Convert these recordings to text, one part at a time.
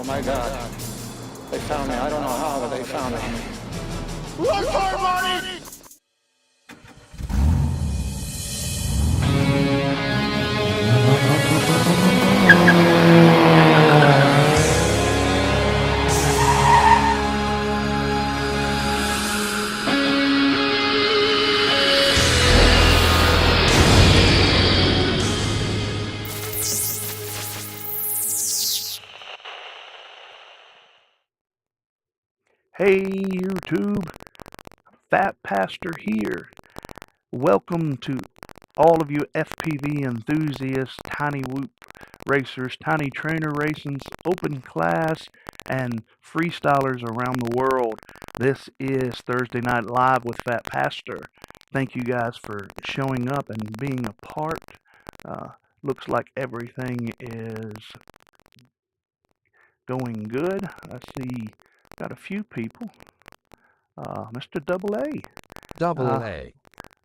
my God. They found me. I don't know how, but they found me. Run for it, Marty! Hey YouTube, PhatPastor here. Welcome to all of you FPV enthusiasts, tiny whoop racers, tiny trainer racings, open class, and freestylers around the world. This is Thursday Night Live with PhatPastor. Thank you guys for showing up and being a part. Looks like everything is going good. I see got a few people. Mr. Double A. Double A.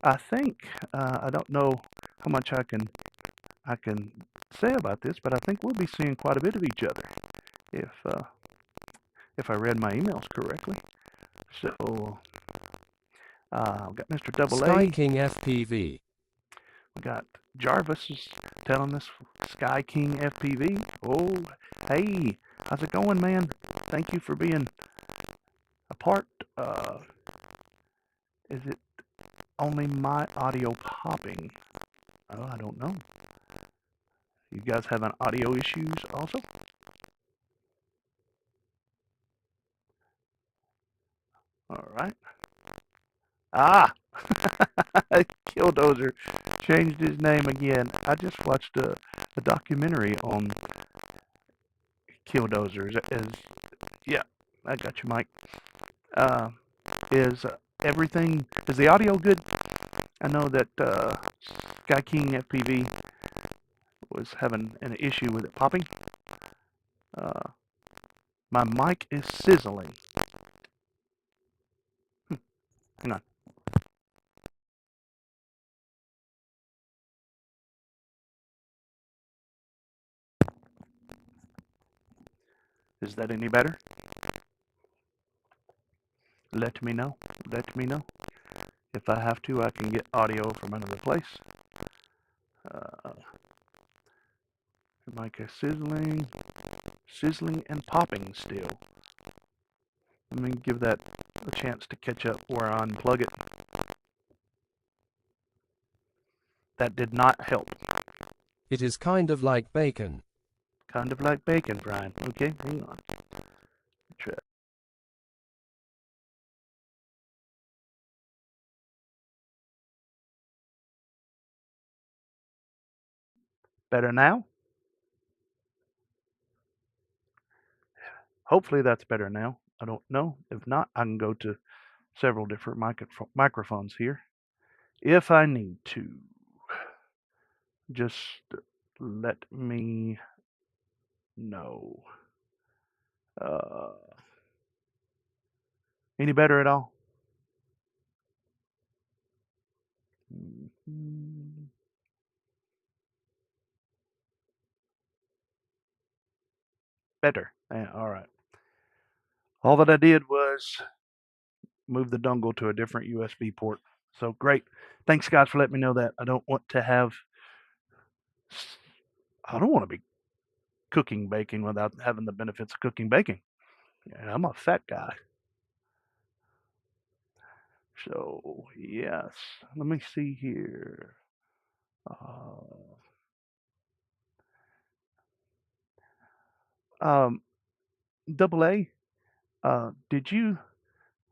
I think I don't know how much I can say about this, but I think we'll be seeing quite a bit of each other if I read my emails correctly. So we've got Mr. Double A. Sky King FPV. We got Jarvis is telling us Sky King FPV. Oh, hey, how's it going, man? Thank you for being a part. Is it only my audio popping? Oh, I don't know. You guys having audio issues also? All right. Ah! Killdozer changed his name again. I just watched a documentary on Killdozers. Yeah, I got you, Mike. Is everything, is the audio good? I know that Sky King FPV was having an issue with it popping. My mic is sizzling. Hang on. Is that any better? Let me know. Let me know. If I have to, I can get audio from another place. Mic is sizzling and popping still. Let me give that a chance to catch up where I unplug it. That did not help. It is kind of like bacon. Kind of like bacon, Brian. Okay, hang on. Try. Better now? Hopefully that's better now. I don't know. If not, I can go to several different microphones here if I need to. Just let me know. Any better at all? Better. All right. All that I did was move the dongle to a different USB port. So great. Thanks, guys, for letting me know that. I don't want to be cooking baking without having the benefits of cooking baking. Yeah, I'm a fat guy. So, yes. Let me see here. Double A, have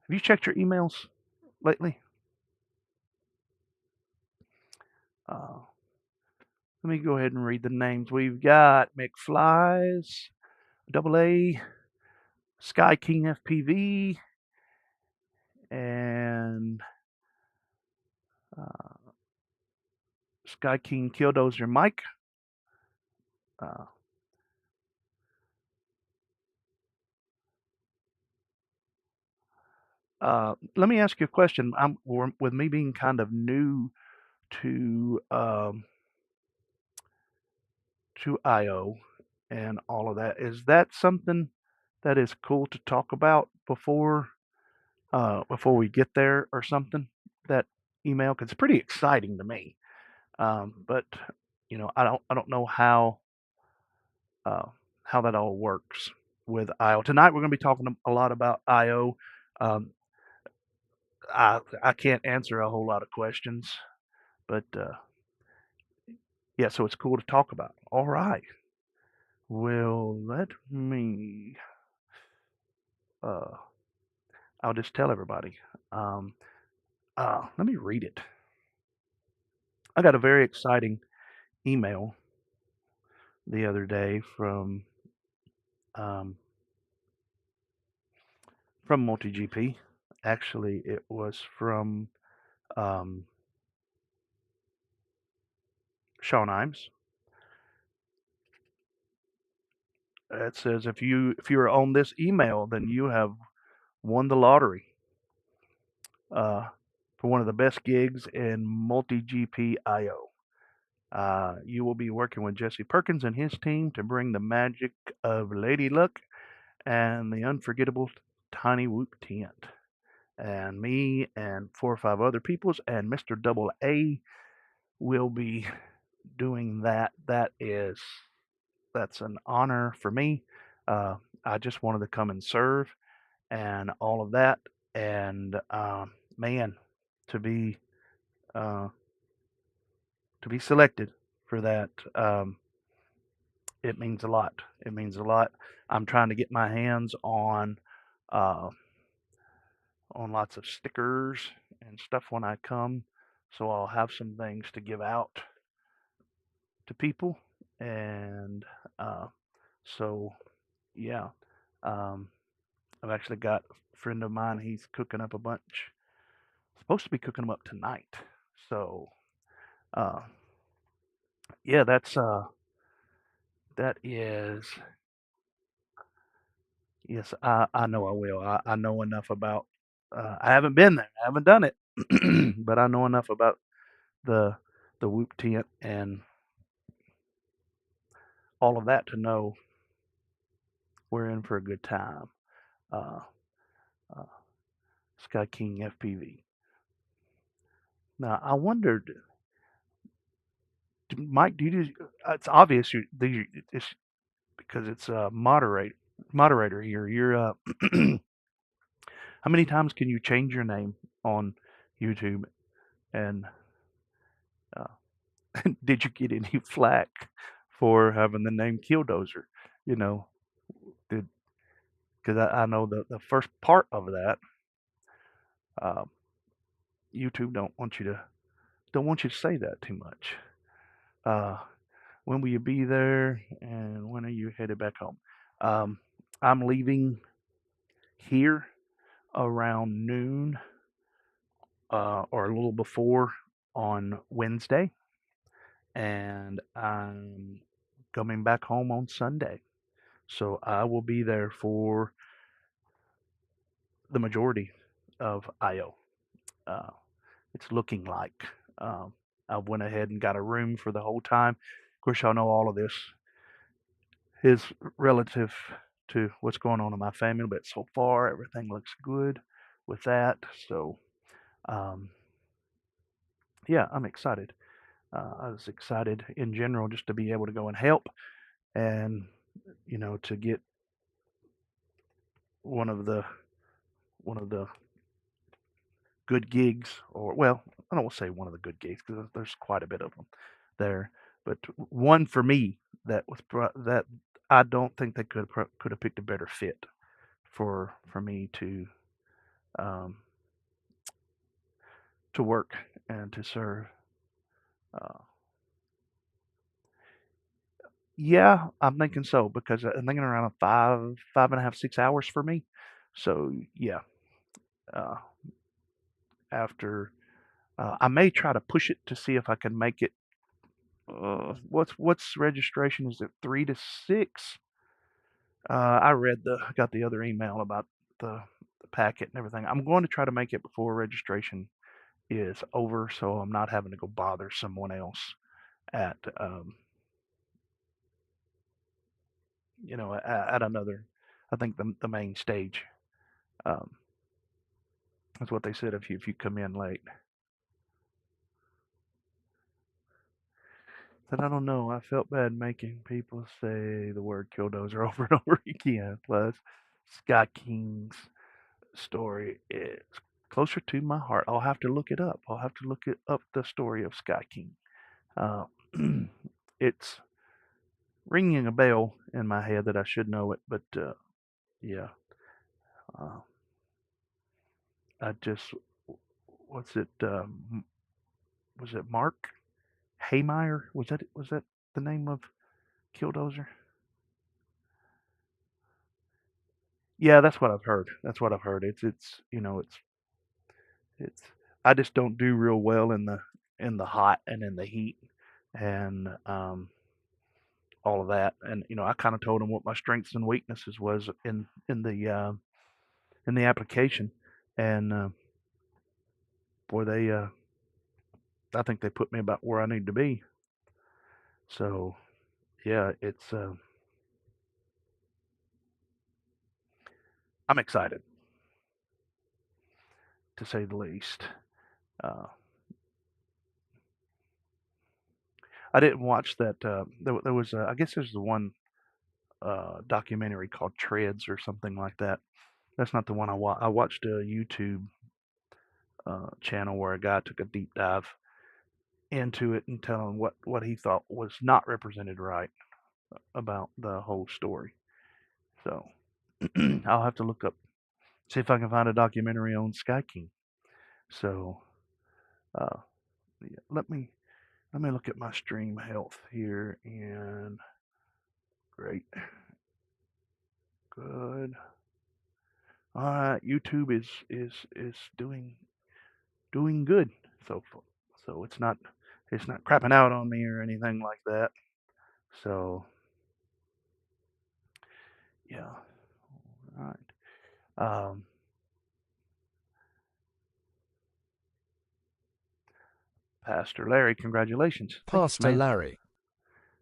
you checked your emails lately? Let me go ahead and read the names. We've got McFlies, Double A, Sky King FPV, and Sky King Killdozer Mike. Let me ask you a question. With me being kind of new to IO and all of that, is that something that is cool to talk about before we get there or something. That email, 'cause it's pretty exciting to me. But I don't know uh, how that all works with IO. Tonight we're going to be talking a lot about IO. Um, I can't answer a whole lot of questions, but yeah, so it's cool to talk about. All right. Well, let me. Uh, I'll just tell everybody. Um, Let me read it. I got a very exciting email the other day um, from MultiGP. Actually, it was from um, Sean Imes. It says if you're on this email, then you have won the lottery uh, for one of the best gigs in MultiGP IO. You will be working with Jesse Perkins and his team to bring the magic of Lady Luck and the unforgettable Tiny Whoop tent. And me and 4 or 5 other peoples and Mr. Double A will be doing that. That's an honor for me. Uh, I just wanted to come and serve and all of that. And man, to be uh, to be selected for that, it means a lot. It means a lot. I'm trying to get my hands uh, on lots of stickers and stuff when I come, so I'll have some things to give out to people. And uh, so yeah, um, I've actually got a friend of mine. He's cooking up a bunch. Supposed to be cooking them up tonight. So uh, yeah, that is. Yes, I know I will. I know enough about. I haven't been there. I haven't done it, but I know enough about the the whoop tent and all of that to know we're in for a good time. Uh, uh, Sky King FPV. Now I wondered, Mike, do you? It's obvious it's because it's a moderator here. You're how many times can you change your name on YouTube? And uh, did you get any flack for having the name Killdozer? You know, did because I know the first part of that, uh, YouTube don't want you to say that too much. Uh, when will you be there, and when are you headed back home? Um, I'm leaving here around noon or a little before on Wednesday, and I'm coming back home on Sunday. So I will be there for the majority of IO. Uh, it's looking like. Um, I went ahead and got a room for the whole time. Of course, y'all know all of this is relative to what's going on in my family, but so far everything looks good with that. So, um, yeah, I'm excited. I was excited in general just to be able to go and help and to get one of the one of the good gigs, or well, I don't want to say one of the good gigs because there's quite a bit of them there, but one for me that I don't think they could have picked a better fit for me um, to work and to serve. Uh, yeah, I'm thinking so because I'm thinking around a 5.5, 6 hours for me. So yeah, uh, after I may try to push it to see if I can make it. What's registration? Is it 3 to 6? I got the other email about the packet and everything. I'm going to try to make it before registration is over, so I'm not having to go bother someone else at at another I think the main stage. Um, that's what they said if you come in late. But I don't know. I felt bad making people say the word Killdozer over and over again. Plus, Sky King's story is closer to my heart. I'll have to look it up. I'll have to look it up, the story of Sky King. Uh, it's ringing a bell in my head that I should know it, but yeah. Uh, I just, what's it? Was it Mark Haymeyer? Was that the name of Killdozer? Yeah, that's what I've heard. That's what I've heard. It's I just don't do real well in the hot and in the heat and all of that. And I kind of told them what my strengths and weaknesses was in the application, and boy, they I think they put me about where I need to be. So yeah, it's I'm excited to say the least. Uh, I didn't watch that. There was I guess there's the one documentary called Treads or something like that. That's not the one I watched. I watched a YouTube channel where a guy took a deep dive into it and telling what he thought was not represented right about the whole story. So I'll have to look up, see if I can find a documentary on Sky King. So uh, yeah, let me look at my stream health here, and great, good. All right, YouTube is doing good. So so it's not crapping out on me or anything like that. So yeah, all right. Um, Pastor Larry, congratulations. Thank you, Pastor man. Larry.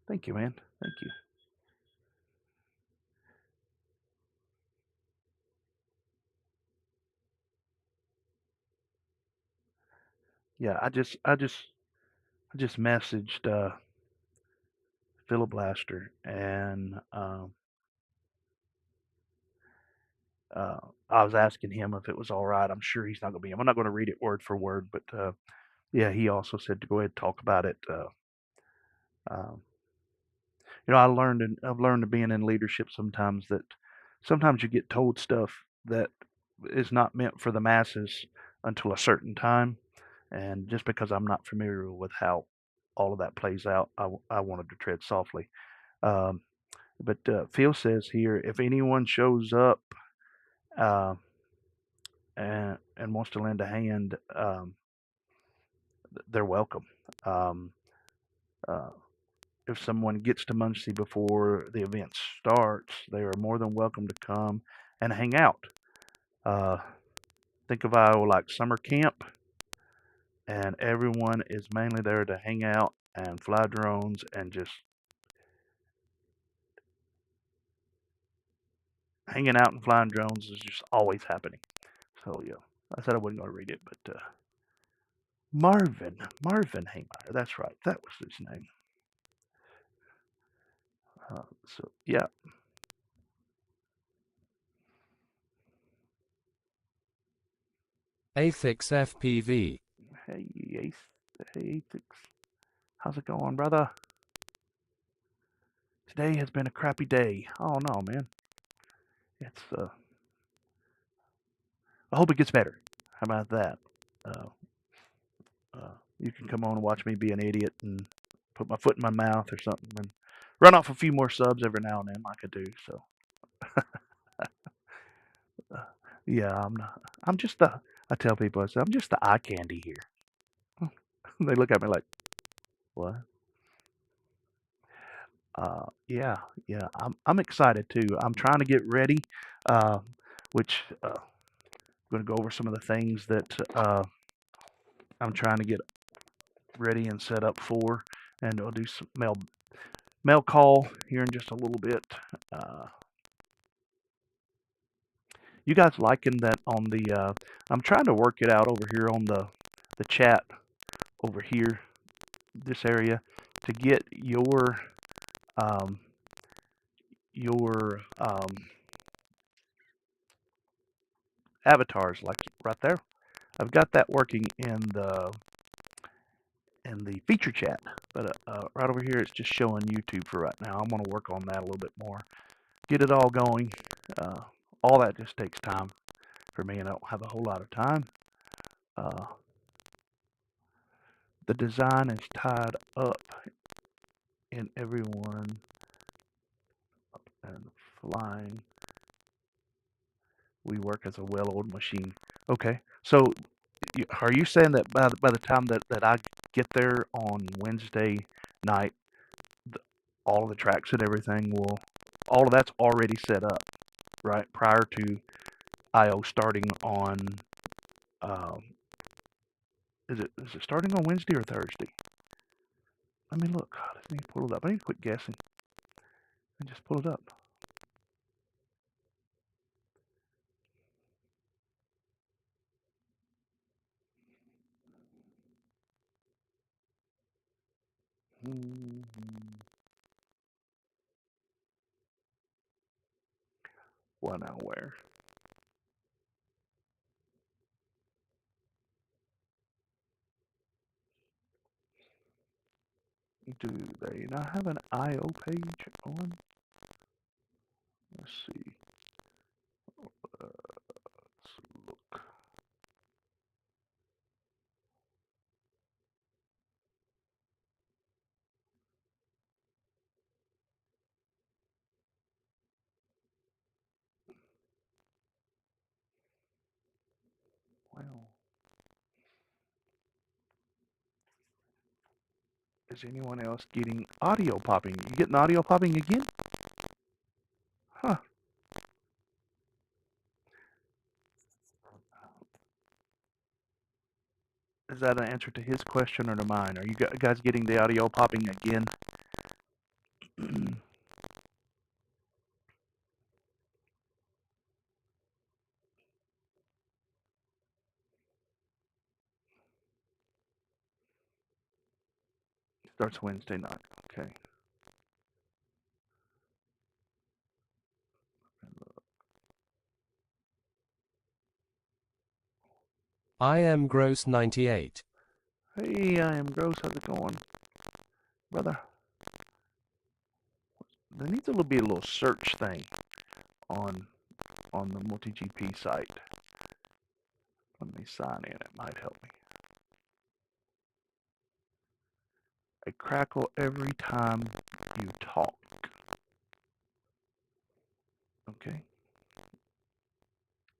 Thank you, man. Thank you. Yeah, I just messaged Philip Blaster, and I was asking him if it was all right. I'm sure he's not going to be. I'm not going to read it word for word, but yeah, he also said to go ahead and talk about it. Um, I've learned to being in leadership sometimes that sometimes you get told stuff that is not meant for the masses until a certain time, and just because I'm not familiar with how all of that plays out, I wanted to tread softly. Um, but Phil says here, if anyone shows up uh, and wants to lend a hand, they're welcome. Um, uh, if someone gets to Muncie before the event starts, they are more than welcome to come and hang out. Uh, think of Iowa like summer camp, and everyone is mainly there to hang out and fly drones, and just hanging out and flying drones is just always happening. So yeah, I said I wasn't going to read it, but Marvin Haymeyer, that's right, that was his name. So yeah, Afix FPV. hey Ace, hey Athix, how's it going, brother? Today has been a crappy day. Oh no, man. It's I hope it gets better. How about that? Uh, you can come on and watch me be an idiot and put my foot in my mouth or something and run off a few more subs every now and then like I do. So uh, yeah, I'm not. I'm just the. I tell people I say I'm just the eye candy here. They look at me like, what? Yeah, yeah. I'm excited too. I'm trying to get ready, uh, which I'm going to go over some of the things that I'm trying to get ready and set up for, and I'll do some mail call here in just a little bit. Uh, You guys liking that on the? I'm trying to work it out over here on the chat over here, this area, to get um, your avatars, like right there. I've got that working in the feature chat, but right over here it's just showing YouTube for right now. I'm going to work on that a little bit more, get it all going. All that just takes time for me, and I don't have a whole lot of time. The design is tied up in everyone up and flying. We work as a well-oiled machine. Okay, so are you saying that by the time that I get there on Wednesday night, all of the tracks and everything all of that's already set up, right? Prior to I/O starting on, um, is it starting on Wednesday or Thursday? Let me look. God, I need to pull it up. I need to quit guessing and just pull it up. Well, now where? Do they not have an I/O page on? Let's see. Let's look. Well, is anyone else getting audio popping? You getting audio popping again? Huh. Is that an answer to his question or to mine? Are you guys getting the audio popping again? Starts Wednesday night. Okay. I am Gross 98. Hey, I am Gross. How's it going, brother? There needs to be a little search thing on the MultiGP site. Let me sign in. It might help me. I crackle every time you talk. Okay.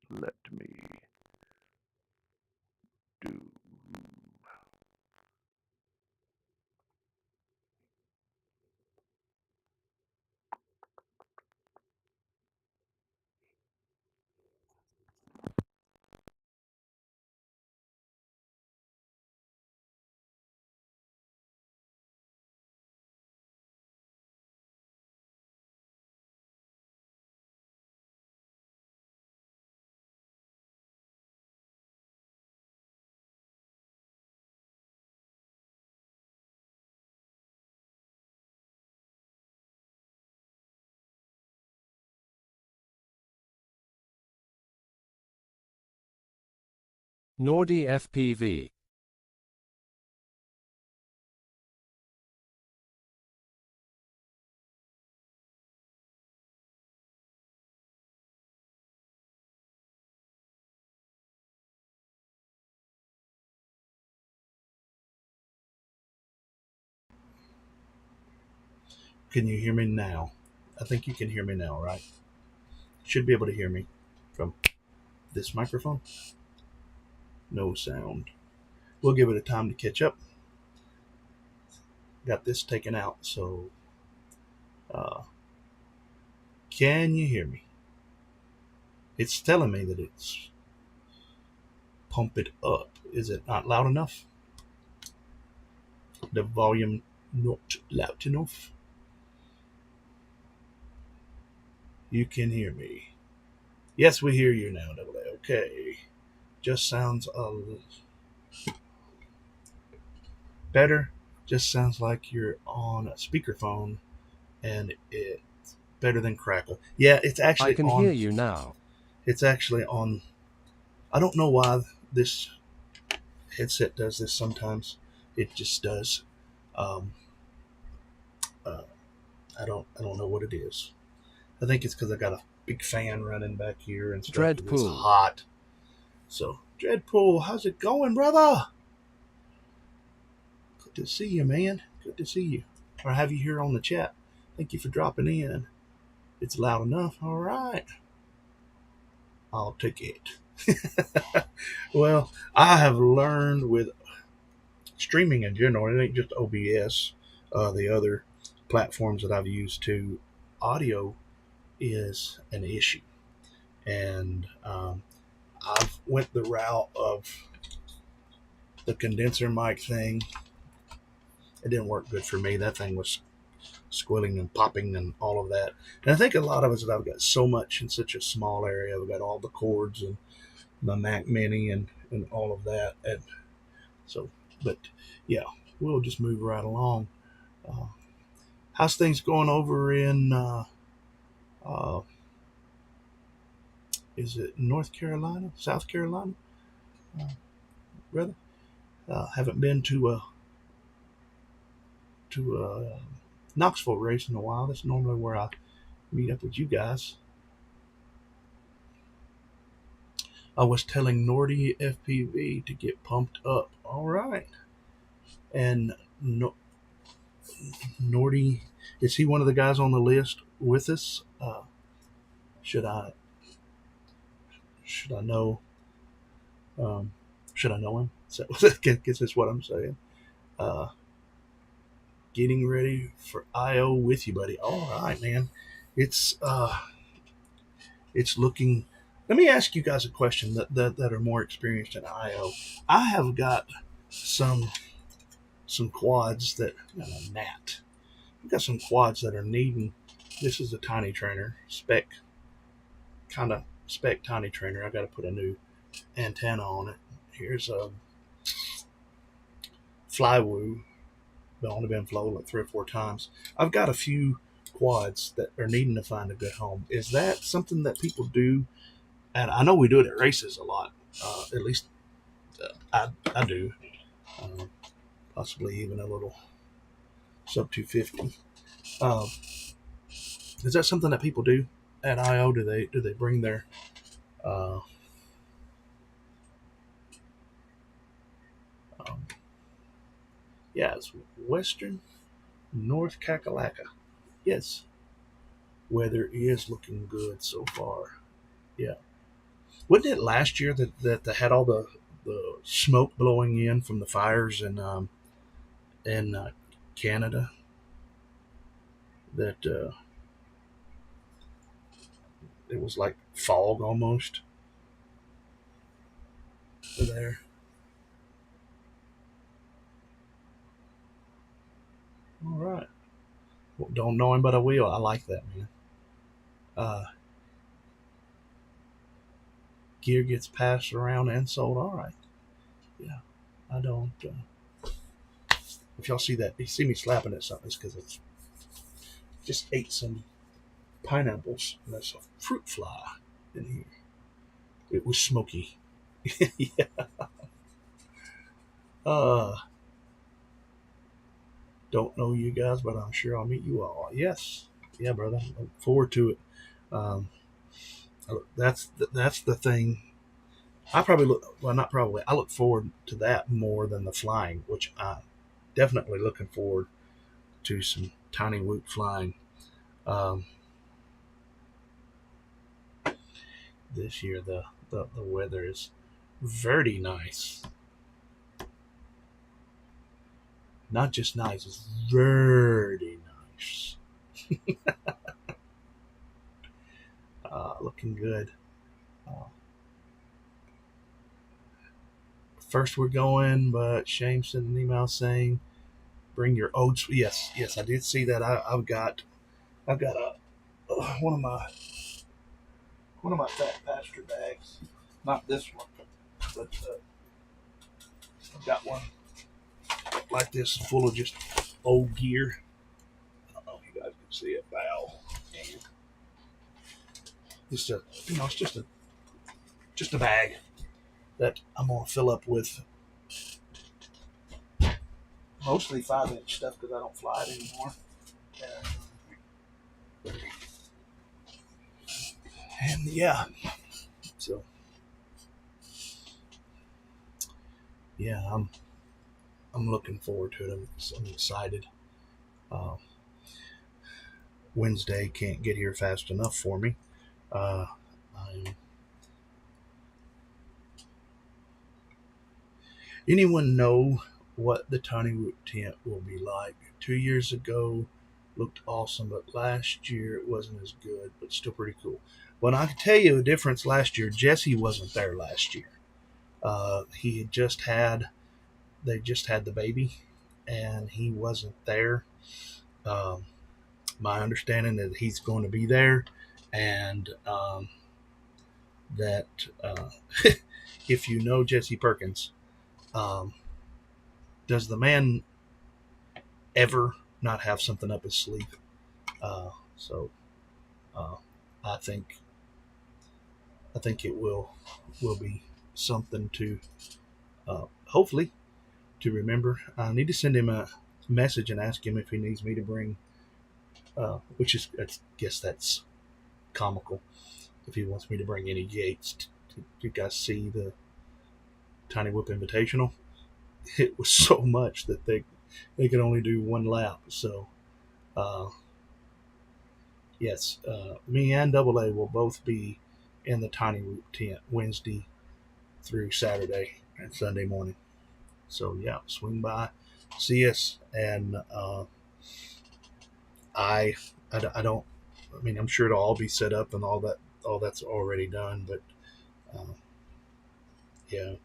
Let me do. Nordy FPV. Can you hear me now? I think you can hear me now, right? Should be able to hear me from this microphone. No sound. We'll give it a time to catch up. Got this taken out, so can you hear me? It's telling me that it's pump it up. Is it not loud enough? The volume not loud enough? You can hear me. Yes, we hear you now, Double A. Okay. Just sounds better. Just sounds like you're on a speakerphone, and it's better than crackle. Yeah, it's I actually can on. hear you now. It's actually on. I don't know why this headset does this sometimes. It just does. Um, uh, I don't know what it is. I think it's because I got a big fan running back here and stuff. It's Dreadpool. hot. So, Dreadpool, how's it going, brother? Good to see you, man. Good to see you. Or have you here on the chat. Thank you for dropping in. It's loud enough. All right. I'll take it. Well, I have learned with streaming in general, it ain't just OBS, the other platforms that I've used too, audio is an issue. And I've went the route of the condenser mic thing. It didn't work good for me. That thing was squilling and popping and all of that. And I think a lot of us that I've got so much in such a small area. I've got all the cords and my Mac Mini and all of that. And so, but yeah, we'll just move right along. How's things going over in, is it North Carolina, South Carolina? Brother, haven't been to a Knoxville race in a while. That's normally where I meet up with you guys. I was telling Nordy FPV to get pumped up. All right. And Nordy, is he one of the guys on the list with us? Should I know? Should I know him? So I guess that's what I'm saying. Getting ready for IO with you, buddy. All right, man. It's looking. Let me ask you guys a question that are more experienced in IO. I have got some quads that Nat. I've got some quads that are needing. This is a tiny trainer spec tiny trainer. I got to put a new antenna on it. Here's a Flywoo. I've only been flown like 3 or 4 times. I've got a few quads that are needing to find a good home. Is that something that people do? And I know we do it at races a lot. At least I do. Possibly even a little sub 250. Is that something that people do at IO? Do they bring their yeah, it's Western North Kakalaka. Yes, weather is looking good so far. Yeah, wasn't it last year that they had all the smoke blowing in from the fires in Canada? That it was like fog almost there. All right. Well, don't know him, but I will. I like that, man. Gear gets passed around and sold. All right. Yeah. I don't. If y'all see that, you see me slapping at something, it's because it's just ate some pineapples. And there's a fruit fly in here. It was smoky. Yeah. Don't know you guys, but I'm sure I'll meet you all. Yes. Yeah, brother. Look forward to it. That's the thing. I look forward to that more than the flying, which I definitely looking forward to some tiny whoop flying. This year the weather is very nice. Not just nice, it's very nice. Looking good. First we're going, but Shane sent an email saying, "Bring your oats." Yes, I did see that. I've got one of one of my PhatPastor bags. Not this one, but I've got one like this full of just old gear. I don't know if you guys can see it. Bow. And it's just a bag that I'm gonna fill up with mostly 5-inch stuff because I don't fly it anymore. And yeah, so yeah, I'm looking forward to it. I'm excited. Wednesday can't get here fast enough for me. Anyone know what the Tiny Whoop tent will be like? 2 years ago looked awesome, but last year it wasn't as good, but still pretty cool. Well, I can tell you the difference last year. Jesse wasn't there last year. He had they just had the baby, and he wasn't there. My understanding that he's going to be there, and that if you know Jesse Perkins, does the man ever not have something up his sleeve? So I think it will be something to hopefully to remember. I need to send him a message and ask him if he needs me to bring, which is, I guess that's comical, if he wants me to bring any gates. You guys see the Tiny Whoop Invitational? It was so much that they could only do one lap. So yes, me and Double A will both be in the Tiny Whoop tent Wednesday through Saturday and Sunday morning. So yeah, swing by, see us, and I don't. I mean, I'm sure it'll all be set up and all that. All that's already done, but yeah,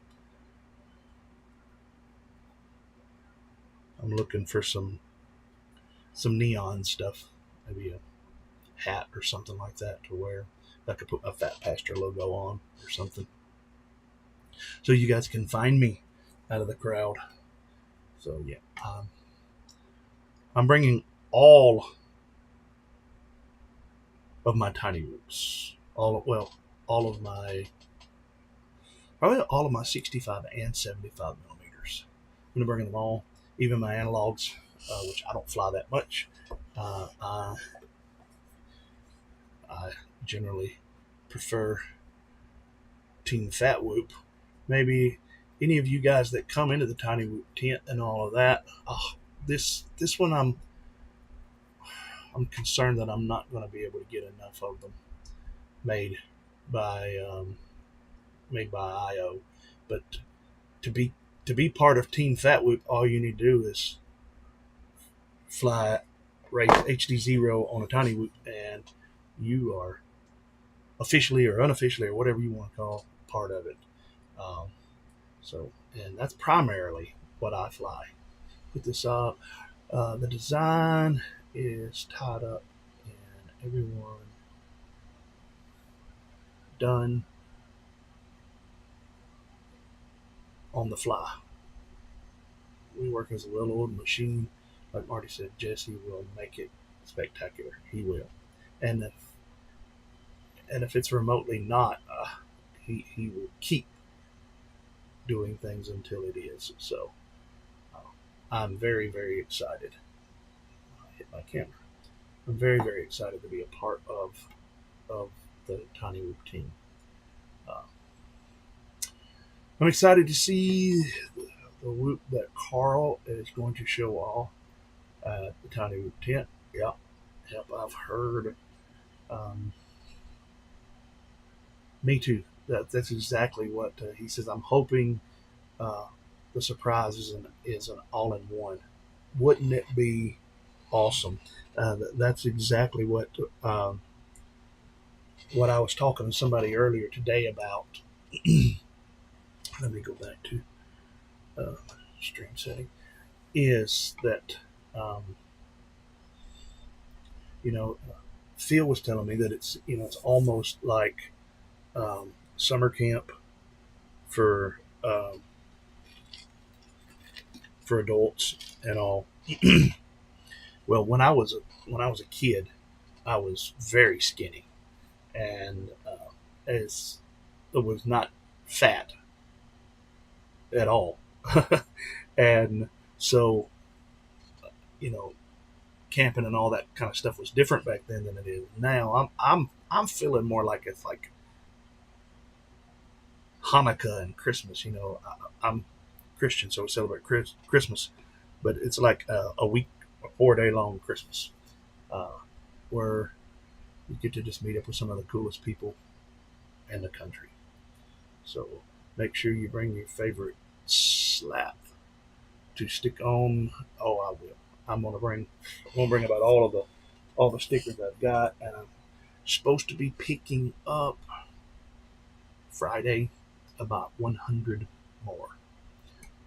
I'm looking for some neon stuff, maybe a hat or something like that to wear. I could put a PhatPastor logo on or something, so you guys can find me out of the crowd. So yeah, I'm bringing all of my Tiny Whoops, probably all of my 65 and 75 millimeters. I'm gonna bring them all, even my analogs, which I don't fly that much. I generally prefer Team Fat Whoop. Maybe any of you guys that come into the Tiny Whoop tent and all of that. This one I'm concerned that I'm not going to be able to get enough of them made by IO. But to be part of Team Fat Whoop, all you need to do is fly race HDzero on a Tiny Whoop, and you are officially or unofficially or whatever you want to call part of it. And that's primarily what I fly. Put this up. The design is tied up and everyone done on the fly. We work as a well-oiled machine. Like Marty said, Jesse will make it spectacular. He will. And if it's remotely not, he will keep doing things until it is. So I'm very, very excited. I hit my camera. I'm very, very excited to be a part of the Tiny Whoop team. I'm excited to see the whoop that Carl is going to show off at the Tiny Whoop tent. Yep, I've heard. Me too. That's exactly what he says. I'm hoping the surprise is an all-in-one. Wouldn't it be awesome? That's exactly what I was talking to somebody earlier today about. Let me go back to stream setting. Is that Phil was telling me that it's almost like summer camp for adults and all. Well, when I was a kid, I was very skinny, and as it was not fat at all, and so camping and all that kind of stuff was different back then than it is now. I'm feeling more like it's like Hanukkah and Christmas. I'm Christian, so we celebrate Christmas, but it's like a week, a 4-day long Christmas, where you get to just meet up with some of the coolest people in the country. So make sure you bring your favorite slap to stick on. Oh, I will. I'm gonna bring about all the stickers I've got, and I'm supposed to be picking up Friday about 100 more.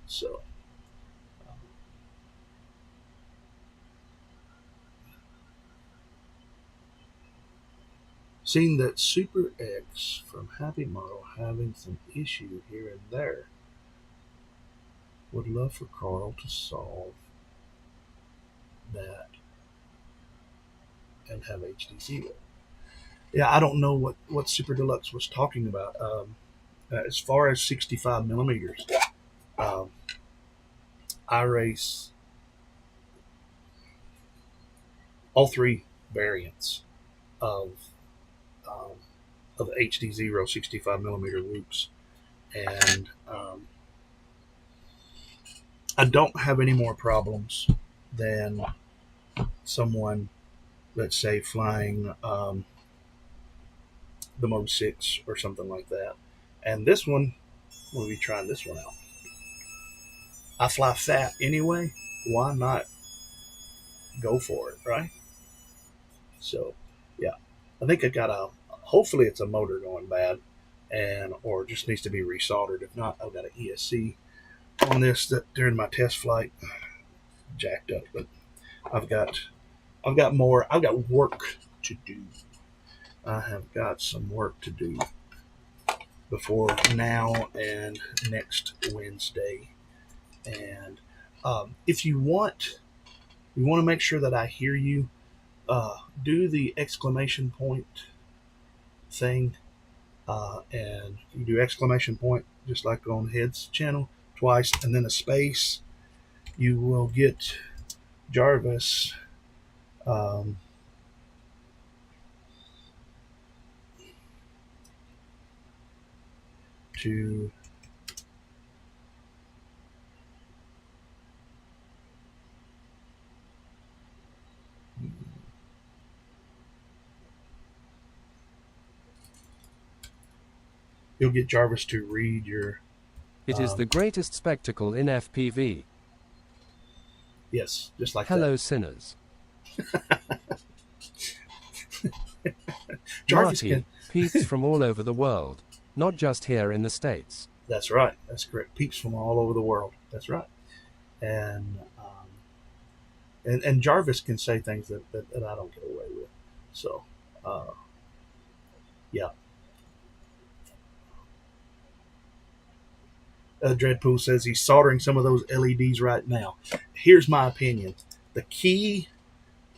So seen that Super X from Happy Model having some issue here and there. Would love for Carl to solve that and have HDzero. Yeah, I don't know what Super Deluxe was talking about. As far as 65 millimeters, I race all three variants of HDzero 65 millimeter loops, and I don't have any more problems than someone, let's say, flying the Mode 6 or something like that. And this one, we'll be trying this one out. I fly fat anyway. Why not go for it, right? So, yeah. I think I got hopefully it's a motor going bad, or just needs to be resoldered. If not, I've got an ESC on this that during my test flight jacked up. But I've got work to do. I have got some work to do before now and next Wednesday. And if you want to make sure that I hear you, do the exclamation point thing, and you do exclamation point just like on Head's channel twice, and then a space. You will get Jarvis to you'll get Jarvis to read your. It is the greatest spectacle in FPV. Yes, just like Hello, that. sinners. Jarvis Marty, can. peeps from all over the world, not just here in the States. That's right. That's correct. Peeps from all over the world. That's right. And Jarvis can say things that I don't get away with. So, yeah. Dreadpool says he's soldering some of those LEDs right now. Here's my opinion. The key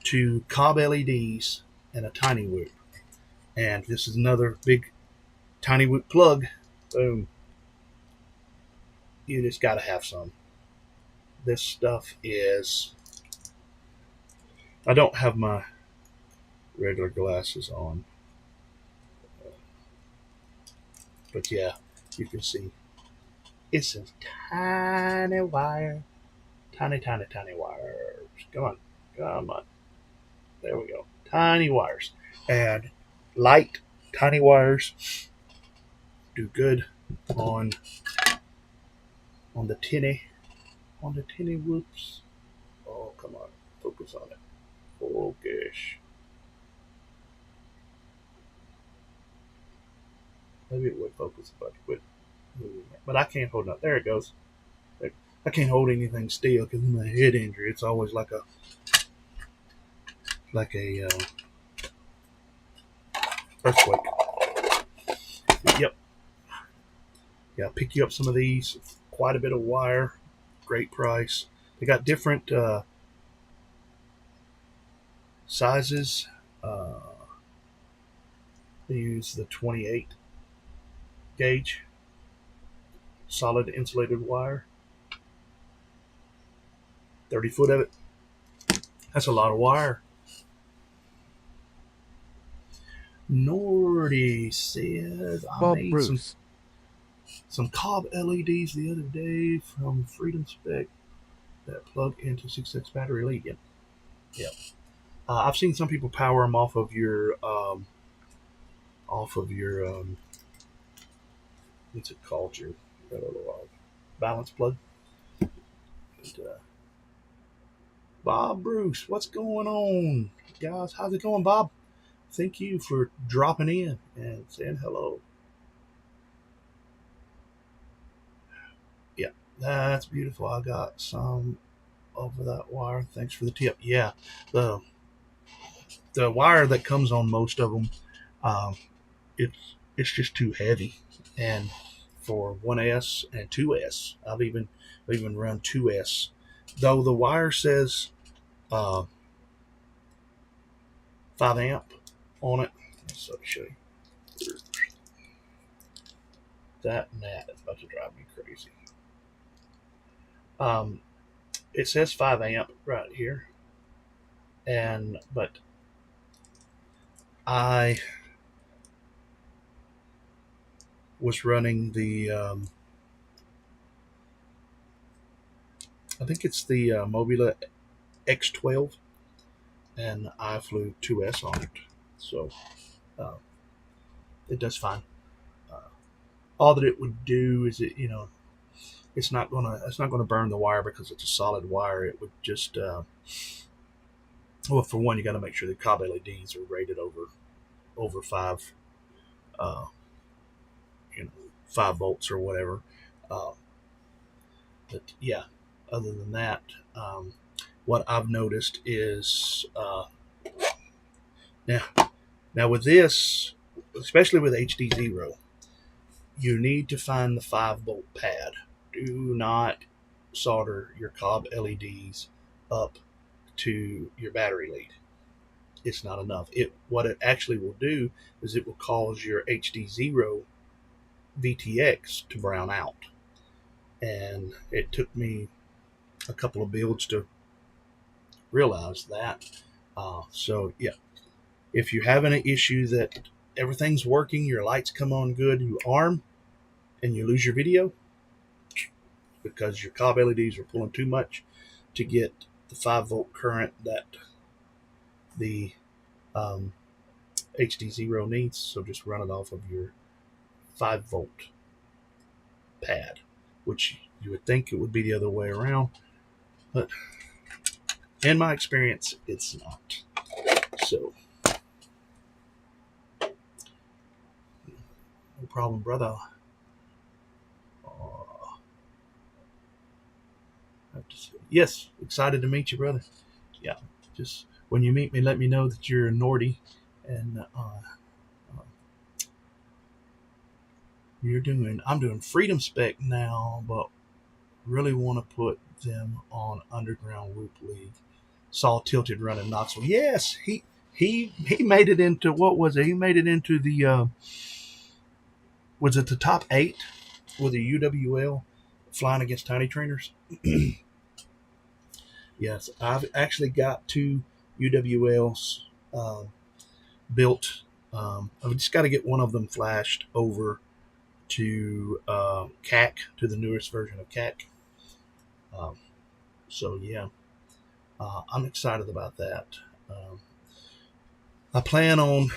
to cob LEDs and a tiny whoop, and this is another big tiny whoop plug. Boom. You just got to have some. This stuff is. I don't have my regular glasses on, but yeah, you can see. It's a tiny wire. Tiny wires. Come on. There we go. Tiny wires. And light, tiny wires do good on the tinny whoops. Oh, come on. Focus on it. Focus. Maybe it would focus if I quit moving it. But I can't hold it. There it goes. I can't hold anything still because of my head injury. It's always like a earthquake. Yep. Yeah, pick you up some of these. Quite a bit of wire. Great price. They got different sizes. They use the 28 gauge solid insulated wire. 30 foot of it. That's a lot of wire. Nordy says I Bob made Bruce. some cob LEDs the other day from Freedom Spec that plug into 6X battery lead. Yep. Yep. I've seen some people power them off of your what's it called, your balance plug. And, Bob Bruce, what's going on, guys? How's it going, Bob? Thank you for dropping in and saying hello. Yeah, that's beautiful. I got some over that wire. Thanks for the tip. Yeah, the wire that comes on most of them, it's just too heavy. And for 1S and 2S, I've even run 2S, though the wire says 5 amp on it. So let me show you. That gnat is about to drive me crazy. It says 5 amp right here, but I was running the I think it's the Mobula X12, and I flew 2S on it, so it does fine. All that it would do is it's not gonna burn the wire because it's a solid wire. It would just well, for one, you got to make sure the cob LEDs are rated over 5 5 volts or whatever. But yeah, other than that, what I've noticed is now with this, especially with HDzero, you need to find the 5-volt pad. Do not solder your cob LEDs up to your battery lead. It's not enough. What it actually will do is it will cause your HDzero VTX to brown out. And it took me a couple of builds to realize that. So yeah, if you're having an issue that everything's working, your lights come on good, you arm and you lose your video because your cob LEDs are pulling too much to get the 5-volt current that the HDzero needs. So just run it off of your 5-volt pad, which you would think it would be the other way around, but in my experience, it's not. So, no problem, brother. Yes, excited to meet you, brother. Yeah, just when you meet me, let me know that you're a Nordy, and I'm doing Freedom Spec now, but really want to put them on Underground Whoop League. Saw Tilted running Knoxville. Yes, he made it into, what was it? He made it into the was it the top 8 with a UWL flying against tiny trainers? Yes, I've actually got 2 UWLs built. I've just got to get one of them flashed over to CAC, to the newest version of CAC. So yeah, I'm excited about that. I plan on,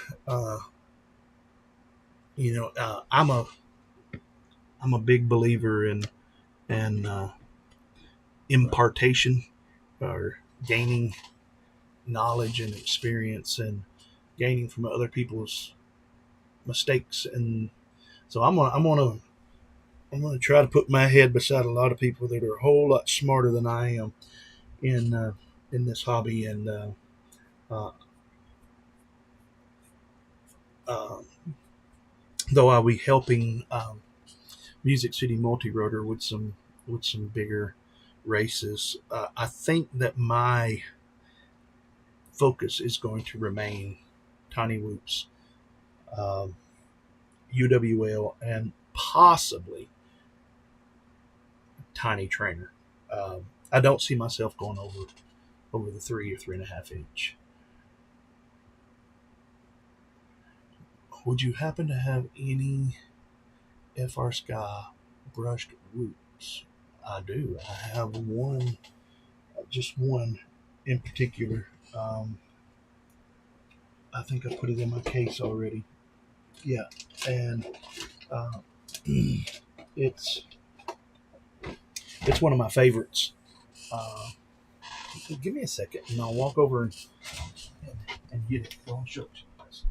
I'm a big believer in impartation, or gaining knowledge and experience and gaining from other people's mistakes. And so I'm gonna try to put my head beside a lot of people that are a whole lot smarter than I am in this hobby, and though I'll be helping Music City Multi-Rotor with some bigger races. I think that my focus is going to remain Tiny Whoops, UWL, and possibly Tiny Trainer. I don't see myself going over the 3 or 3.5 inch. Would you happen to have any FR Sky brushed whoops? I do. I have one, just one in particular. I think I put it in my case already. Yeah, and it's one of my favorites. Give me a second, and I'll walk over and get it. I'll show it to you guys.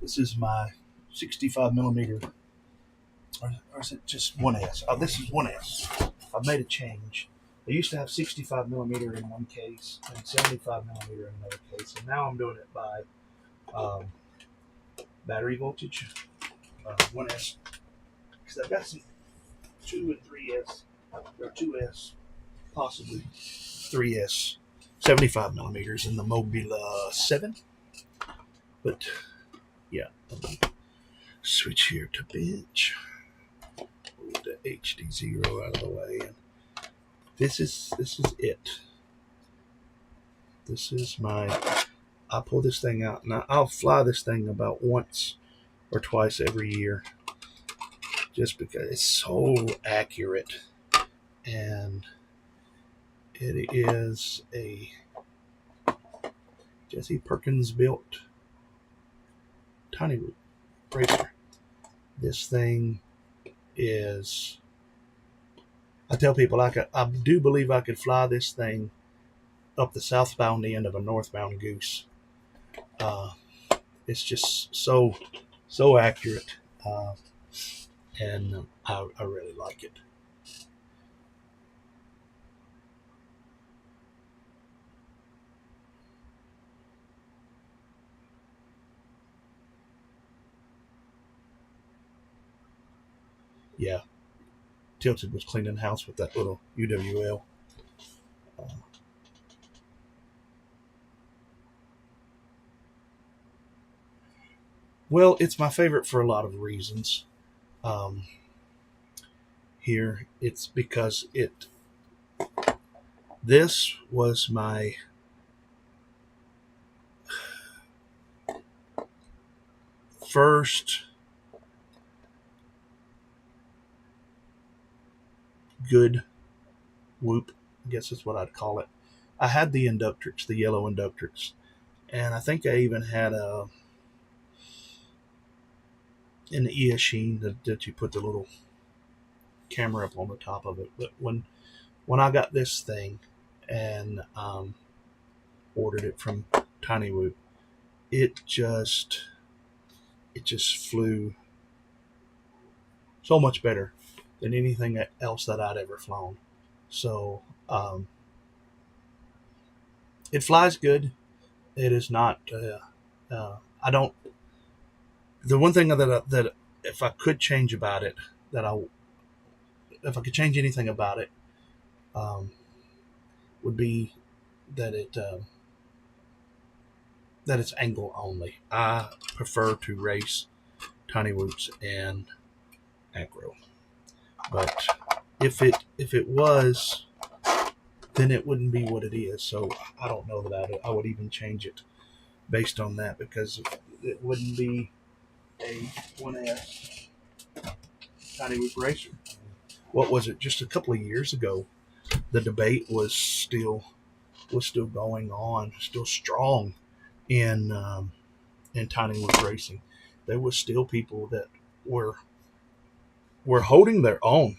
This is my 65 millimeter, or is it just 1S? Oh, this is 1S. I've made a change. I used to have 65 millimeter in one case and 75 millimeter in another case, and now I'm doing it by battery voltage, 1S, because I've got some 2 and 3S, or 2S, possibly 3S, 75 millimeters in the Mobila 7. But yeah, switch here to bench. Move the HDzero out of the way, and this is it. This is my. I pull this thing out, and I'll fly this thing about once or twice every year, just because it's so accurate, and it is a Jesse Perkins built Tiny Whoop racer. This thing is. I tell people I do believe I could fly this thing up the southbound end of a northbound goose. It's just so accurate, and I really like it. Yeah, Tilted was cleaning house with that little UWL. Well, it's my favorite for a lot of reasons. Here, it's because this was my first good whoop. I guess that's what I'd call it. I had the Inductrix, the yellow Inductrix, and I think I even had in the ES that you put the little camera up on the top of it. But when I got this thing and ordered it from Tiny Whoop, it just flew so much better than anything else that I'd ever flown. So it flies good. It is not. I don't. The one thing that if I could change about it, if I could change anything about it, would be that it's angle only. I prefer to race Tiny Whoops and acro, but if it was, then it wouldn't be what it is. So I don't know that I would even change it based on that, because it wouldn't be a 1S Tiny Whoop racer. What was it? Just a couple of years ago, the debate was still going on, still strong in Tiny Whoop racing. There was still people that were holding their own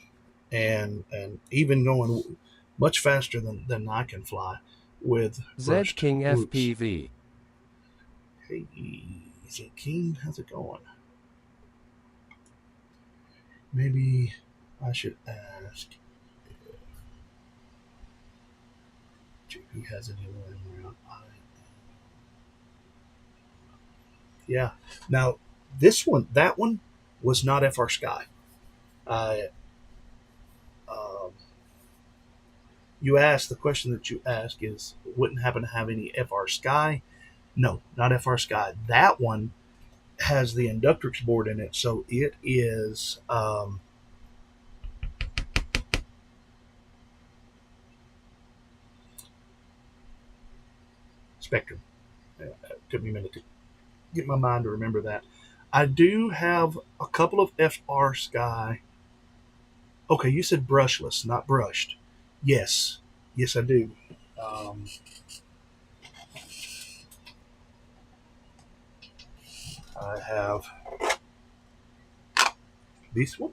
and even going much faster than I can fly with Z King whoops. FPV. Hey, Z King, how's it going? Maybe I should ask. JP has a dealer around. Yeah. Now, that one was not FR Sky. I, you asked, the question that you ask is, wouldn't happen to have any FR Sky? No, not FR Sky. That one has the inductrix board in it, so it is Spectrum. It took me a minute to get my mind to remember that. I do have a couple of FR Sky. Okay, you said brushless, not brushed. Yes, I do. I have this one.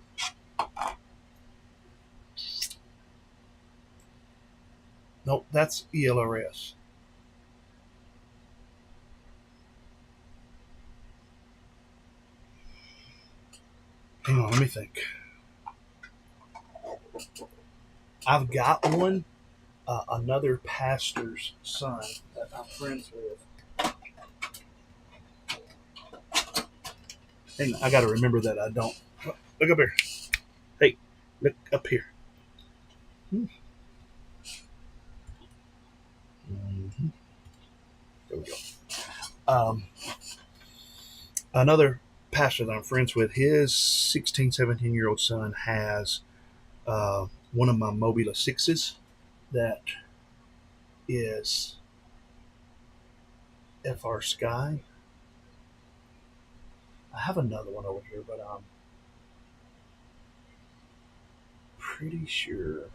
Nope, that's ELRS. Hang on, let me think. I've got one, another pastor's son that I'm friends with. Hang on, I got to remember that I don't. Look up here. Hey, look up here. Mm-hmm. There we go. Another pastor that I'm friends with, his 16, 17-year-old son has one of my Mobula 6s that is FR Sky. I have another one over here, but I'm pretty sure.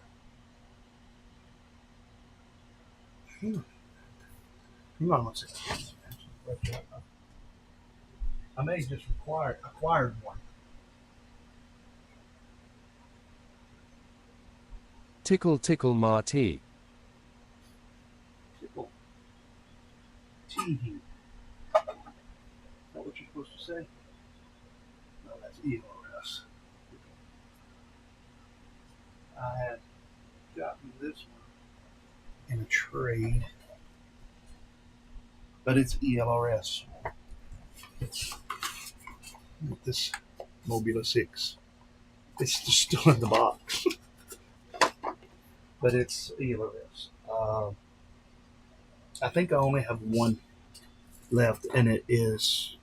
Hang on one second. I may just acquired one. Tickle tickle Marty. Tickle. Tee-hee. Is that what you're supposed to say? No, that's ELRS. I had gotten this one in a trade, but it's ELRS. This Mobula 6. It's just still in the box, but it's ELRS. I think I only have one left, and it is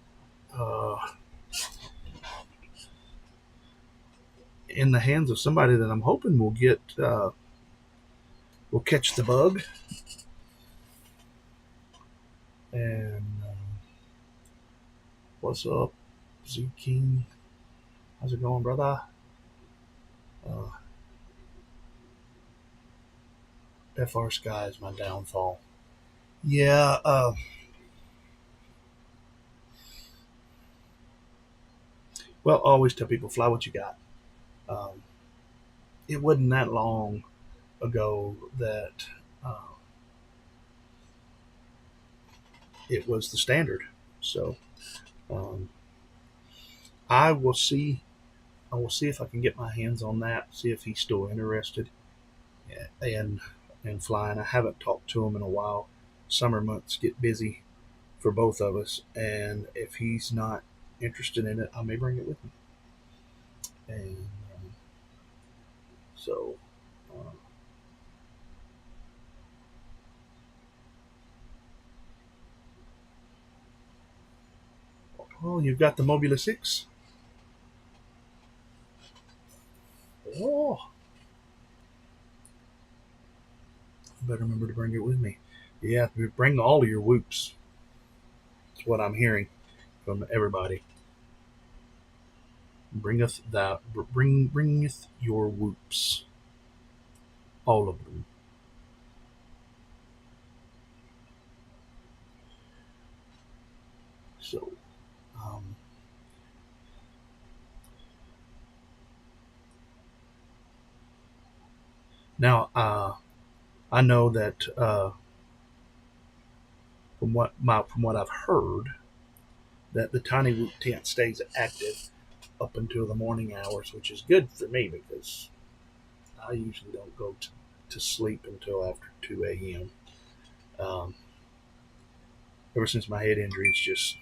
in the hands of somebody that I'm hoping will get will catch the bug. And what's up, Z King? How's it going, brother? FR Sky is my downfall. Yeah. Well, I always tell people, fly what you got. It wasn't that long ago that it was the standard. So I will see. I will see if I can get my hands on that. See if he's still interested in flying. I haven't talked to him in a while. Summer months get busy for both of us, and if he's not interested in it, I may bring it with me. And so. Oh, you've got the Mobula 6. Oh. I better remember to bring it with me. Yeah, bring all of your whoops. That's what I'm hearing from everybody. Bringeth your whoops. All of them. So, now, I know that from what I've heard, that the tiny whoop tent stays active up until the morning hours, which is good for me because I usually don't go to sleep until after 2 a.m. Um, ever since my head injury, it's just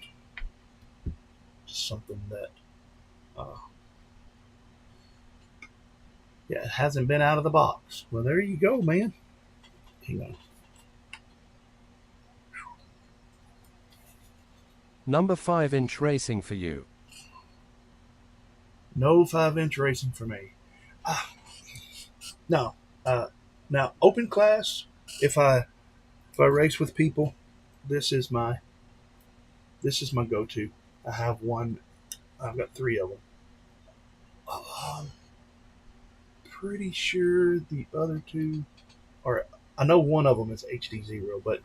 something that, uh, yeah, it hasn't been out of the box. Well, there you go, man. Hang on. Number 5-inch racing for you. No 5-inch racing for me. No. Now, open class, if I race with people, this is my go-to. I have one. I've got 3 of them. I'm pretty sure the other 2 are. I know one of them is HDzero, but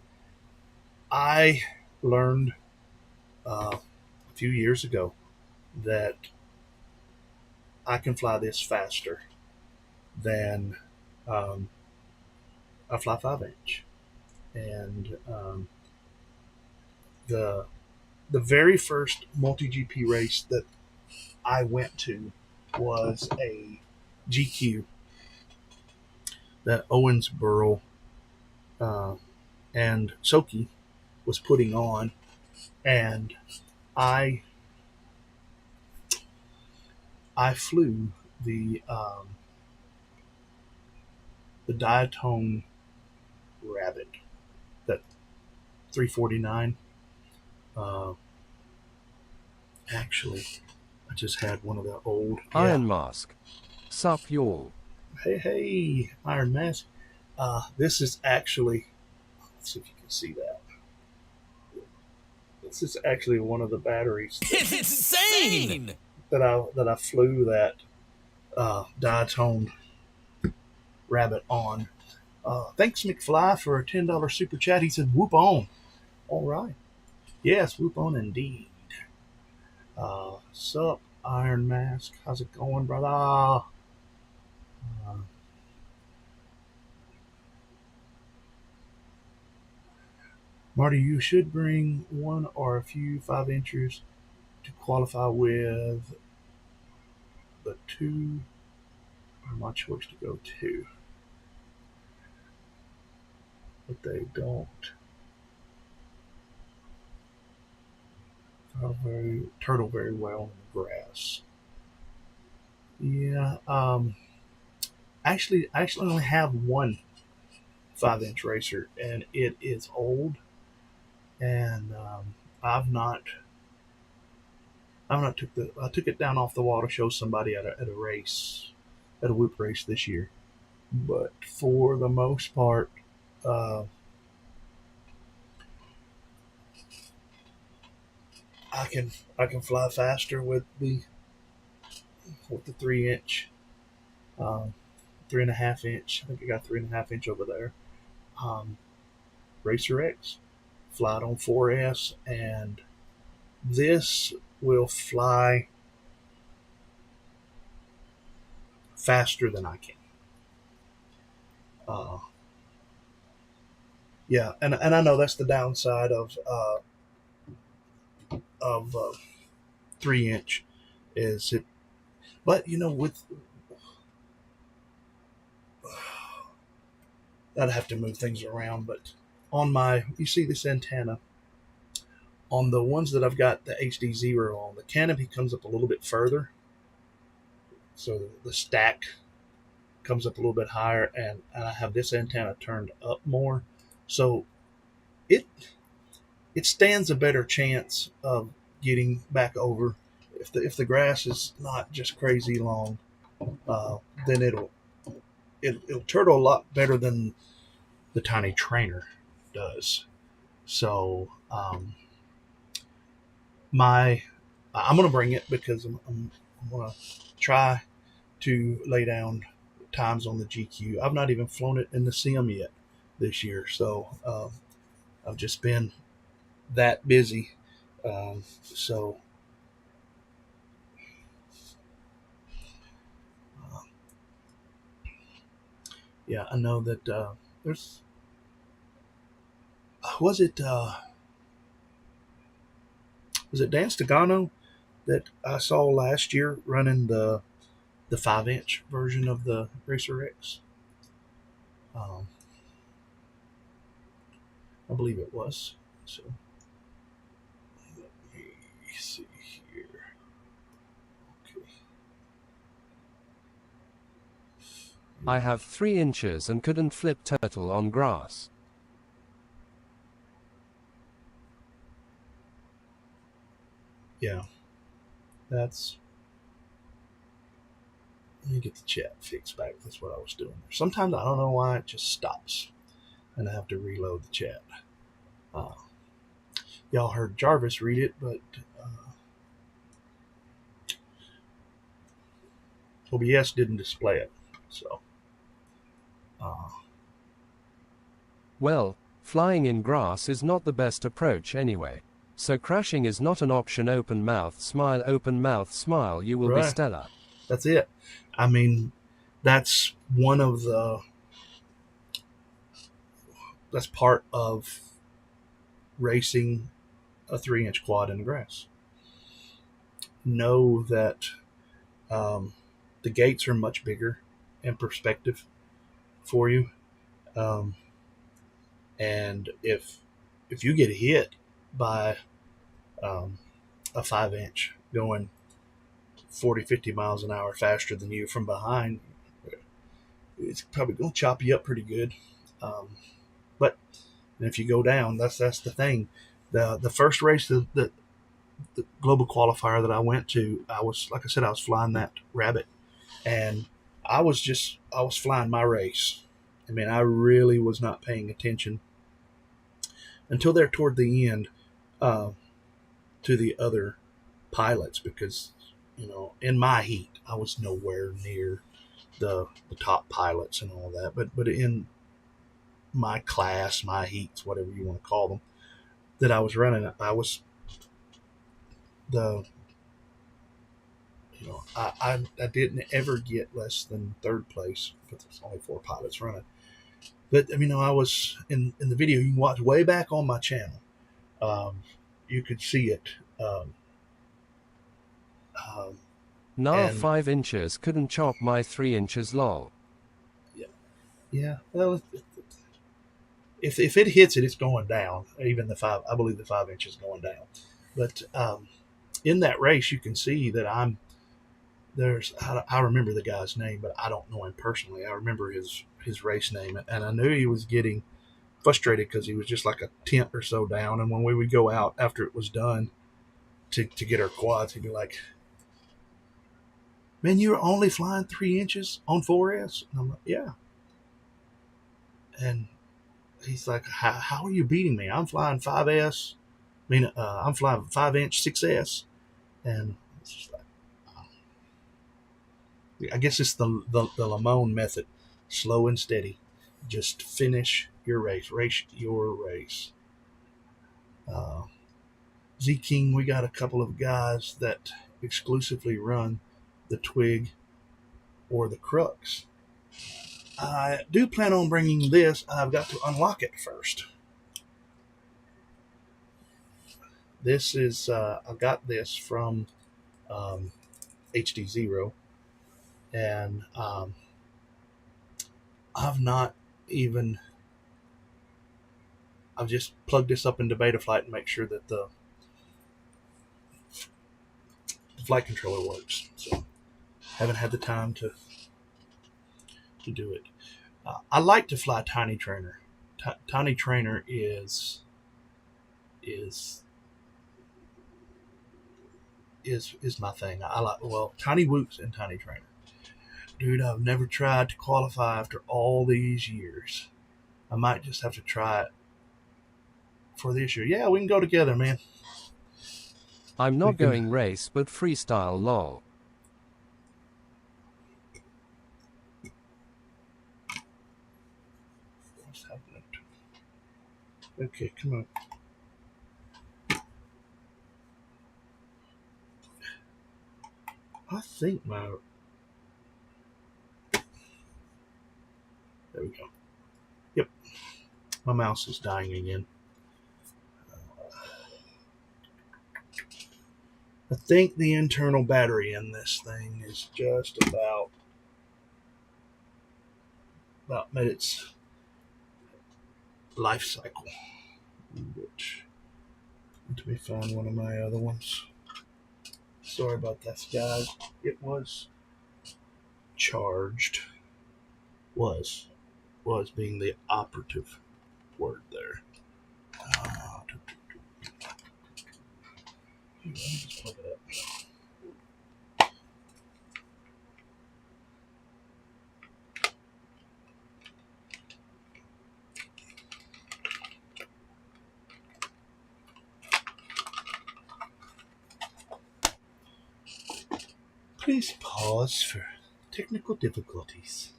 I learned a few years ago that I can fly this faster than I fly 5-inch, and the very first multi GP race that I went to was a GQ that Owensboro and Soki was putting on, and I flew the diatone rabbit, that 349. Actually, I just had one of the old Iron Mask. Sup y'all. Hey, Iron Mask. This is actually, let's see if you can see that. This is actually one of the batteries It's insane! that I flew that diatone rabbit on. Thanks, McFly, for a $10 super chat. He said, "Whoop on." All right. Yes, whoop on indeed. Sup, Iron Mask. How's it going, brother? Marty, you should bring one or a few 5-inchers to qualify with the 2 are my choice to go to. But they don't turtle very well in the grass. Yeah, actually, I only have one 5-inch racer, and it is old, and I've not I took it down off the wall to show somebody at a race, at a whoop race this year. But for the most part, uh, I can fly faster with the 3-inch, 3.5-inch. I think I got 3.5-inch over there. Racer X, fly it on 4S, and this will fly faster than I can. Yeah, and I know that's the downside of 3-inch, is it? But with I'd have to move things around. But you see this antenna on the ones that I've got the HDzero on, the canopy comes up a little bit further, so the stack comes up a little bit higher, and I have this antenna turned up more, so it stands a better chance of getting back over. If the grass is not just crazy long, then it'll turtle a lot better than the tiny trainer does. So I'm gonna bring it because I'm gonna try to lay down times on the GQ. I've not even flown it in the sim yet this year, so I've just been that busy. So yeah, I know that there's was it Dan Stagano that I saw last year running the 5-inch version of the Racer X. I believe it was. So let me see here. Okay. I have 3 inches and couldn't flip turtle on grass. Yeah, that's. Let me get the chat fixed back. That's what I was doing. Sometimes I don't know why it just stops, and I have to reload the chat. Uh, y'all heard Jarvis read it, but OBS didn't display it. So, uh, Well, flying in grass is not the best approach anyway. So crashing is not an option. Open mouth smile, you will be right. stellar. That's it. I mean, that's one of the. That's part of racing a 3-inch quad in the grass. Know that the gates are much bigger in perspective for you. Um, and if you get hit by a 5-inch going 40, 50 miles an hour faster than you from behind, it's probably going to chop you up pretty good. But if you go down, that's the thing. The first race, the global qualifier that I went to, I was, like I said, I was flying that Rabbit, and I was flying my race. I mean, I really was not paying attention until they're toward the end to the other pilots, because in my heat I was nowhere near the top pilots and all that, but in my class, my heats, whatever you want to call them, that I was running, I was the I didn't ever get less than third place, but there's only 4 pilots running. But I was in the video you can watch way back on my channel. You could see it. Um, um, Nah, and 5 inches couldn't chop my 3 inches lol. yeah, well, if it hits it, it's going down. Even the 5, I believe the 5 inch is going down. But in that race, you can see that I remember the guy's name, but I don't know him personally. I remember his race name, and I knew he was getting frustrated because he was just like a tenth or so down. And when we would go out after it was done to get our quads, he'd be like, "Man, you're only flying 3 inches on 4S?" And I'm like, "Yeah." And he's like, "How are you beating me? I'm flying 5S. I'm flying 5-inch 6S." And it's just like, I guess it's the Lamone method, slow and steady. Just finish your race your race. Uh, Z King, we got a couple of guys that exclusively run the Twig or the Crux. I do plan on bringing this. I've got to unlock it first. This is I got this from HDzero, and I've not even. I've just plugged this up into Betaflight and make sure that the flight controller works. So haven't had the time to do it. I like to fly Tiny Trainer. Tiny Trainer is my thing. I like, well, Tiny Whoops and Tiny Trainer. Dude, I've never tried to qualify after all these years. I might just have to try it for this year. Yeah, we can go together, man. I'm not going race but freestyle lol. What's happening? Okay, come on. I think my... There we go. Yep. My mouse is dying again. I think the internal battery in this thing is just about met its life cycle. Which, let me find one of my other ones. Sorry about that, guys. It was charged. Was being the operative word there. Let me just plug it up. Please pause for technical difficulties.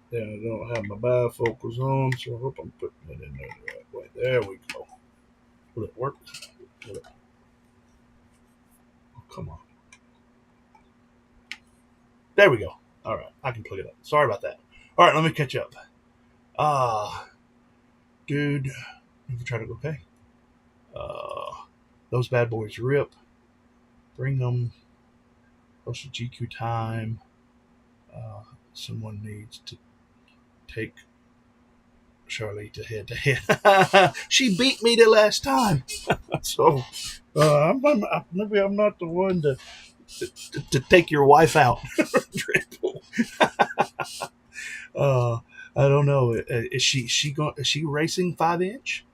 Yeah, I don't have my bifocals on, so I hope I'm putting it in there the right way. There we go. Will it work? Will it? Oh, come on. There we go. All right, I can plug it up. Sorry about that. All right, let me catch up. Dude, if you try to go okay. Those bad boys rip. Bring them. What's the GQ time? Someone needs to take Charlie to head to head. She beat me the last time. So maybe I'm not the one to take your wife out. I don't know. Is she racing 5-inch?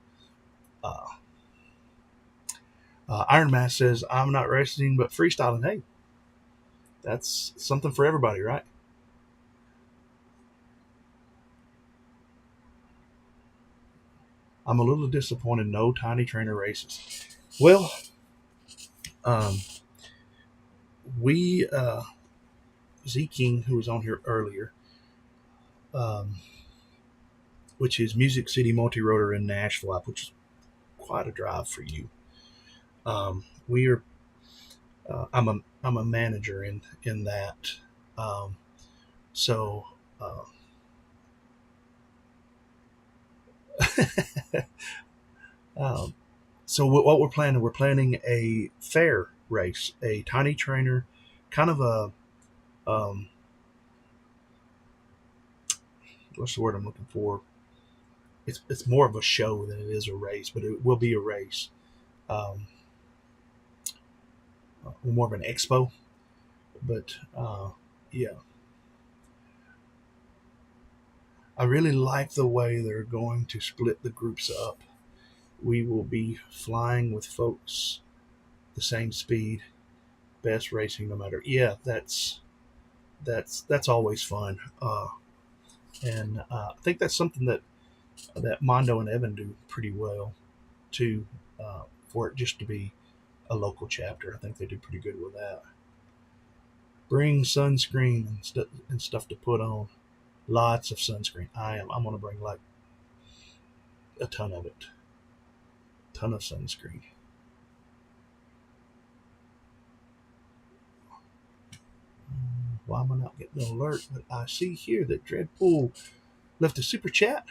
Iron Man says I'm not racing but freestyling. Hey, that's something for everybody, right? I'm a little disappointed. No tiny trainer races. Well, we Z King, who was on here earlier, which is Music City Multi-Rotor in Nashville, which is quite a drive for you. We are. I'm a manager in that. So. So what we're planning a fair race, a tiny trainer, kind of a what's the word I'm looking for? It's more of a show than it is a race, but it will be a race. More of an expo, but yeah. I really like the way they're going to split the groups up. We will be flying with folks the same speed, best racing no matter. Yeah, that's always fun. And I think that's something that Mondo and Evan do pretty well too. For it just to be a local chapter, I think they do pretty good with that. Bring sunscreen and stuff to put on. Lots of sunscreen. I'm going to bring like a ton of it. Ton of sunscreen. Why am I not getting an alert? But I see here that Dreadpool left a super chat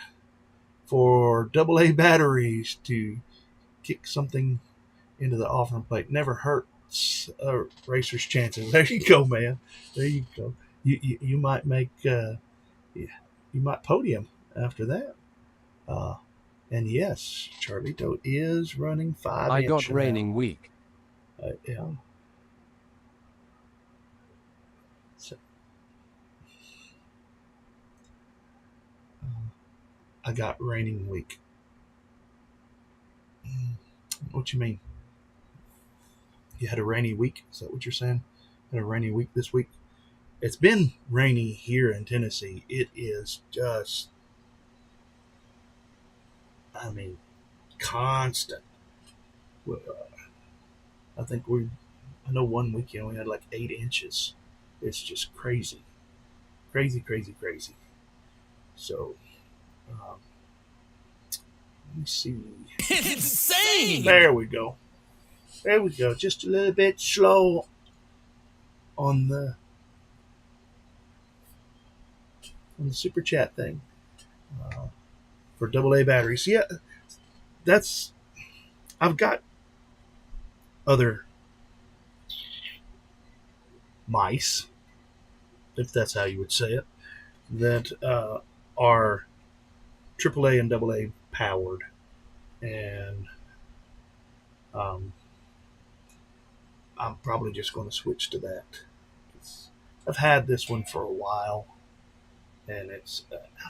for AA batteries to kick something into the offering plate. Never hurts a racer's chances. There you go, man. There you go. You might make you might podium after that. And yes, Charlito is running 5-inch. I got raining week. Yeah. So, I got raining week. What you mean? You had a rainy week? Is that what you're saying? Had a rainy week this week? It's been rainy here in Tennessee. It is just, I mean, constant. I think I know one weekend we had like 8 inches. It's just crazy. Crazy. So, let me see. It's insane! There we go. Just a little bit slow on the super chat thing for AA batteries. Yeah, I've got other mice, if that's how you would say it, that are AAA and AA powered, and I'm probably just going to switch to that. I've had this one for a while, and I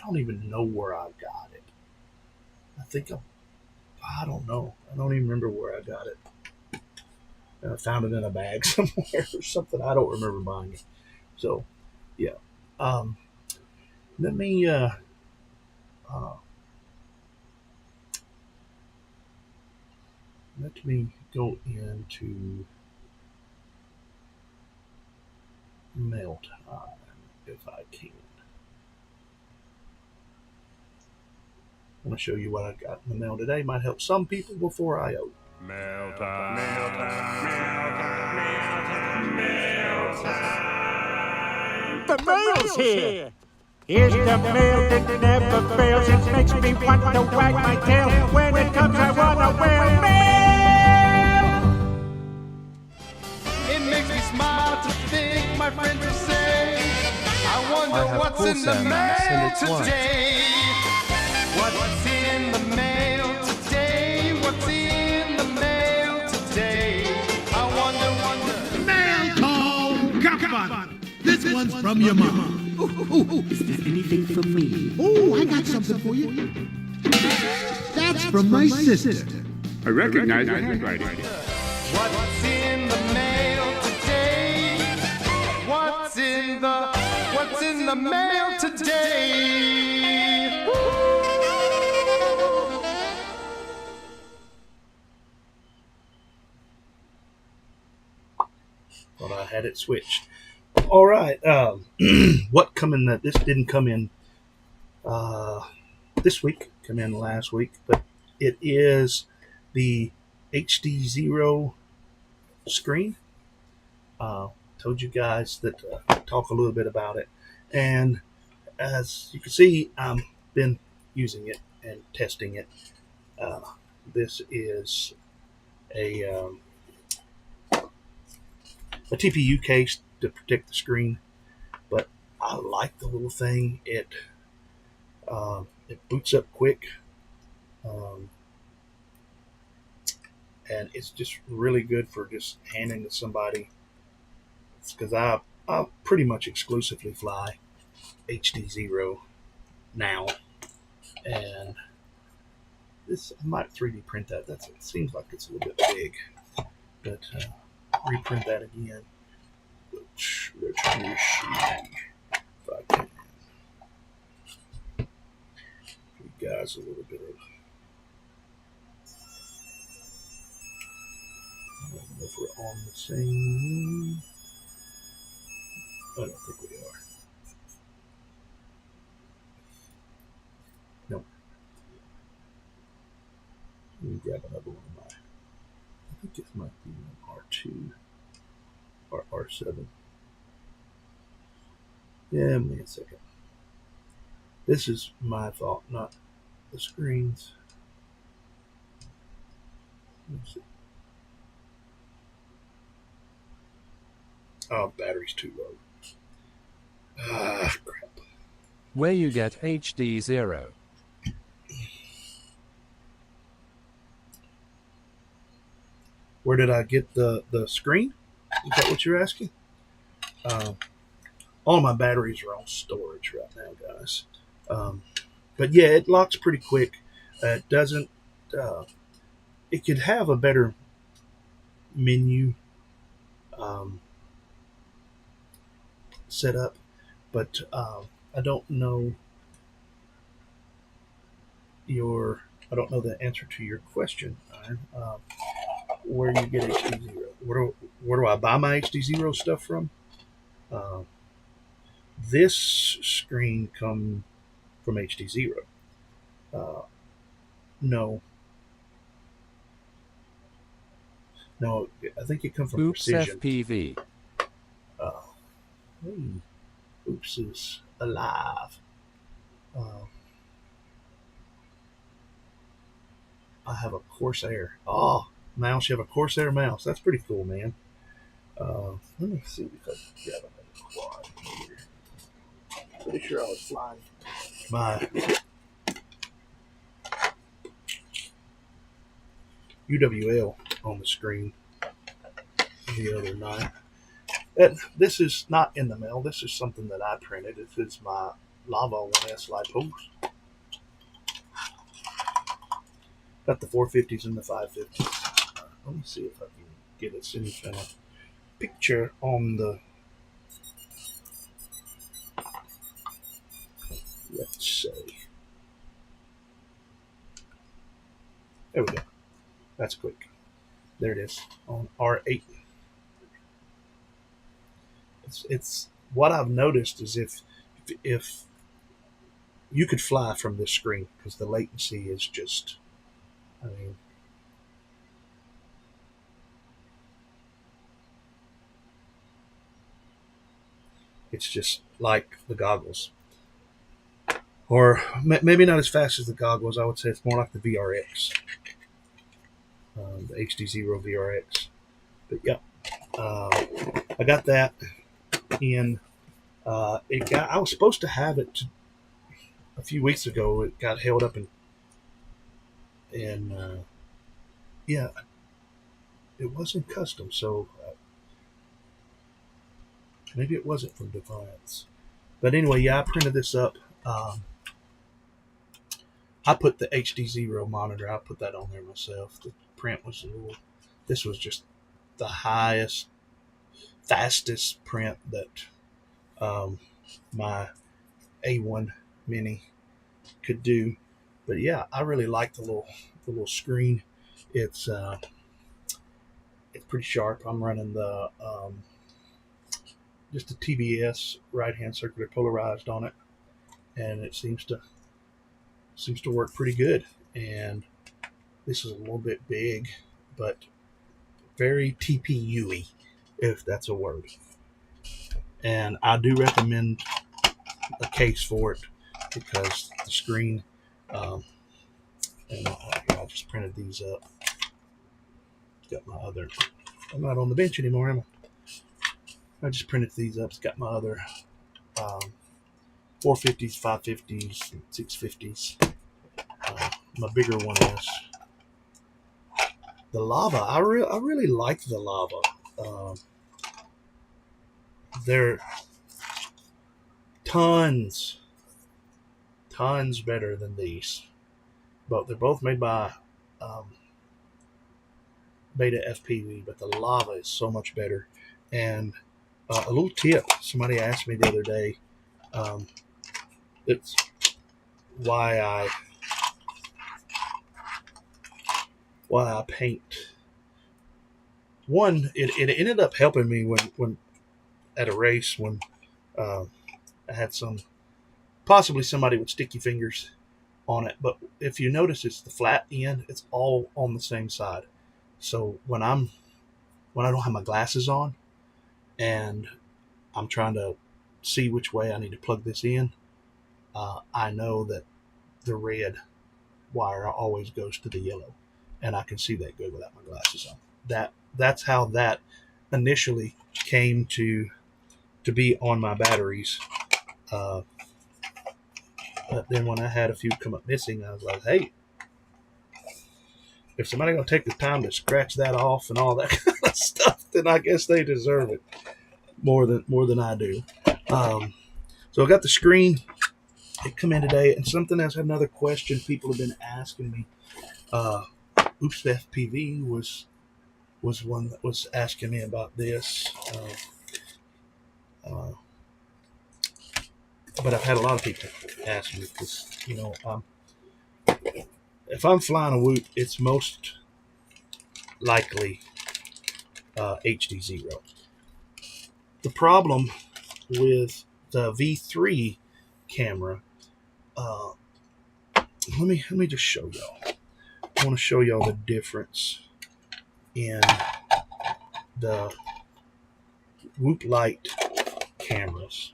don't even know where I got it. I don't know. I don't even remember where I got it. I found it in a bag somewhere or something. I don't remember buying it. So, yeah. Let me go into mail time if I can. I want to show you what I got in the mail today. Might help some people before I open. Mail time, mail time, mail time, mail time. The mail's here! Here's the mail that never fails. It makes me want to wag my tail. When it comes, I want to wear mail! It makes me smile to think my friends will say, I wonder I have what's in the Corsair mouse and mail it's white. today. What's in the mail today? What's in the mail today? I wonder. Mail call! Come on! This one's from your mom. Oh, is there anything for me? Oh, I got something for you. That's from my sister. I recognize your handwriting. What's in the mail today? What's in the mail today? Thought I had it switched. All right. What coming? This didn't come in this week. Come in last week, but it is the HDzero screen. Told you guys that talk a little bit about it, and as you can see, I've been using it and testing it. This is a TPU case to protect the screen, but I like the little thing. It boots up quick, and it's just really good for just handing to somebody. It's because I pretty much exclusively fly HDzero now, and this I might 3D print that. It seems like it's a little bit big, but reprint that again. Let's see if I can give you guys a little bit of. I don't know if we're on the same. I don't think we are. Nope. Let me grab another one of mine. I think this might be an R2 or R7. Yeah, give me a second. This is my fault, not the screen's. Let's see. Oh, battery's too low. Ah, crap. Where you get HDzero. Where did I get the screen? Is that what you're asking? All my batteries are on storage right now, guys. But yeah, it locks pretty quick. It doesn't. It could have a better menu set up, but I don't know the answer to your question, Iron. Where you get HDzero? Where do I buy my HDzero stuff from? This screen come from HDzero. No, I think it comes from Oops Precision. FPV. Hey, Oops is alive. I have a Corsair. Oh, mouse. You have a Corsair mouse. That's pretty cool, man. Let me see if I can grab another quad here. Pretty sure I was flying my UWL on the screen the other night. And this is not in the mail. This is something that I printed. This is my Lava 1S LiPos. Got the 450s and the 550s. Let me see if I can get it any kind of picture on the. Let's see. There we go. That's quick. There it is on R8. It's what I've noticed is if you could fly from this screen because the latency is just, I mean, it's just like the goggles, or maybe not as fast as the goggles. I would say it's more like the VRX, the HDzero VRX. But yeah, I got that in. I was supposed to have it a few weeks ago. It got held up and yeah, it wasn't custom, so maybe it wasn't from Defiance. But anyway, yeah, I printed this up. I put the HDzero monitor. I put that on there myself. The print was a little. This was just the highest, fastest print that my A1 Mini could do. But yeah, I really like the little screen. It's pretty sharp. I'm running the just a TBS right-hand circular polarized on it, and it seems to work pretty good. And this is a little bit big, but very TPU-y, if that's a word. And I do recommend a case for it because the screen, and I just printed these up. Got my other, I'm not on the bench anymore, am I? I just printed these up. It's got my other 450s, 550s, and 650s. My bigger one is the Lava. I really like the Lava. They're tons better than these, but they're both made by Beta FPV, but the Lava is so much better. And a little tip, somebody asked me the other day, it's why I paint. One, it ended up helping me when at a race when I had possibly somebody with sticky fingers on it. But if you notice, it's the flat end. It's all on the same side. So when I don't have my glasses on and I'm trying to see which way I need to plug this in, I know that the red wire always goes to the yellow, and I can see that good without my glasses on. That's how that initially came to be on my batteries. But then when I had a few come up missing, I was like, hey, if somebody gonna take the time to scratch that off and all that kind of stuff, then I guess they deserve it more than I do. So I got the screen. It come in today, and something else. Another question people have been asking me. Oops, FPV was one that was asking me about this. But I've had a lot of people ask me because, if I'm flying a Whoop, it's most likely HDzero. The problem with the V3 camera, let me just show y'all. I want to show y'all the difference in the Whoop Light cameras.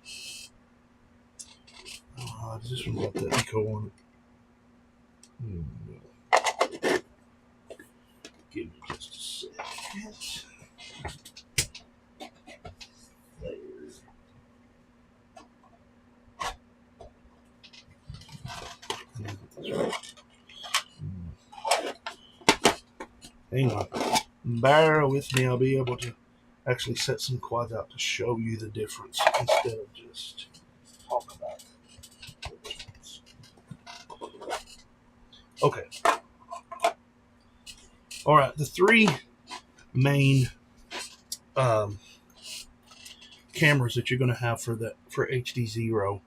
This one got the eco on it. Give me just a second. There. Hang on. Bear with me. I'll be able to actually set some quads out to show you the difference instead of just talk about the difference. Okay. All right. The three main cameras that you're going to have for HDzero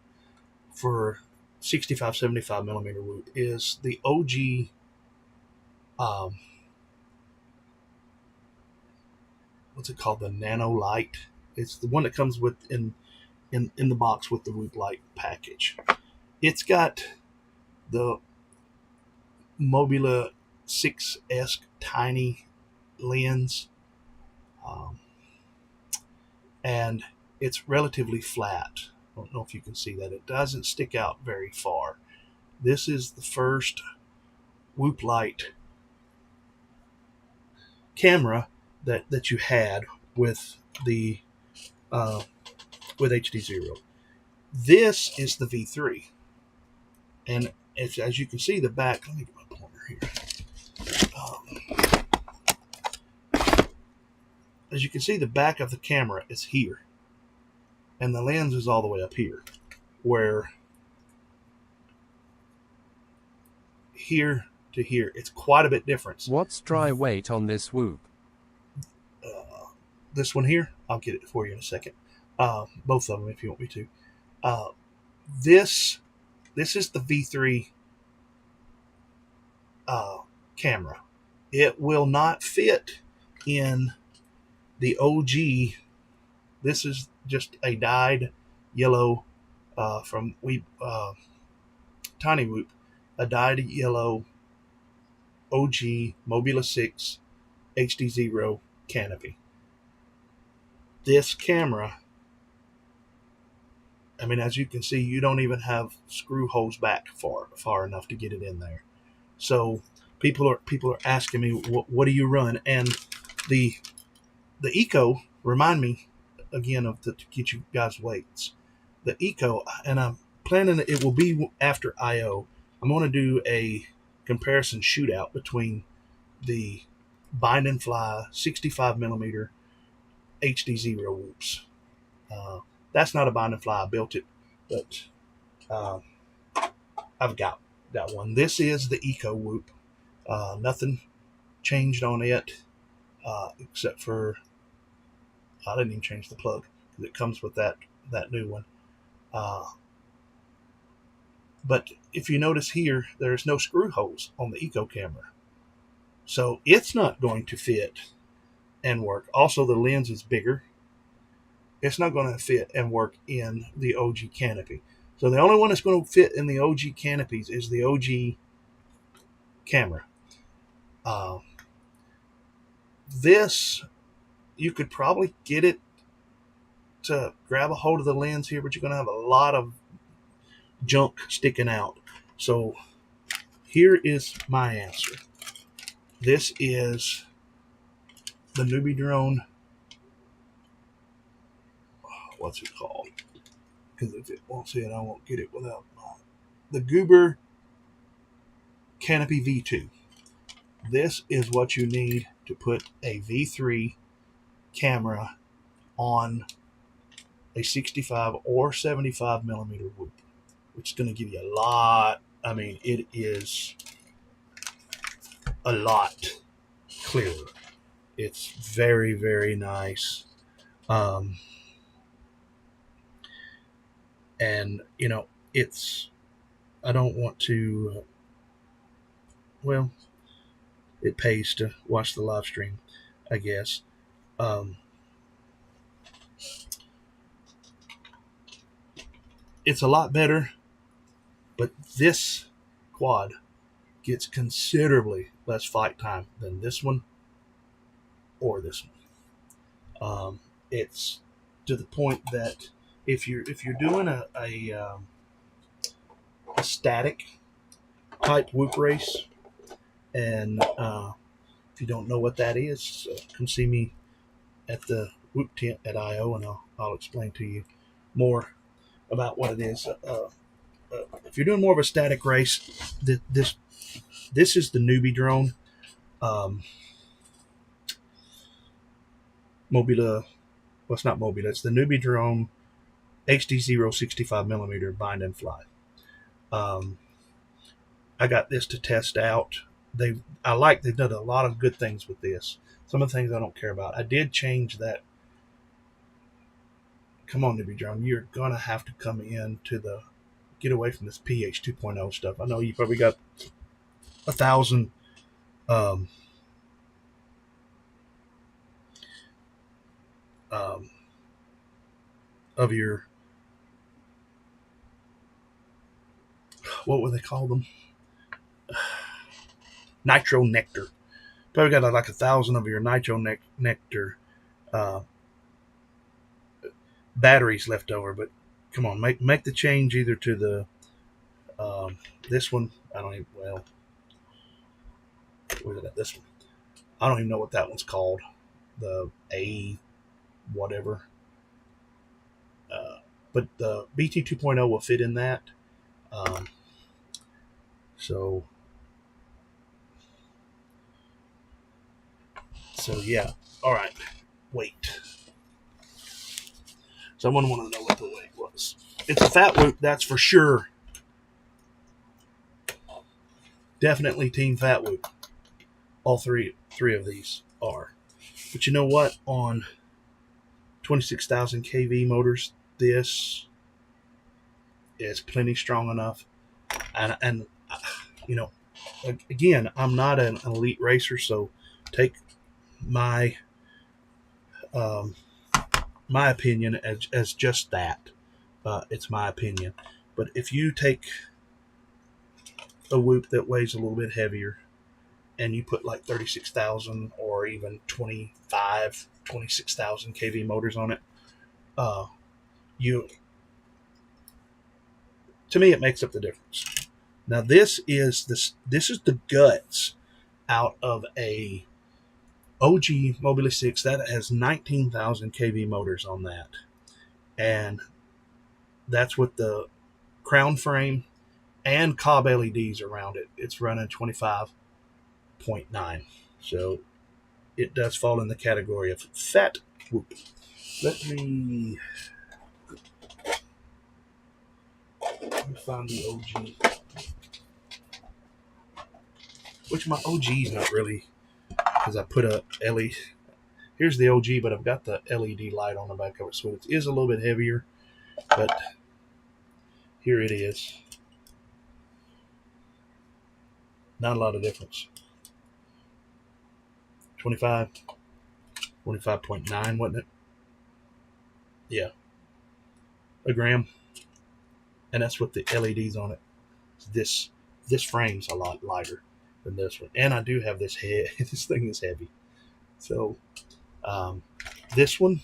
for 65, 75 millimeter whoop is the OG what's it called? The Nano Light. It's the one that comes with in the box with the whoop light package. It's got the Mobula 6S tiny lens, and it's relatively flat. I don't know if you can see that. It doesn't stick out very far. This is the first whoop light camera that you had with the with HDzero. This is the V3, and as you can see, the back. Let me get my pointer here. As you can see, the back of the camera is here, and the lens is all the way up here, where here to here, it's quite a bit different. What's dry weight on this whoop? This one here, I'll get it for you in a second. Both of them, if you want me to. This is the V3 camera. It will not fit in the OG. This is just a dyed yellow from Tiny Whoop, a dyed yellow OG Mobula 6 HDzero canopy. This camera, I mean, as you can see, you don't even have screw holes back far enough to get it in there. So people are asking me, what do you run? And the Eco, remind me again to get you guys weights. The Eco, and I'm planning it will be after I/O. I'm going to do a comparison shootout between the Bind and Fly 65 millimeter HDzero whoops. That's not a Bind and Fly. I built it, but I've got one. This is the Eco whoop. Nothing changed on it except for I didn't even change the plug because it comes with that new one. But if you notice here, there's no screw holes on the Eco camera, so it's not going to fit and work. Also, the lens is bigger. It's not going to fit and work in the OG canopy. So the only one that's going to fit in the OG canopies is the OG camera. This, you could probably get it to grab a hold of the lens here, but you're going to have a lot of junk sticking out. So here is my answer. This is the Newbie Drone. What's it called? Because if it won't see it, I won't get it without the Goober Canopy V2. This is what you need to put a V3 camera on a 65 or 75 millimeter whoop, which is going to give you a lot. I mean, it is a lot clearer. It's very, very nice. And, you know, I don't want to, well, it pays to watch the live stream, I guess. It's a lot better, but this quad gets considerably less flight time than this one or this one. It's to the point that if you're doing a static type whoop race, and if you don't know what that is, come see me at the whoop tent at I/O, and I'll explain to you more about what it is. If you're doing more of a static race, this is the Newbie Drone. Mobula, well, it's not Mobula, it's the Newbie Drone HDzero 65mm bind and fly. I got this to test out. They've done a lot of good things with this. Some of the things I don't care about. I did change that. Come on, Newbie Drone, you're gonna have to come in to the get away from this PH 2.0 stuff. I know you probably got 1,000 um, of your, what would they call them? Nitro nectar. Probably got like 1,000 of your nitro nectar batteries left over. But come on, make the change either to the this one. I don't even, well, where's it at? This one. I don't even know what that one's called. The A whatever. But the BT 2.0 will fit in that. So yeah. All right. Weight. Someone want to know what the weight was. It's a fat loop, that's for sure. Definitely Team Fat Loop. All three of these are. But you know what? On 26,000 kV motors, this is plenty strong enough. And you know, again, I'm not an elite racer, so take my my opinion as just that. It's my opinion. But if you take a whoop that weighs a little bit heavier and you put like 36,000 or even 26,000 kV motors on it, to me, it makes up the difference. Now this is the guts out of a OG Mobile 6 that has 19,000 kV motors on that, and that's with the crown frame and Cobb LEDs around it. It's running 25.9, so it does fall in the category of fat whoop. Let me find the OG, which my OG is not really, because I put a LED. Here's the OG, but I've got the LED light on the back of it, so it is a little bit heavier, but here it is. Not a lot of difference. 25.9, wasn't it? Yeah. A gram. And that's with the LEDs on it. This frame's a lot lighter than this one. And I do have this head. This thing is heavy. So, this one,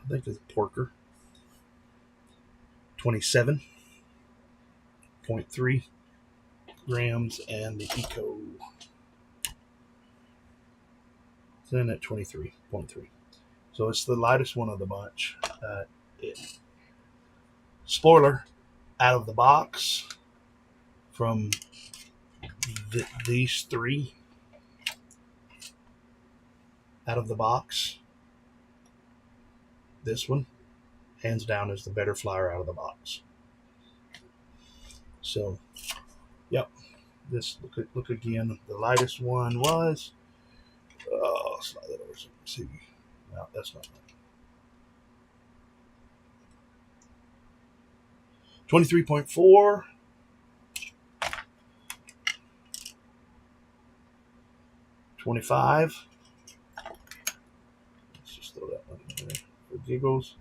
I think it's Porker. 27.3 grams, and the Eco is in at 23.3. So it's the lightest one of the bunch. Spoiler, out of the box from these three, out of the box, this one, hands down, is the better flyer out of the box. So, yep. This look again. The lightest one was. Oh, slide that over so you can see. No, that's not. 23.4. 25. Let's just throw that one in there for giggles.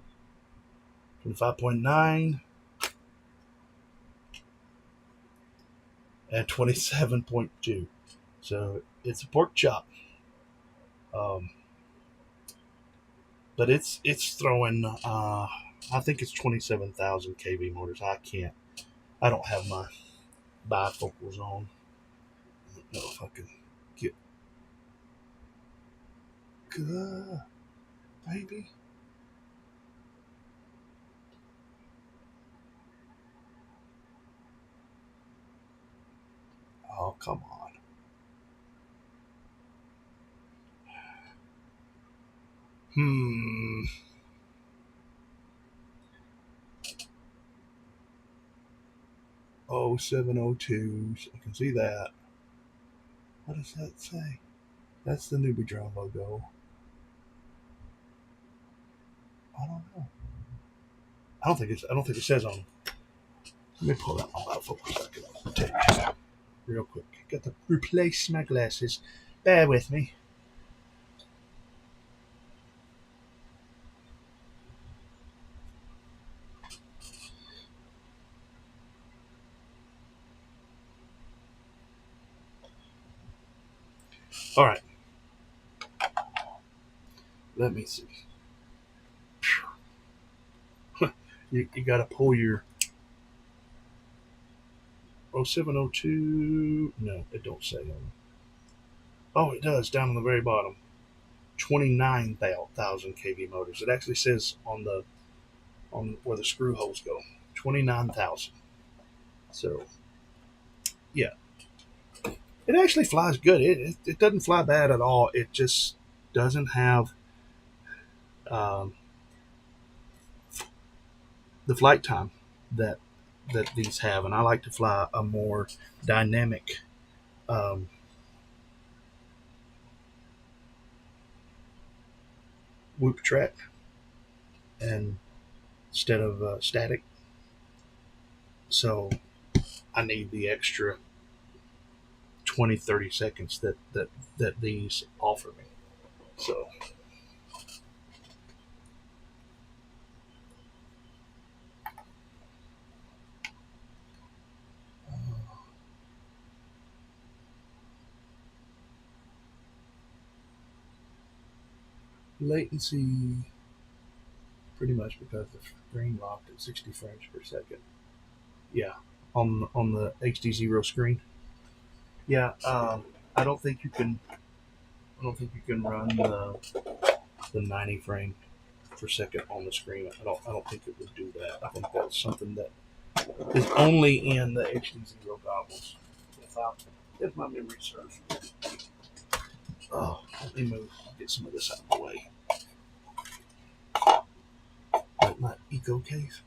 25.9. And 27.2. So it's a pork chop. But it's throwing, I think it's 27,000 kV motors. I don't have my bifocals on. I don't know if I can get, good, baby. Oh, come on. HDzero VRX. I can see that. What does that say? That's the Newbie Drone logo. I don't know. I don't think it says on. Let me pull that one out for a second. I'll take it real quick. Got to replace my glasses. Bear with me. All right. Let me see. You got to pull your 0702. No, it don't say on. Oh, it does down on the very bottom. 29,000 kV motors. It actually says on where the screw holes go. 29,000. So, yeah. It actually flies good. It doesn't fly bad at all. It just doesn't have the flight time that these have, and I like to fly a more dynamic whoop track and instead of static. So I need the extra 20-30 seconds that these offer me. So latency pretty much because the screen locked at 60 frames per second. Yeah, on the HDzero screen. Yeah, I don't think you can run the 90 frame per second on the screen. I don't think it would do that. I think that's something that is only in the HDzero goggles. If my memory serves. Oh, let me move. I'll get some of this out of the way. Like my eco case.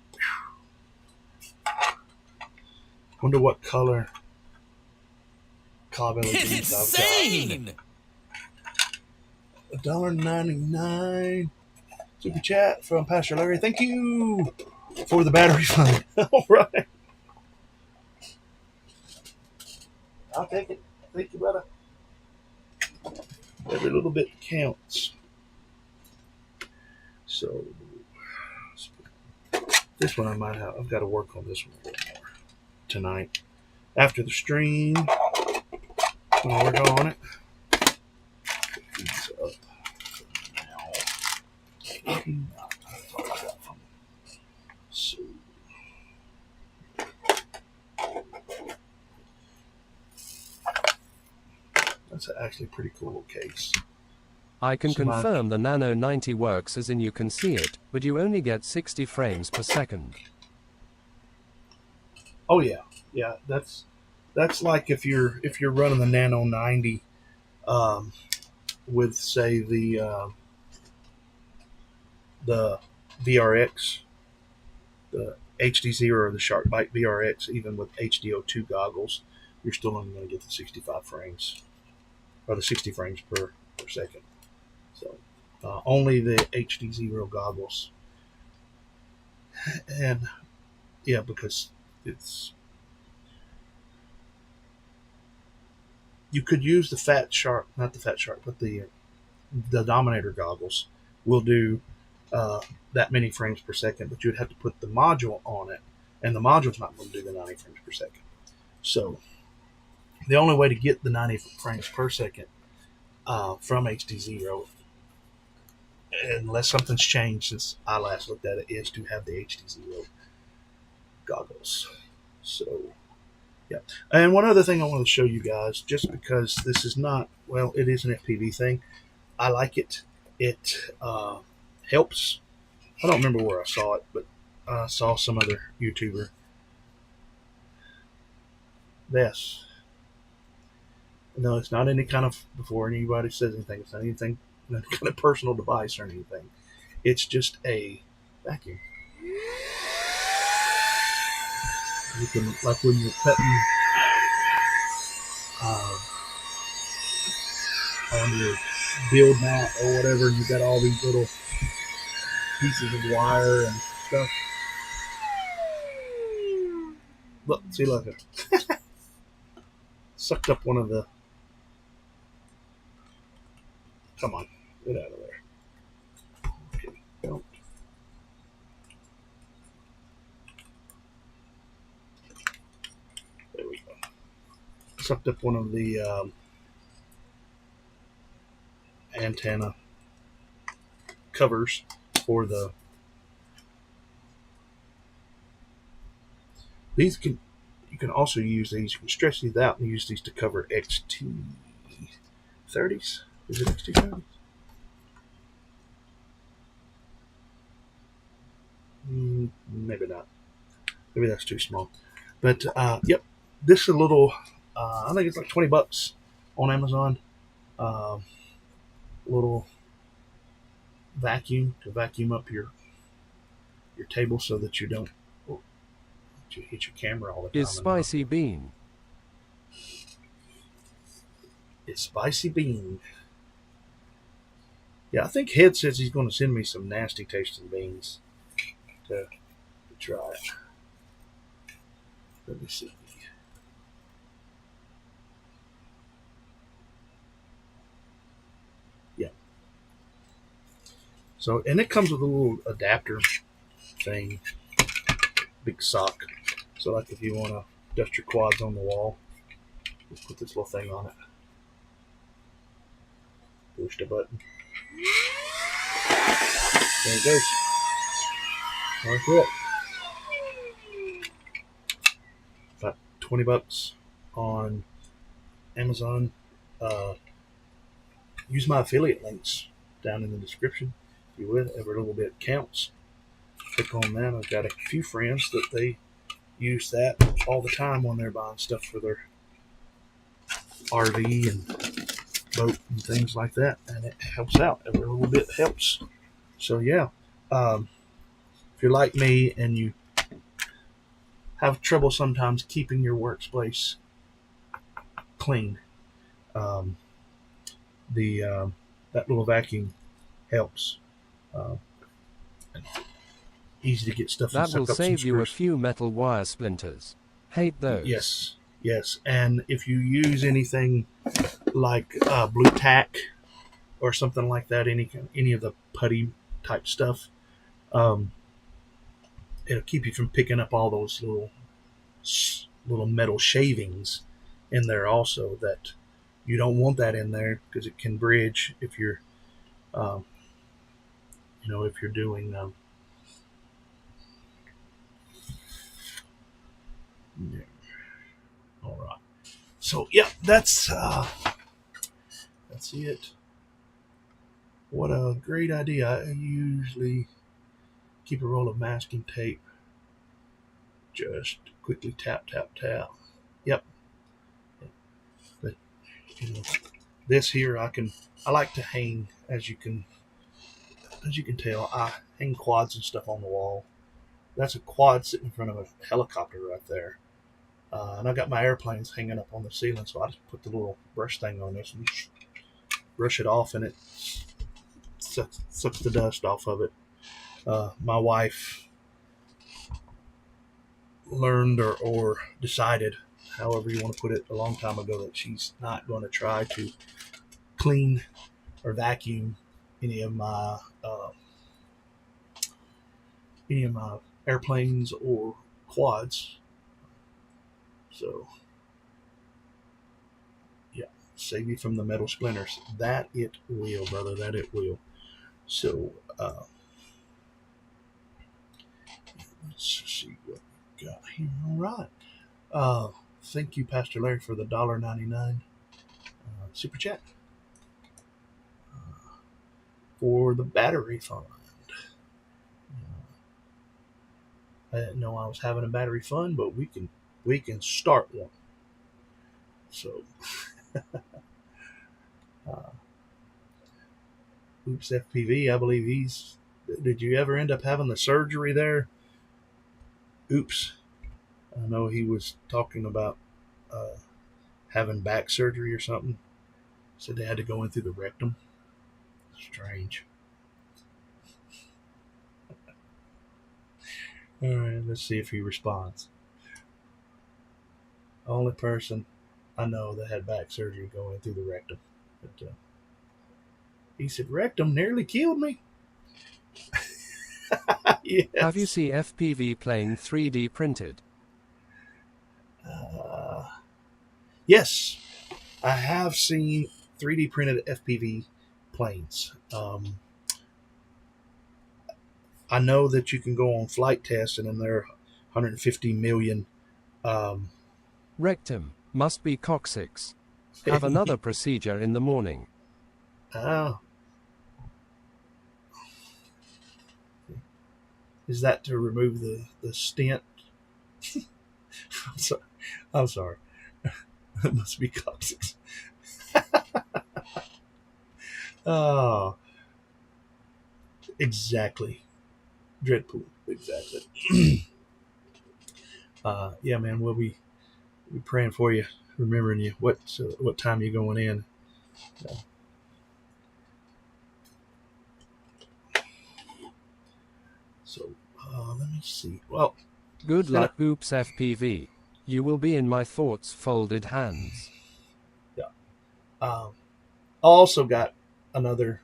Wonder what color cob LEDs It's insane! $1.99 super chat from Pastor Larry. Thank you for the battery fund. All right. I'll take it. Thank you, brother. Every little bit counts. So this one I've got to work on this one a little more tonight. After the stream, I'm going to work on it. These up now. So that's actually a pretty cool case. I can confirm the Nano 90 works as in you can see it, but you only get 60 frames per second. Oh yeah, yeah. That's like if you're running the Nano 90 with say the VRX, the HDzero or the SharkBite VRX, even with HDO2 goggles, you're still only going to get the 65 frames or the 60 frames per second. So only the HDzero goggles, and yeah, because you could use the Fatshark, not the Fatshark, but the Dominator goggles will do that many frames per second, but you'd have to put the module on it, and the module's not going to do the 90 frames per second. So the only way to get the 90 frames per second from HDzero, unless something's changed since I last looked at it, is to have the HDzero goggles. So yeah. And one other thing I want to show you guys, just because this is not, well, it is an FPV thing. I like it. It helps. I don't remember where I saw it, but I saw some other YouTuber. This. No, it's not any kind of, before anybody says anything, it's not anything kind of personal device or anything. It's just a vacuum. You can, like when you're cutting on your build mat or whatever, and you've got all these little pieces of wire and stuff. Look, see, look. Sucked up one of the... Come on, get out of there. Okay, don't. There we go. Sucked up one of the antenna covers for the... These can... You can also use these. You can stretch these out and use these to cover XT30s. Is it XT30s? Maybe not. Maybe that's too small. But yep, this is a little. I think it's like $20 on Amazon. Little vacuum to vacuum up your table so that you don't. You hit your camera all the time. Is Spicy Bean. It's Spicy Bean. Yeah, I think Head says he's going to send me some nasty tasting beans to try it. Let me see. Yeah. So, and it comes with a little adapter thing. Big sock. So like if you want to dust your quads on the wall, just put this little thing on it. Push the button. There it goes. Like that. About $20 on Amazon. Use my affiliate links down in the description. If you would, every little bit counts. Click on that. I've got a few friends that they use that all the time when they're buying stuff for their RV and boat and things like that, and it helps out. Every little bit helps. So yeah, if you're like me and you have trouble sometimes keeping your workspace clean, that little vacuum helps. Easy to get stuff. That will save you a few metal wire splinters. Hate those. Yes, yes. And if you use anything like blue tack or something like that, any of the putty type stuff, it'll keep you from picking up all those little metal shavings in there. Also, that you don't want that in there because it can bridge if you're, if you're doing. Yeah. All right. So yeah, that's it. What a great idea! I usually keep a roll of masking tape. Just quickly tap, tap, tap. Yep. But this here I like to hang, as you can tell. I hang quads and stuff on the wall. That's a quad sitting in front of a helicopter right there. And I got my airplanes hanging up on the ceiling, so I just put the little brush thing on this and brush it off, and it sucks the dust off of it. My wife learned or decided, however you want to put it, a long time ago that she's not going to try to clean or vacuum any of my airplanes or quads. So, yeah, save you from the metal splinters. That it will, brother. That it will. So, let's see what we got here. All right. Thank you, Pastor Larry, for the $1.99 super chat for the battery fund. I didn't know I was having a battery fund, but we can start one. So Oops FPV. I believe he's. Did you ever end up having the surgery there? Oops. I know he was talking about having back surgery or something. Said they had to go in through the rectum. Strange. All right, let's see if he responds. Only person I know that had back surgery going through the rectum. But he said, rectum nearly killed me. Yes. Have you seen FPV plane 3D printed? Yes, I have seen 3D printed FPV planes. I know that you can go on flight testing, and there are 150 million. Rectum. Must be coccyx. Have another procedure in the morning. Oh. Is that to remove the stent? I'm sorry. It must be coccyx. Oh. Exactly. Dreadpool. Exactly. Yeah, man, we'll be praying for you, remembering you. What time you going in? So let me see. Well, good luck, Oops FPV. You will be in my thoughts, folded hands. Yeah. Also got another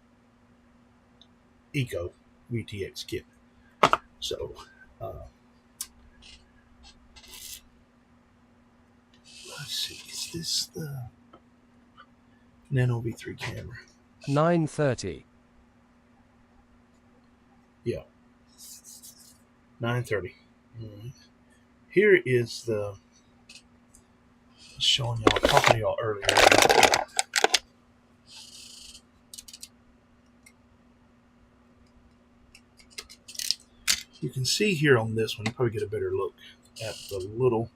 Eco VTX kit. So let's see. Is this the Nano V3 camera? 9:30. Yeah. 9:30. Right. Here is the showing y'all, talking to y'all earlier. You can see here on this one, you probably get a better look at the little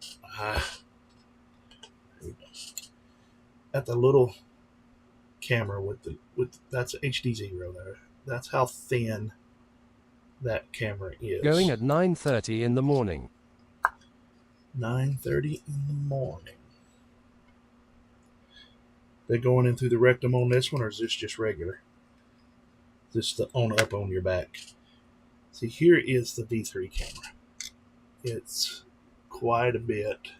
camera with that's HDzero there. That's how thin that camera is. Going at 9:30 in the morning. 9:30 in the morning. They're going in through the rectum on this one, or is this just regular? This the up on your back. See, here is the V3 camera. It's quite a bit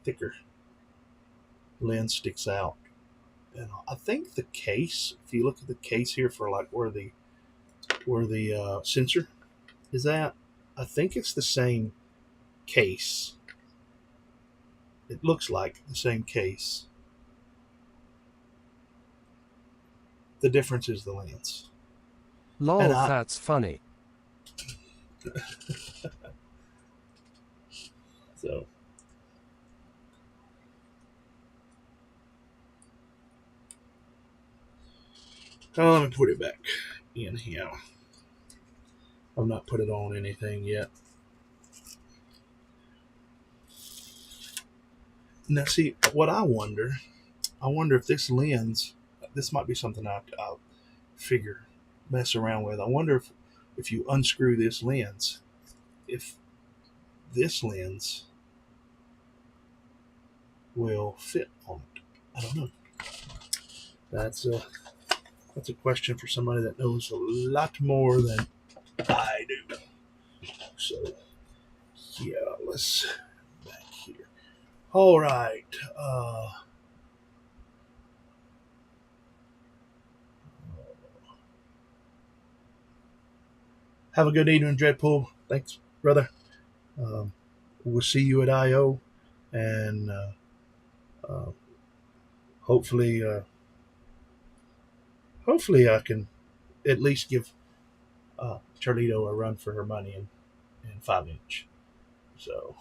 thicker. Lens sticks out. And I think the case, if you look at the case here for like where the sensor is at, I think it's the same case. It looks like the same case. The difference is the lens. Lol, that's funny. So let me put it back in here. I've not put it on anything yet. Now, see, what I wonder if this lens, this might be something I'll mess around with. I wonder if you unscrew this lens, if this lens will fit on it. I don't know. That's a question for somebody that knows a lot more than I do. So, yeah, let's back here. All right. Have a good evening, Dreadpool. Thanks, brother. We'll see you at I.O. And hopefully I can at least give Charlito a run for her money in 5-inch. So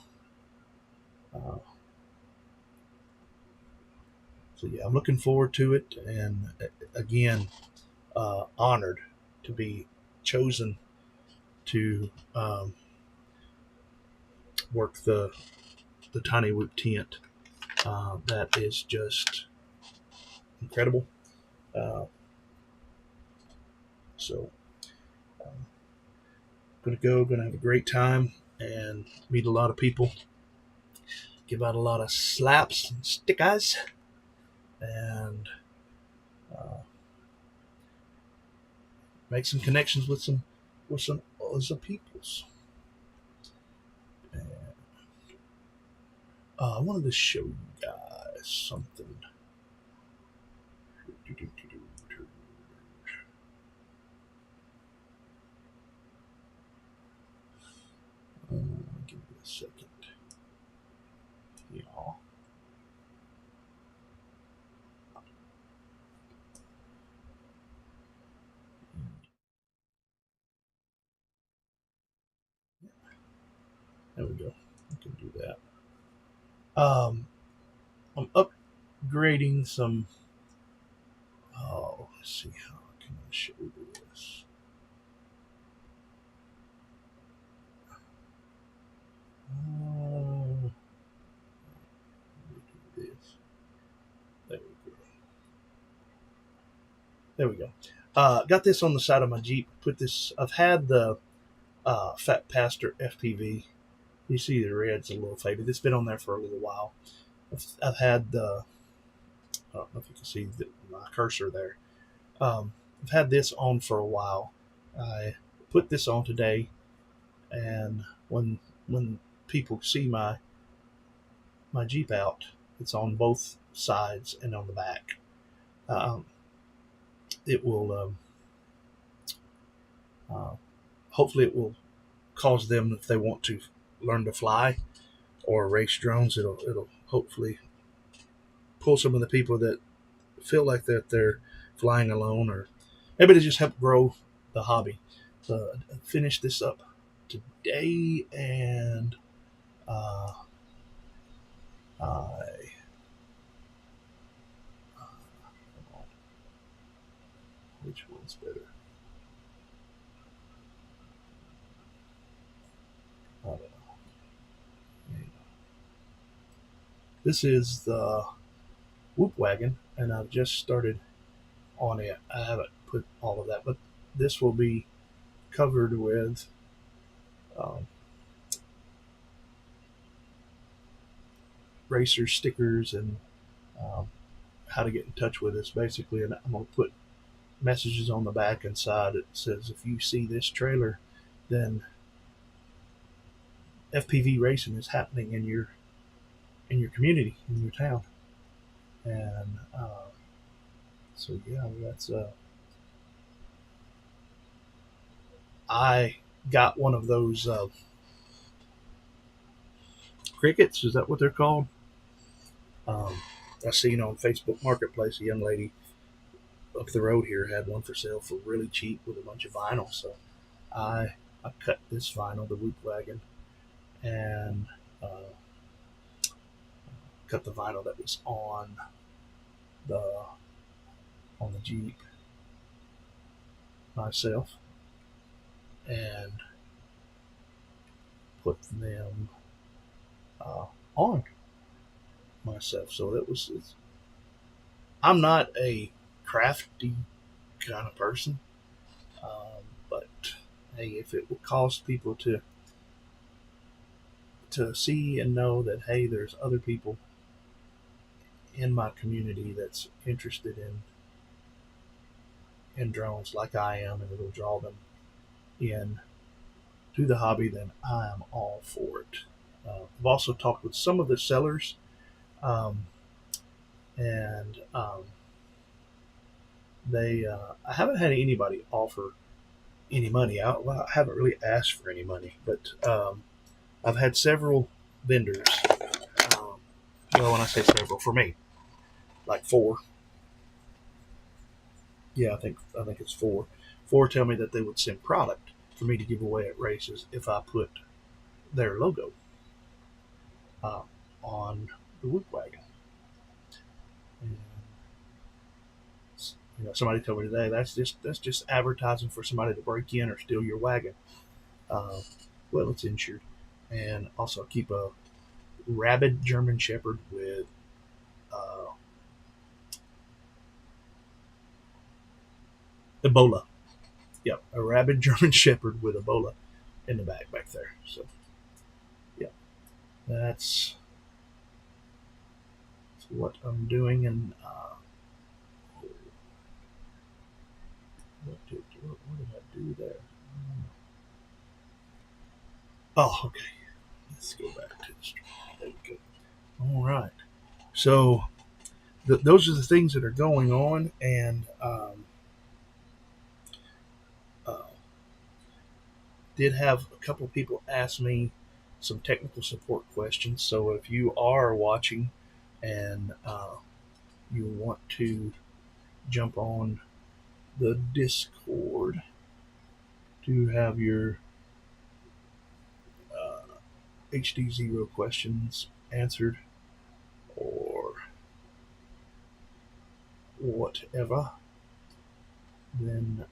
yeah, I'm looking forward to it, and again, honored to be chosen to work the Tiny Whoop tent. That is just incredible. So, gonna have a great time and meet a lot of people, give out a lot of slaps and stickers, and make some connections with some other peoples. And, I wanted to show you guys something. Give me a second. Y'all. There we go. I can do that. I'm upgrading some. Oh, let's see how can I show this. Let me do this. There we go. There we go. Got this on the side of my Jeep. Put this. I've had the PhatPastor FPV. You see the red's a little faded. It's been on there for a little while. I've had the. I don't know if you can see my cursor there. I've had this on for a while. I put this on today, and when people see my Jeep out, it's on both sides and on the back. It will hopefully it will cause them, if they want to learn to fly or race drones, it'll hopefully pull some of the people that feel like that they're flying alone, or maybe to just help grow the hobby. So I finished this up today, and which one's better? I don't know. This is the Whoop Wagon, and I've just started on it. I haven't put all of that, but this will be covered with racer stickers and how to get in touch with us, basically. And I'm going to put messages on the back and side that says, if you see this trailer, then FPV racing is happening in your community, in your town. And so yeah, that's I got one of those crickets. Is that what they're called? I seen on Facebook Marketplace a young lady up the road here had one for sale for really cheap with a bunch of vinyl. So I cut this vinyl, the Whoop Wagon, and cut the vinyl that was on the Jeep myself, and put them on myself. So that was. I'm not a crafty kind of person, but hey, if it will cause people to see and know that, hey, there's other people in my community that's interested in drones like I am, and it'll draw them in to the hobby, then I am all for it. I've also talked with some of the sellers, and they I haven't had anybody offer any money. I haven't really asked for any money, but I've had several vendors. Well, when I say several, for me, like 4. Yeah, I think it's 4. 4 tell me that they would send product for me to give away at races if I put their logo on the Whoop Wagon. And, somebody told me today that's just advertising for somebody to break in or steal your wagon. Well, it's insured, and also keep a rabid German Shepherd with Ebola. Yep, a rabid German Shepherd with Ebola in the back there. So, yeah, that's what I'm doing. And what did I do there? Oh, okay. Let's go back to the stream. There we go. All right. So those are the things that are going on, and did have a couple of people ask me some technical support questions. So if you are watching and you want to jump on the Discord to have your HDzero questions answered or whatever, then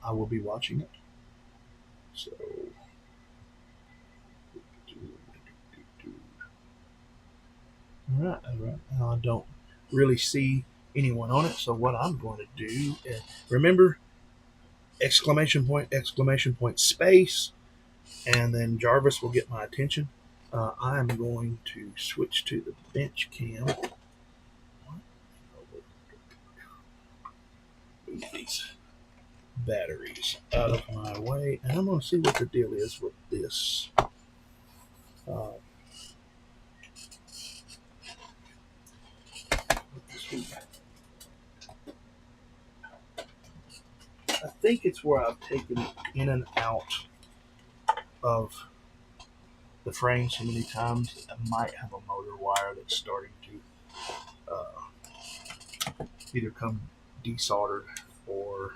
I will be watching it. So all right. I don't really see anyone on it, so what I'm going to do is remember exclamation point, space, and then Jarvis will get my attention. I am going to switch to the bench cam. Move these batteries out of my way, and I'm going to see what the deal is with this. I think it's where I've taken it in and out of the frame so many times. I might have a motor wire that's starting to either come desoldered or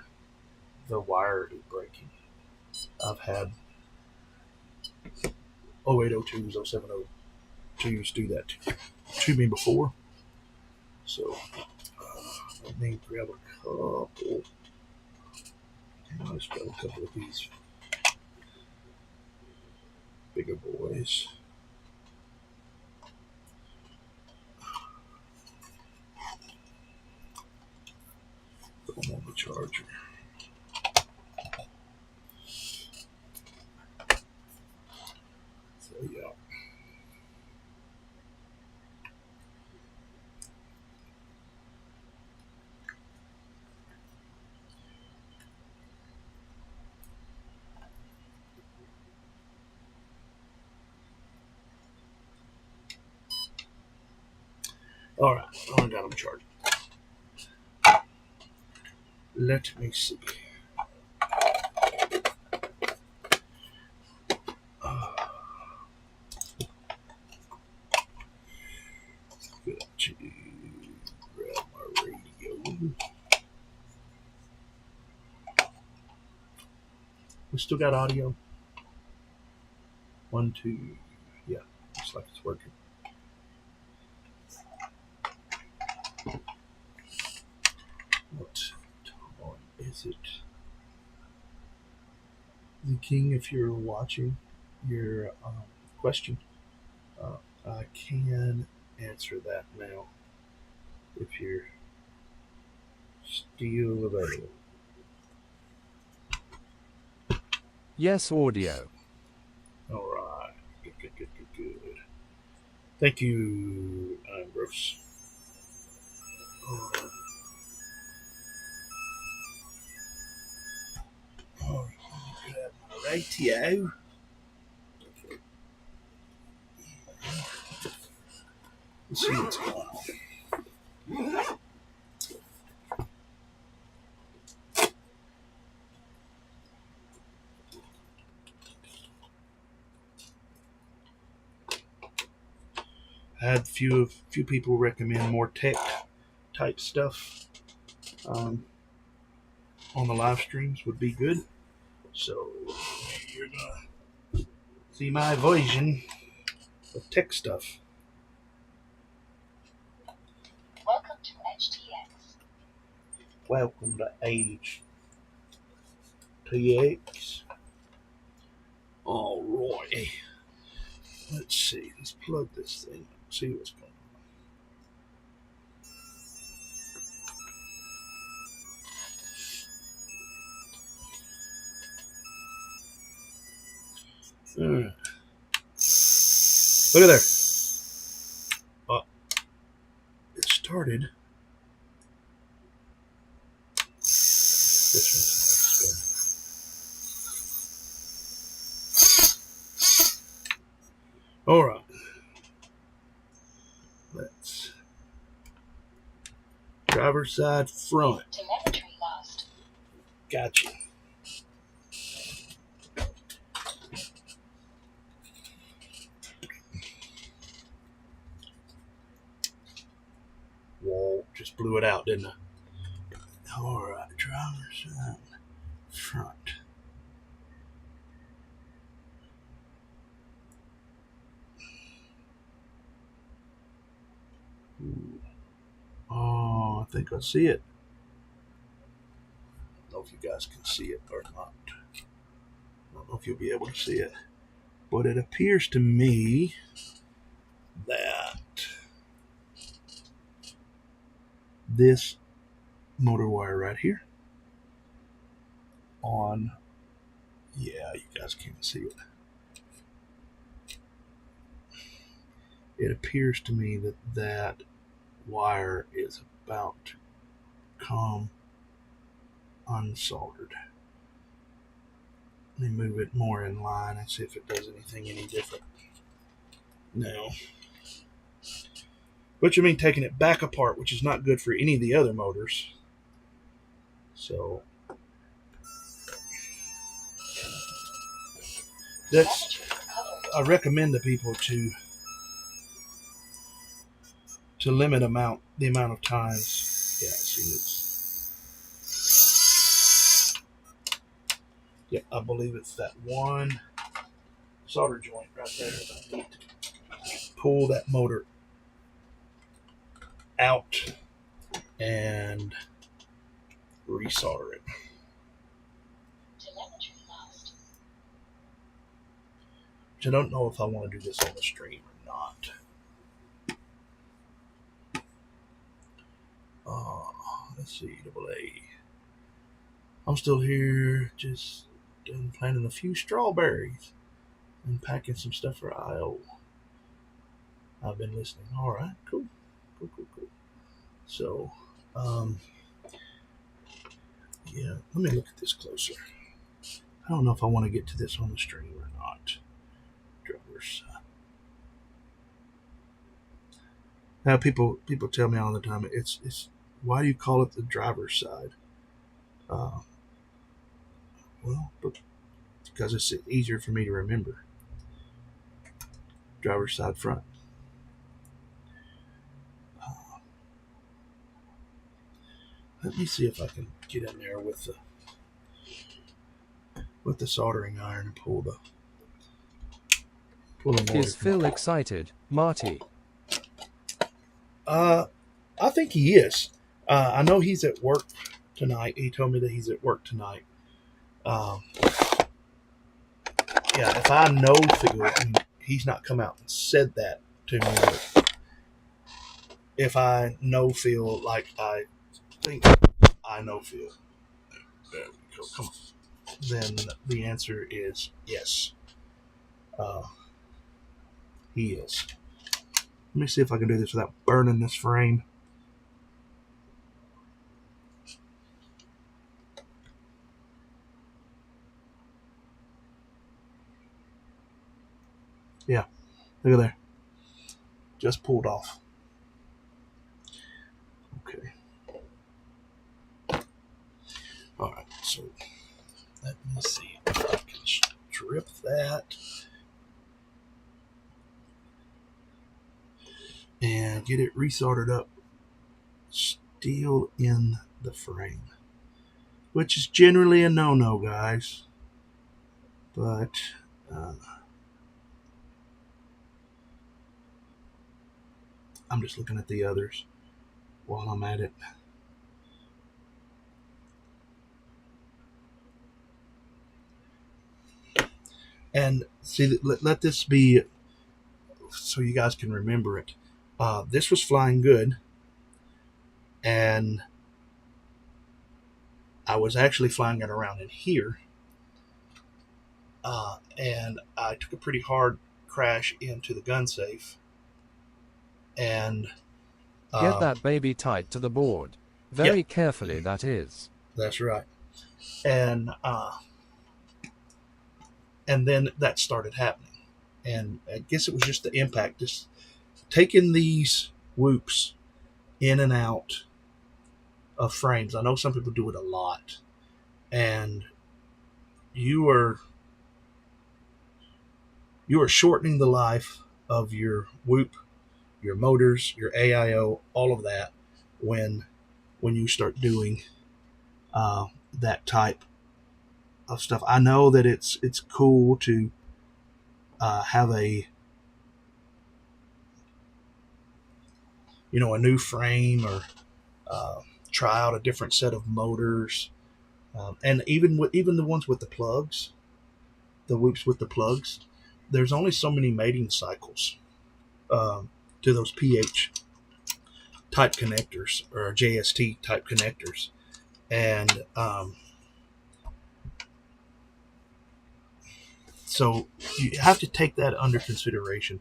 the wire is breaking. I've had 0802s, 0702s do that to me before. So let me grab a couple. Let's grab a couple of these bigger boys. Put them on the charger. So yeah. All right, I got them charged. Let me see. Got to grab my radio. We still got audio. 1, 2. Yeah, looks like it's working. What time is it? The King, if you're watching your question, I can answer that now if you're still available. Yes, audio. All right. Good. Thank you, Ambrose. All right. Grab my radio. Let's see what's going on. I had a few people recommend more tech type stuff on the live streams would be good. So you're gonna see my version of tech stuff. Welcome to HDX. Welcome to HDX. Alrighty. Let's see. Let's plug this thing up. See what's going All right. Look at there. It started. This one's all right. Let's driver's side front. Telemetry lost. Gotcha. Whoa, just blew it out, didn't I? All right, driver's side front. Ooh. Oh, I think I see it. I don't know if you guys can see it or not. I don't know if you'll be able to see it. But it appears to me that this motor wire right here on, yeah, you guys can't see it. It appears to me that that wire is about to come unsoldered. Let me move it more in line and see if it does anything any different. No. Which I mean taking it back apart, which is not good for any of the other motors. So that's, I recommend to people to limit the amount of times. Yeah, see, it's, yeah, I believe it's that one solder joint right there. I need to pull that motor out and resolder it. Telemetry lost. Which I don't know if I want to do this on the stream or not. Let's see, AA. I'm still here, just planting a few strawberries and packing some stuff for I.O. I've been listening. All right, cool. So, yeah, let me look at this closer. I don't know if I want to get to this on the stream or not. Drivers. Now, people tell me all the time, it's why do you call it the driver's side? Well, because it's easier for me to remember. Driver's side front. Let me see if I can get in there with the soldering iron and pull the motor. Is Phil excited, Marty? I think he is. I know he's at work tonight. He told me that he's at work tonight. Yeah, if I know Phil, and he's not come out and said that to me, but if I know Phil like I think I know Phil, there we go. Come on. Then the answer is yes. He is. Let me see if I can do this without burning this frame. Yeah, look at there. Just pulled off. Okay. All right, so let me see if I can strip that and get it resoldered up still in the frame, which is generally a no-no, guys. But I'm just looking at the others while I'm at it. And see, let this be so you guys can remember it. This was flying good, and I was actually flying it around in here. and I took a pretty hard crash into the gun safe. And Get that baby tight to the board. Very carefully, that is. That's right. And then that started happening. And I guess it was just the impact, just taking these whoops in and out of frames. I know some people do it a lot. And you are shortening the life of your whoop, your motors, your AIO, all of that when you start doing that type of stuff. I know that it's cool to have a new frame or try out a different set of motors, and even the ones with the plugs, the whoops with the plugs. There's only so many mating cycles to those PH type connectors or JST type connectors, and so you have to take that under consideration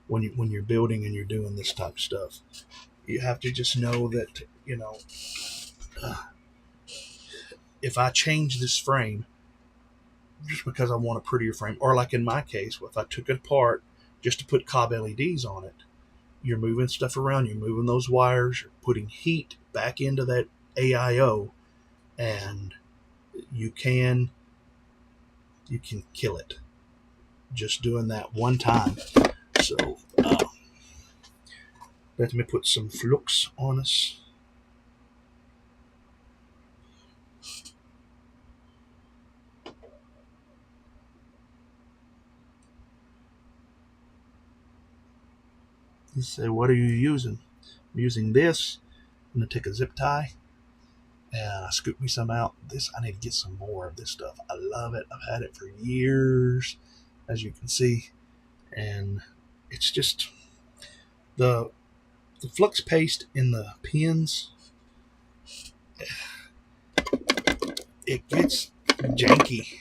when you're building and you're doing this type of stuff. You have to just know that if I change this frame just because I want a prettier frame, or like in my case, if I took it apart just to put cob LEDs on it, you're moving stuff around, you're moving those wires, you're putting heat back into that AIO, and you can kill it just doing that one time. So let me put some flux on us. You say, what are you using? I'm using this. I'm going to take a zip tie and I scoop me some out. I need to get some more of this stuff. I love it. I've had it for years, as you can see. And it's just the flux paste in the pins. It gets janky,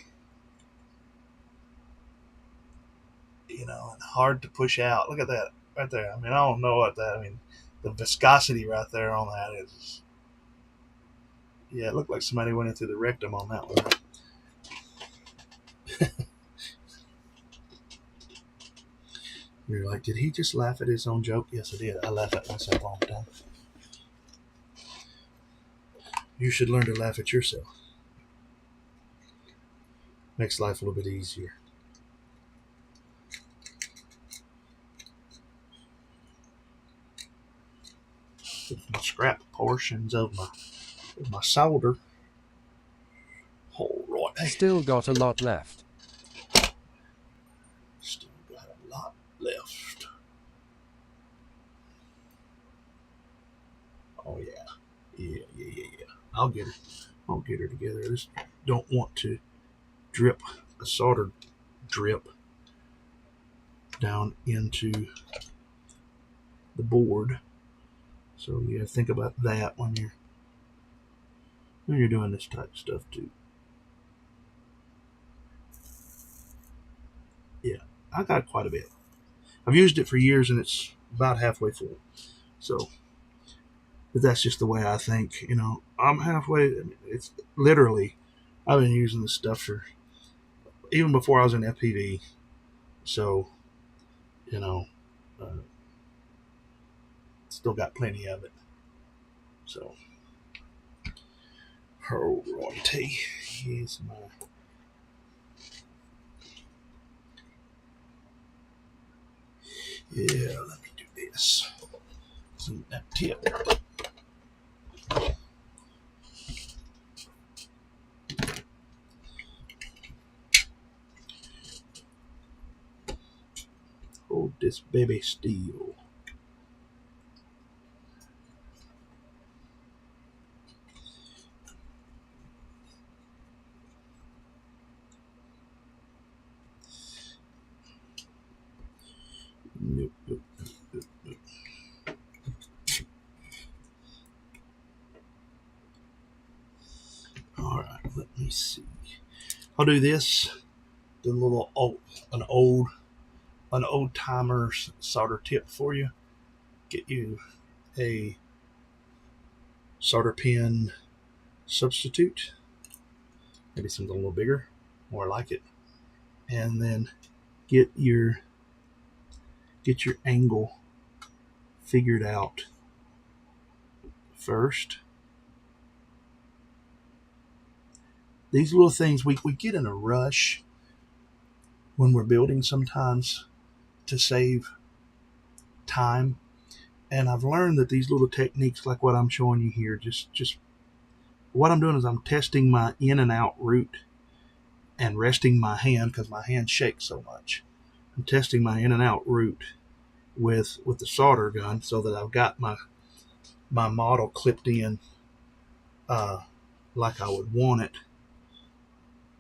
and hard to push out. Look at that right there. I mean, I don't know what that. I mean, the viscosity right there on that is. Yeah, it looked like somebody went into the rectum on that one. Right? You're like, did he just laugh at his own joke? Yes, I did. I laugh at myself all the time. You should learn to laugh at yourself. Makes life a little bit easier. Scrap portions of my solder. All right. Hey. Still got a lot left. Still got a lot left. Oh yeah. Yeah. I'll get her together. I just don't want to drip a solder drip down into the board. So you have to think about that when you're doing this type of stuff too. Yeah, I got quite a bit. I've used it for years and it's about halfway full. So, but that's just the way I think. I'm halfway. I mean, it's literally, I've been using this stuff for even before I was in FPV. So, still got plenty of it. So, alrighty, here's my. Yeah, let me do this. Clean that tip. Hold this baby still. Nope. All right, let me see. I'll do this the little an old timer solder tip for you. Get you a solder pin substitute, maybe something a little bigger, more like it, and then get your angle figured out first. These little things we get in a rush when we're building sometimes to save time. And I've learned that these little techniques, like what I'm showing you here, just what I'm doing is I'm testing my in and out route and resting my hand because my hand shakes so much. I'm testing my in and out route with the solder gun so that I've got my model clipped in like I would want it.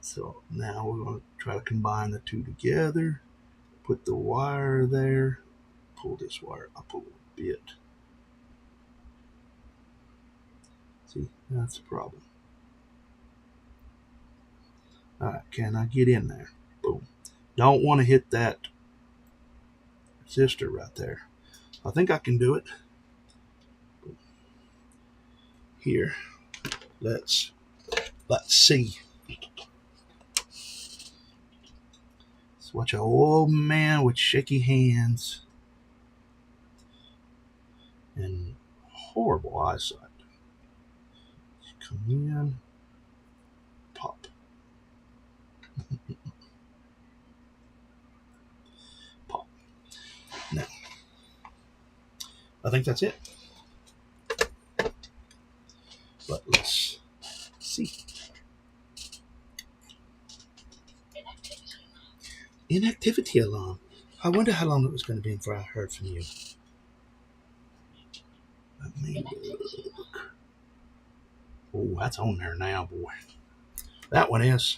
So now we're going to try to combine the two together. Put the wire there. Pull this wire up a little bit. See, that's the problem. Alright, can I get in there? Boom. Don't want to hit that resistor right there. I think I can do it. Boom. Here, let's see. Let's watch an old man with shaky hands and horrible eyesight. Come in, pop. Pop. Now, I think that's it. But let's see. Inactivity alarm. I wonder how long it was going to be before I heard from you. Let me look. Oh, that's on there now, boy. That one is.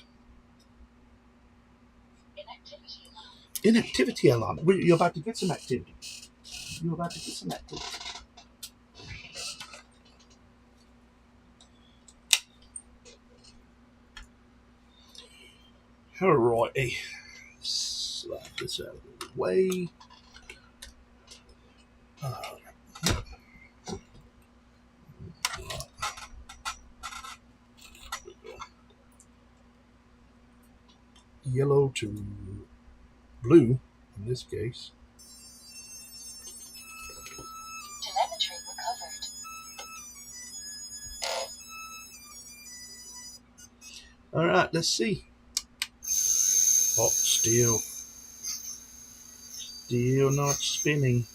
Inactivity alarm. You're about to get some activity. You're about to get some activity. All right. Slide this out of the way. Yellow to blue in this case. Telemetry recovered. All right, let's see. Oh, still not spinning.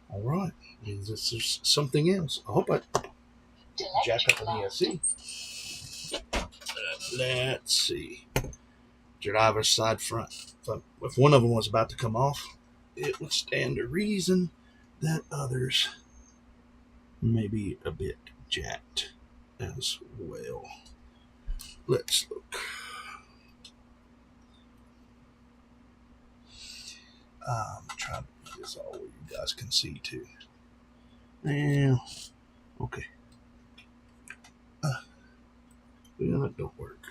All right, is this something else? I hope I jack up an ESC. Let's see. Driver's side front. If one of them was about to come off, it would stand to reason that others may be a bit jacked as well. Let's look. I'm trying to do this all where you guys can see too. Yeah, okay. Well, that don't work.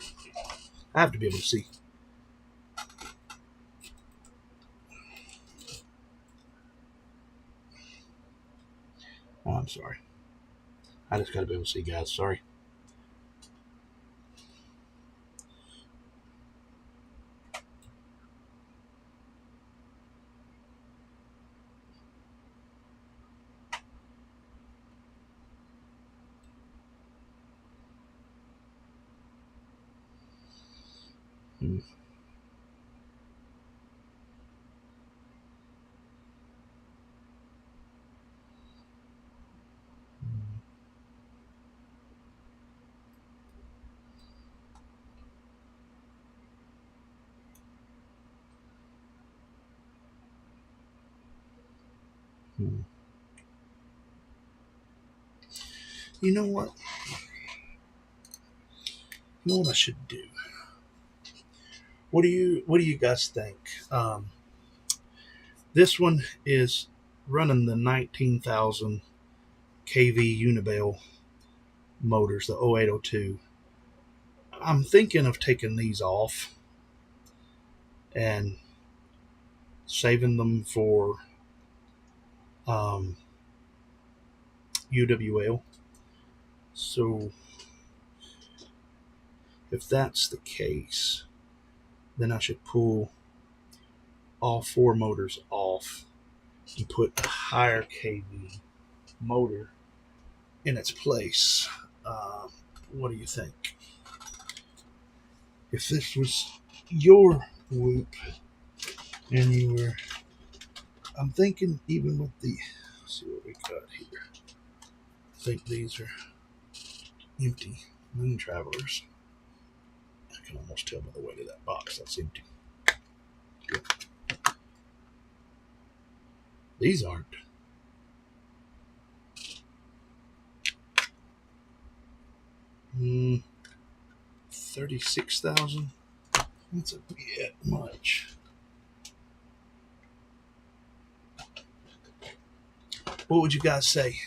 I have to be able to see. Oh, I'm sorry. I just got to be able to see, guys. Sorry. You know what? You know what I should do? What do you guys think? This one is running the 19,000 kV Unibel motors, the 0802. I'm thinking of taking these off and saving them for UWL. So if that's the case, then I should pull all 4 motors off and put a higher kV motor in its place. What do you think? If this was your whoop and you were, I'm thinking even with the, let's see what we got here. I think these are empty Moon Travelers. I can almost tell by the weight of that box that's empty. Good. These aren't. Hmm. 36,000. That's a bit much. What would you guys say?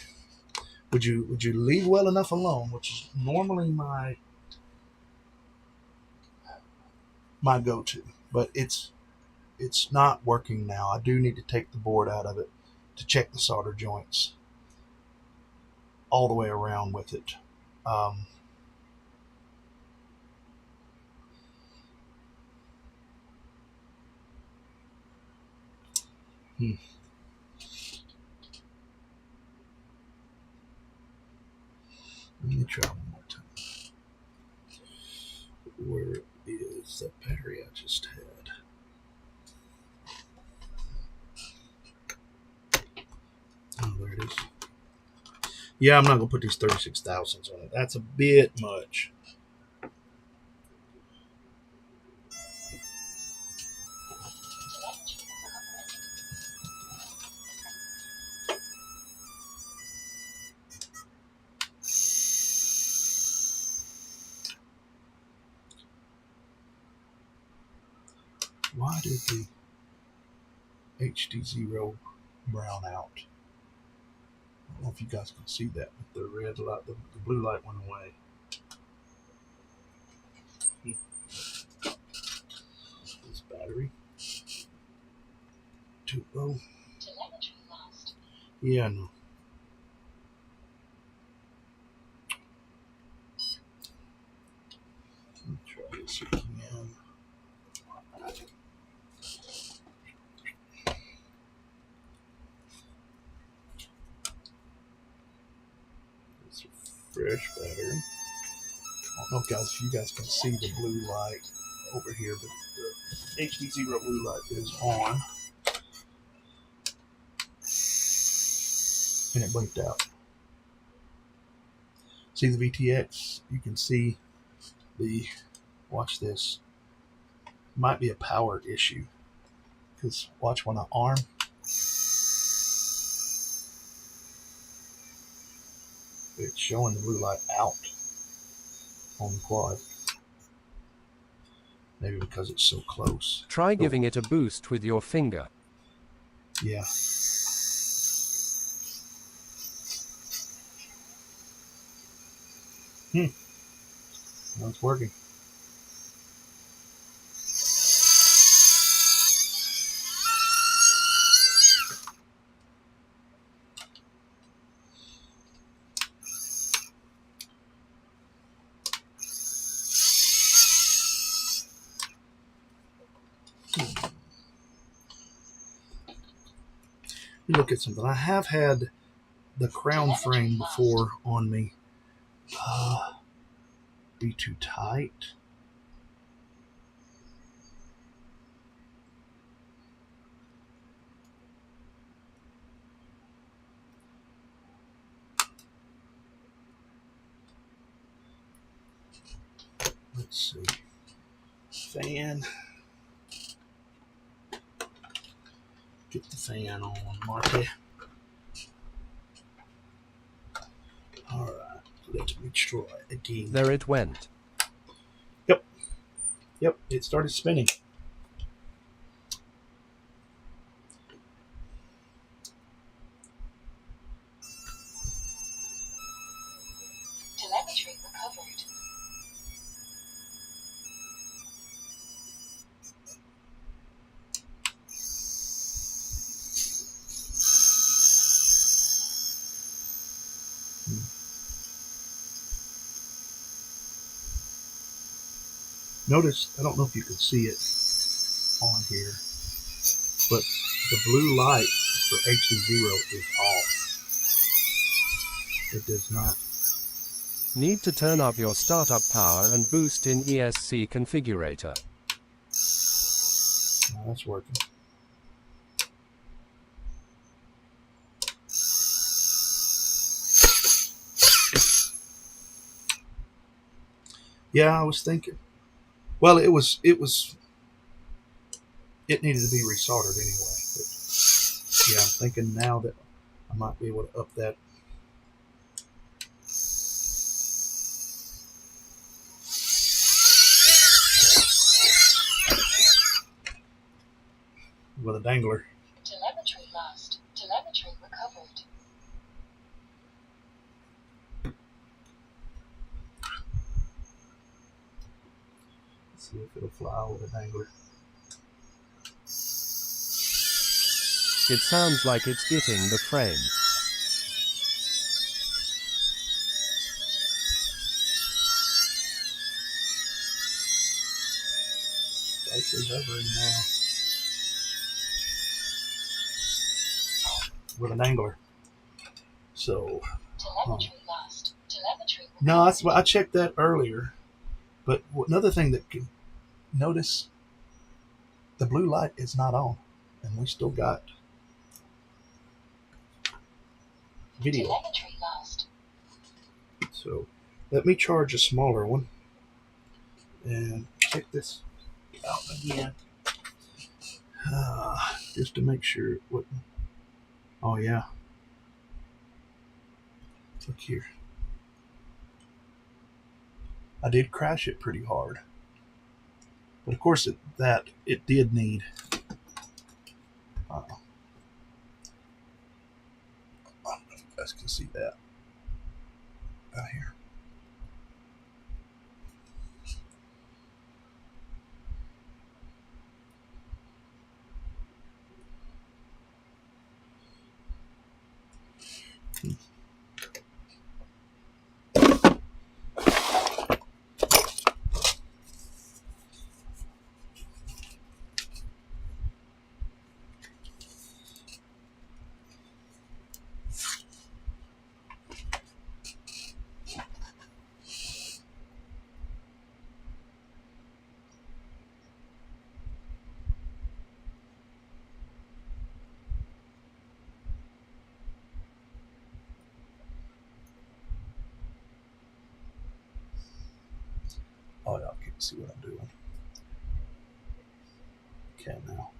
Would you leave well enough alone, which is normally my go-to, but it's not working now. I do need to take the board out of it to check the solder joints all the way around with it. Let me try one more time. Where is the battery I just had? Oh, there it is. Yeah, I'm not going to put these 36,000s on it. That's a bit much. Why did the HDzero brown out? I don't know if you guys can see that, but the red light, the blue light went away. This battery. Too low. Telemetry lost. Yeah, I know. Let me try this again. It's a fresh battery. I don't know, guys, if you guys can see the blue light over here, but the HDzero blue light is on. And it blinked out. See the VTX? You can see the, watch this. Might be a power issue. Because watch when I arm. It's showing the blue light out on the quad. Maybe because it's so close. Try giving it a boost with your finger. Yeah. Well, it's working. Look at something. I have had the crown frame before on me be too tight. Let's see. Fan. Get the fan on, Marty. Alright, let me try again. There it went. Yep, it started spinning. Notice, I don't know if you can see it on here, but the blue light for HDzero is off. It does not. Need to turn up your startup power and boost in ESC configurator. No, that's working. Yeah, I was thinking. Well, it needed to be resoldered anyway. But yeah, I'm thinking now that I might be able to up that. With a dangler. Telemetry lost. Telemetry recovered. Let's see if it'll fly with a dangler. It sounds like it's getting the frame. It's actually hovering now. With an angler. So Telemetry lost. Telemetry recovered. no, that's I checked that earlier. But another thing that can notice, the blue light is not on, and we still got video. Telemetry lost. So let me charge a smaller one and check this out again, just to make sure it wouldn't. Oh yeah, look here. I did crash it pretty hard, but of course it did need. I don't know if you guys can see that out here. Oh, y'all can't see what I'm doing. Okay, now.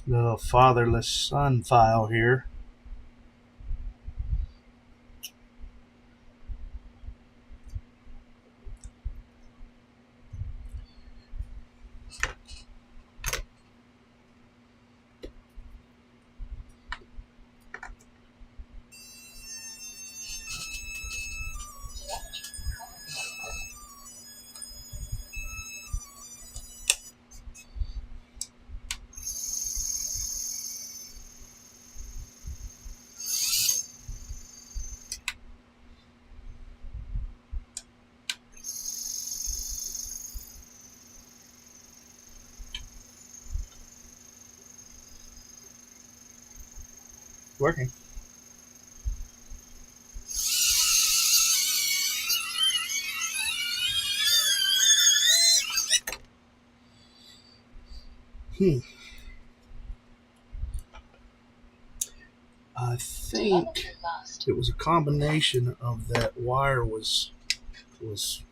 The fatherless son file here. Working. I think it was a combination of that wire was was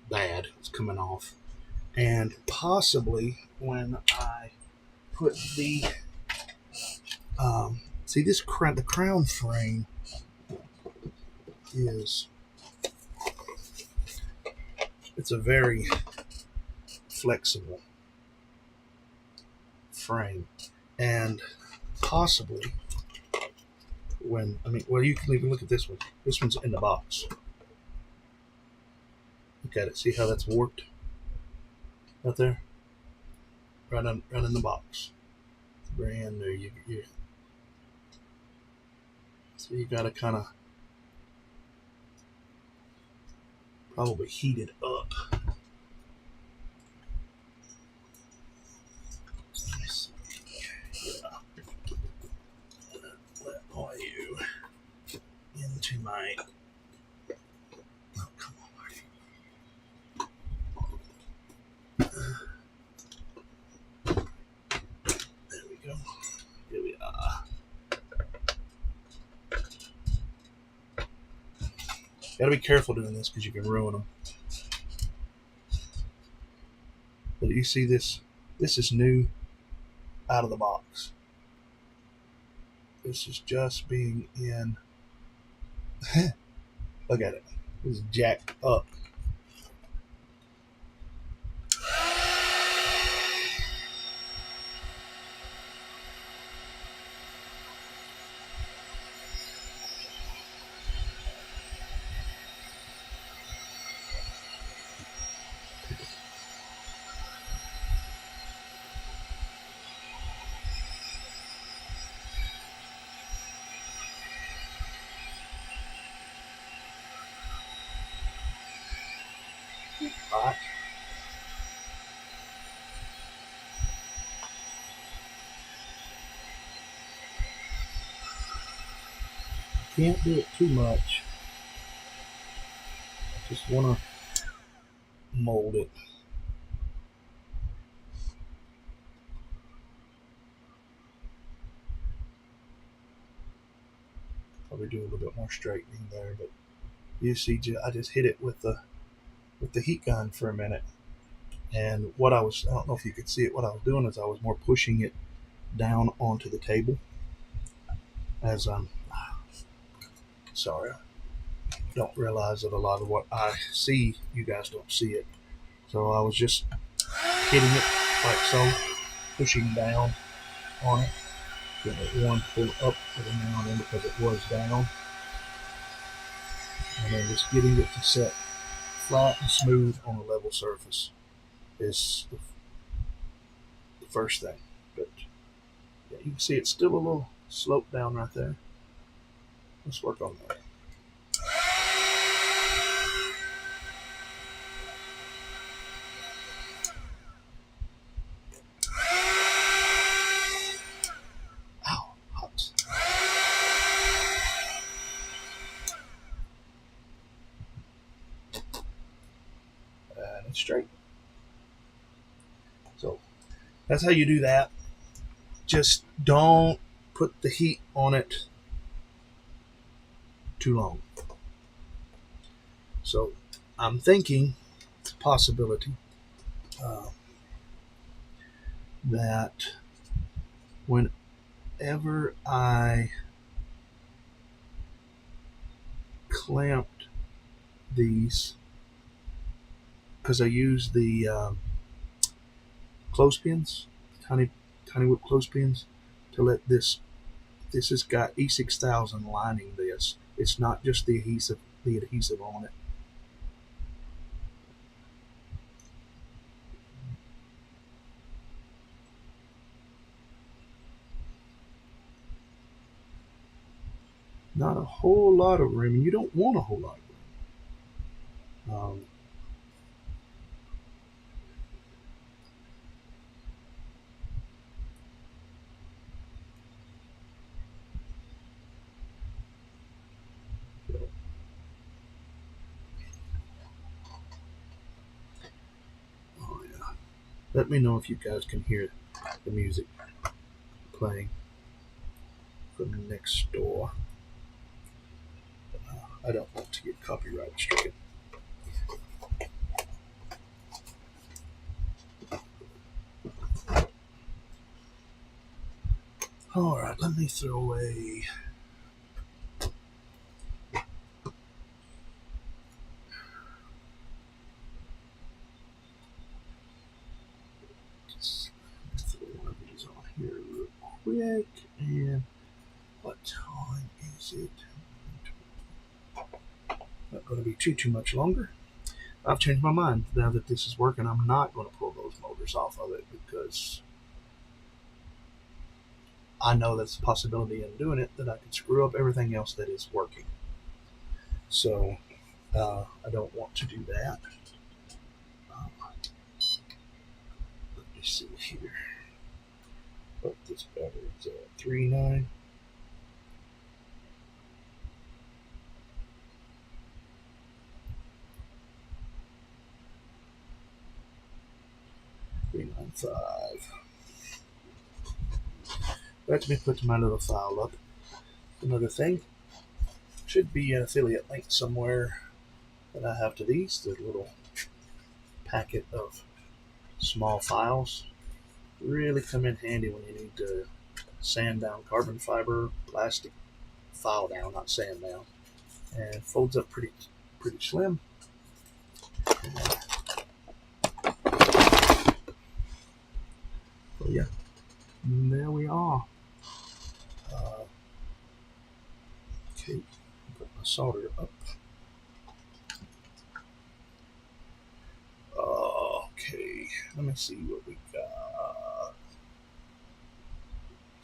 bad. It was coming off. And possibly when I put the see this the crown frame it's a very flexible frame, and possibly you can even look at this one. This one's in the box. Look at it. See how that's warped out there? Right in the box. It's brand new. So you gotta kind of probably heat it up. Let all you into my. Oh, come on, Marty. There we go. Here we are. Gotta be careful doing this because you can ruin them. But you see this? This is new out of the box. This is just being in. Look at it. It's jacked up. Hot. Can't do it too much. Just want to mold it. Probably do a little bit more straightening there, but you see, I just hit it with the heat gun for a minute. And I don't know if you could see it, what I was doing is I was more pushing it down onto the table as sorry, I don't realize that a lot of what I see, you guys don't see it. So I was just hitting it like so, pushing down on it. Then it one pull up every now and then because it was down. And then just getting it to set flat and smooth on a level surface is the first thing. But yeah, you can see it's still a little sloped down right there. Let's work on that. Ow, hot. And it's straight. So that's how you do that. Just don't put the heat on it too long. So I'm thinking it's a possibility that whenever I clamped these, because I use the clothespins, tiny whip clothespins, to let this has got E6000 lining this. It's not just the adhesive on it. Not a whole lot of room, and you don't want a whole lot of room. Oh yeah. Let me know if you guys can hear the music playing from next door. I don't want to get copyright stricken. Alright, let me throw away one of these on here real quick. And what time is it? Not going to be too much longer. I've changed my mind. Now that this is working, I'm not going to pull those motors off of it because I know that's a possibility in doing it, that I could screw up everything else that is working. So I don't want to do that. Let me see here. What this battery's at? 3.9. Let me put my little file up. Another thing, should be an affiliate link somewhere that I have to these. The little packet of small files really come in handy when you need to sand down carbon fiber, plastic, file down, not sand down, and folds up pretty slim. So yeah, there we are. Okay, put my solder up. Okay, let me see what we got.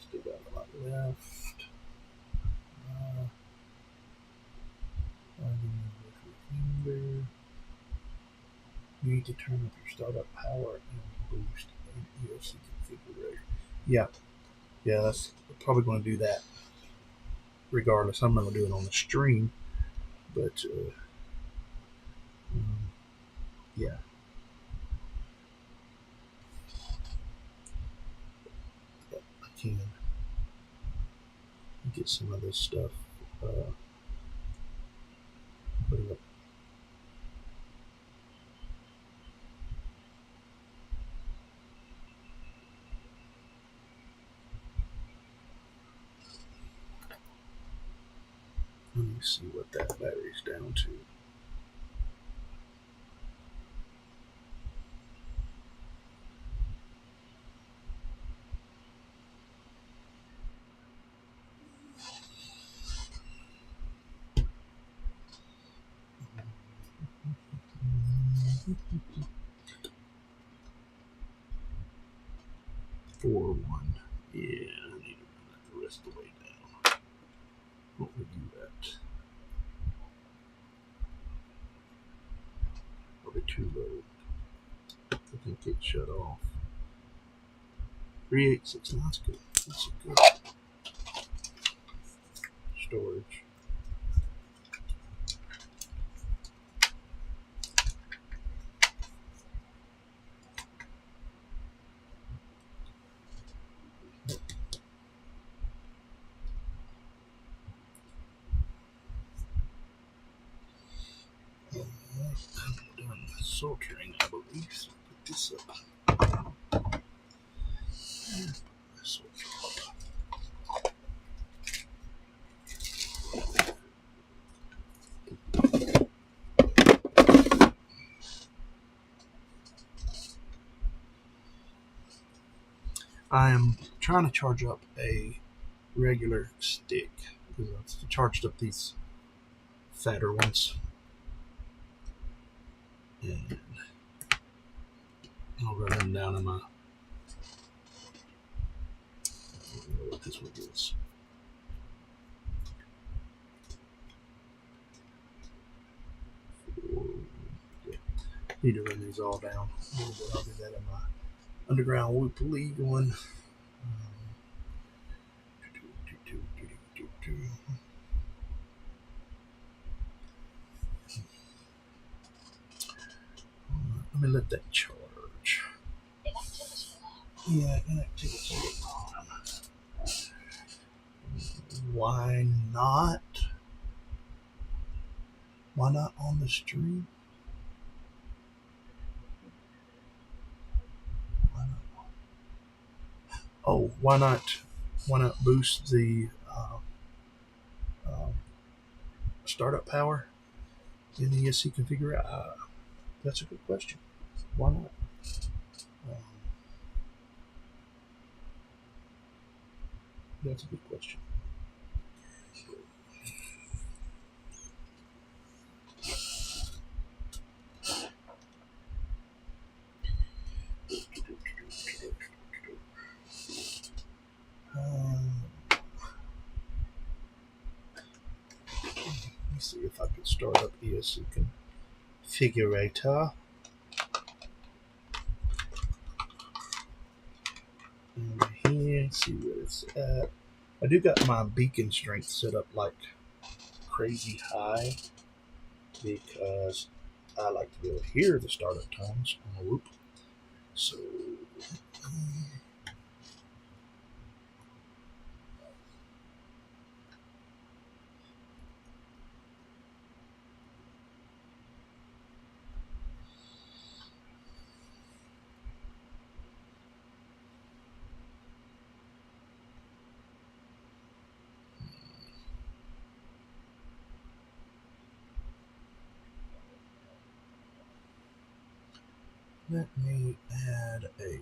Still got a lot left. You need to turn up your startup power and boost an EOC configurator. Yeah, that's probably going to do that. Regardless, I'm not going to do it on the stream, but yeah. I can get some of this stuff put it up. Let me see what that battery's down to. Four one. Yeah, I need to run that the rest of the way down. What would do that? Probably too low. I think it shut off. 386. That's good. That's a good storage. I'm done soldering, I believe. So put this up. I am trying to charge up a regular stick because I've charged up these fatter ones, and I'll run them down in my. I don't know what this one is. Need to run these all down. I'll do that in my underground whoop league one. Let me let that charge. Yeah, inactivity on. Why not? Why not on the stream? Why not? Oh, why not? Why not boost the startup power in the ESC configurator? That's a good question. Why not? That's a good question. Let me see if I could start up ESC configurator. Over here, see where it's at. I do got my beacon strength set up like crazy high because I like to be able to hear the startup times on the loop. So let me add a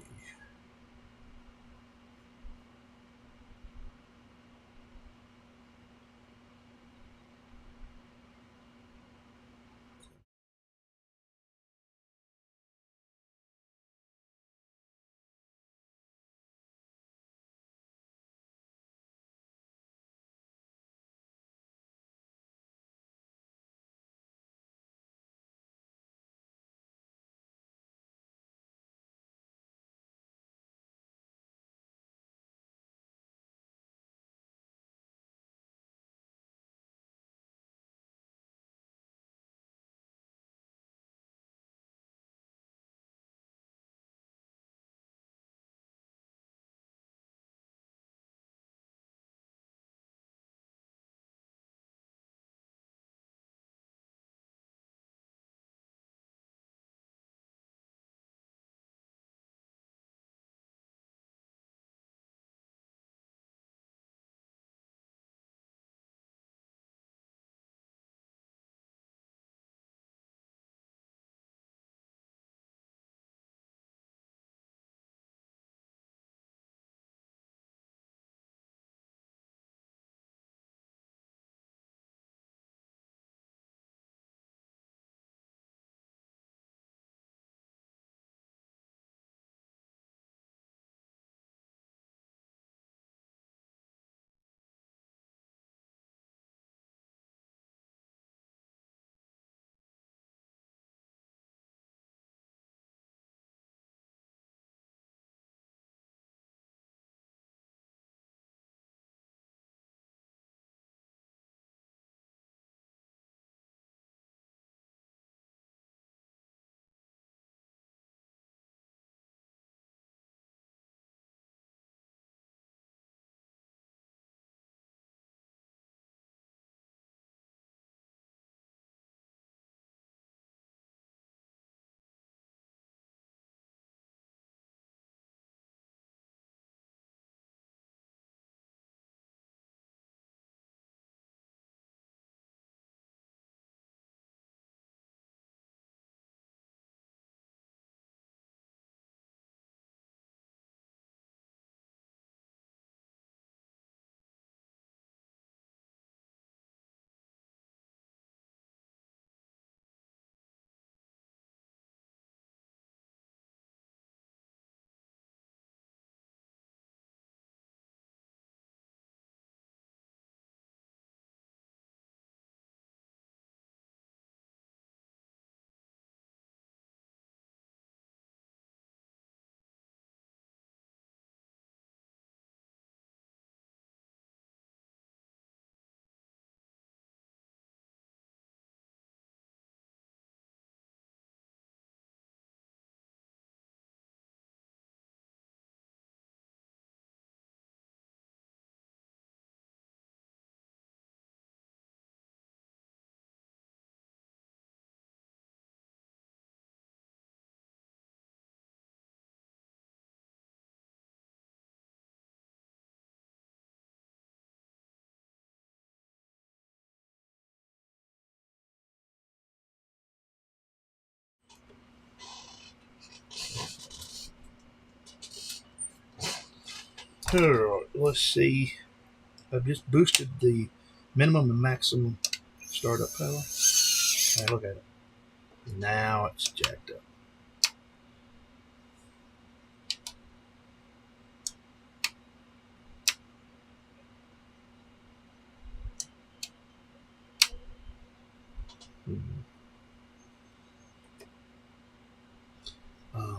Alright, let's see. I've just boosted the minimum and maximum startup power. Alright, look at it. Now it's jacked up.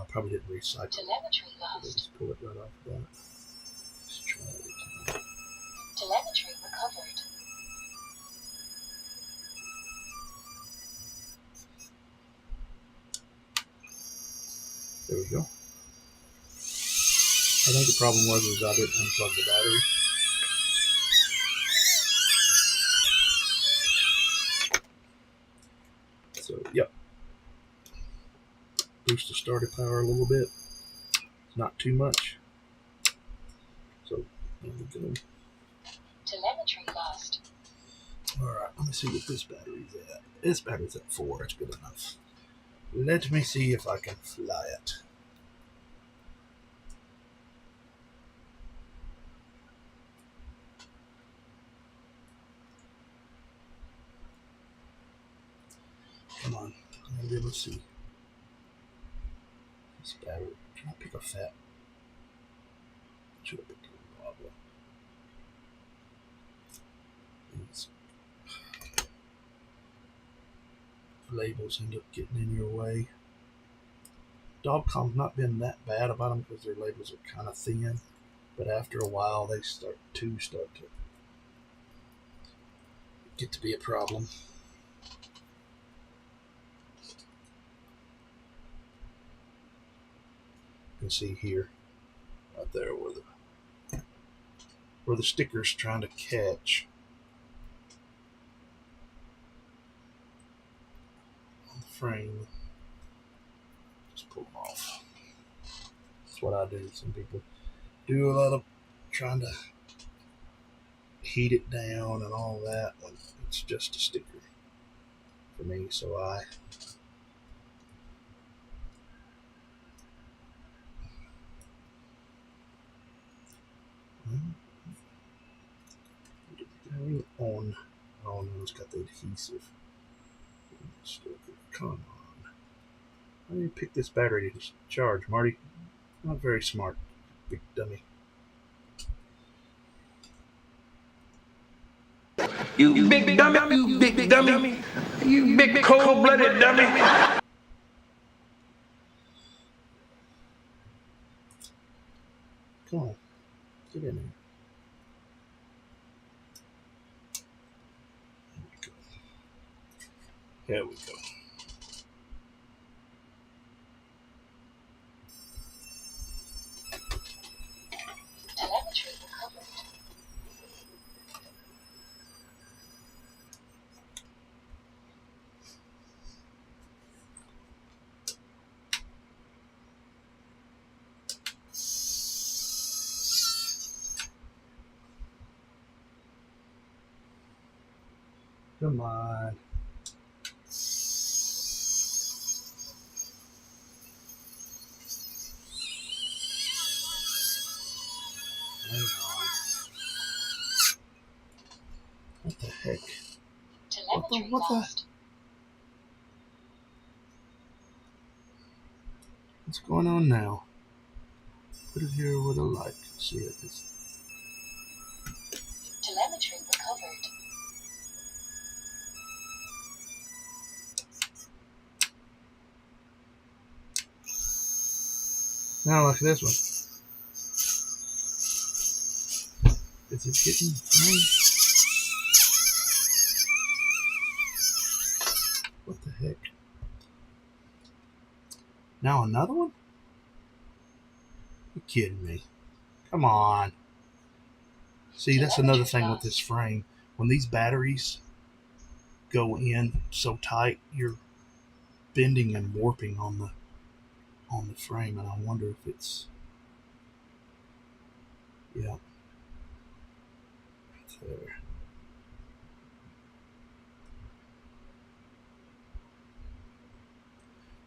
Probably didn't recycle. Telemetry I'll lost. just pull it right off of that. Let's try it again. Telemetry recovered. There we go. I think the problem was I didn't unplug the battery. So, yep. Boost the starter power a little bit. Not too much. So, there we go. Telemetry lost. Alright, let me see what this battery's at. This battery's at 4. It's good enough. Let me see if I can fly it. Come on. I'm going to be able to see. This battery. Can I pick a fat? Should have picked a lava. These labels end up getting in your way. Dogcom's not been that bad about them because their labels are kind of thin, but after a while they start to get to be a problem. You can see here, right there, where the sticker's trying to catch on the frame. Just pull them off. That's what I do. Some people do a lot of trying to heat it down and all that when it's just a sticker for me. So I on. Oh no, it's got the adhesive. Come on. How do you pick this battery to charge, Marty? Not very smart, big dummy. You big dummy, you big dummy, you big cold-blooded dummy. Come on, get in there. There we go. Telemetry recovered. Come on. Hang on. What the heck? Telemetry what the? lost. What's going on now? Put it here with a light. See it. Telemetry recovered. Now look at this one. Is it getting frame? What the heck? Now another one? You're kidding me. Come on. See, that's another thing with this frame. When these batteries go in so tight, you're bending and warping on the frame, and I wonder if it's, yeah, right there.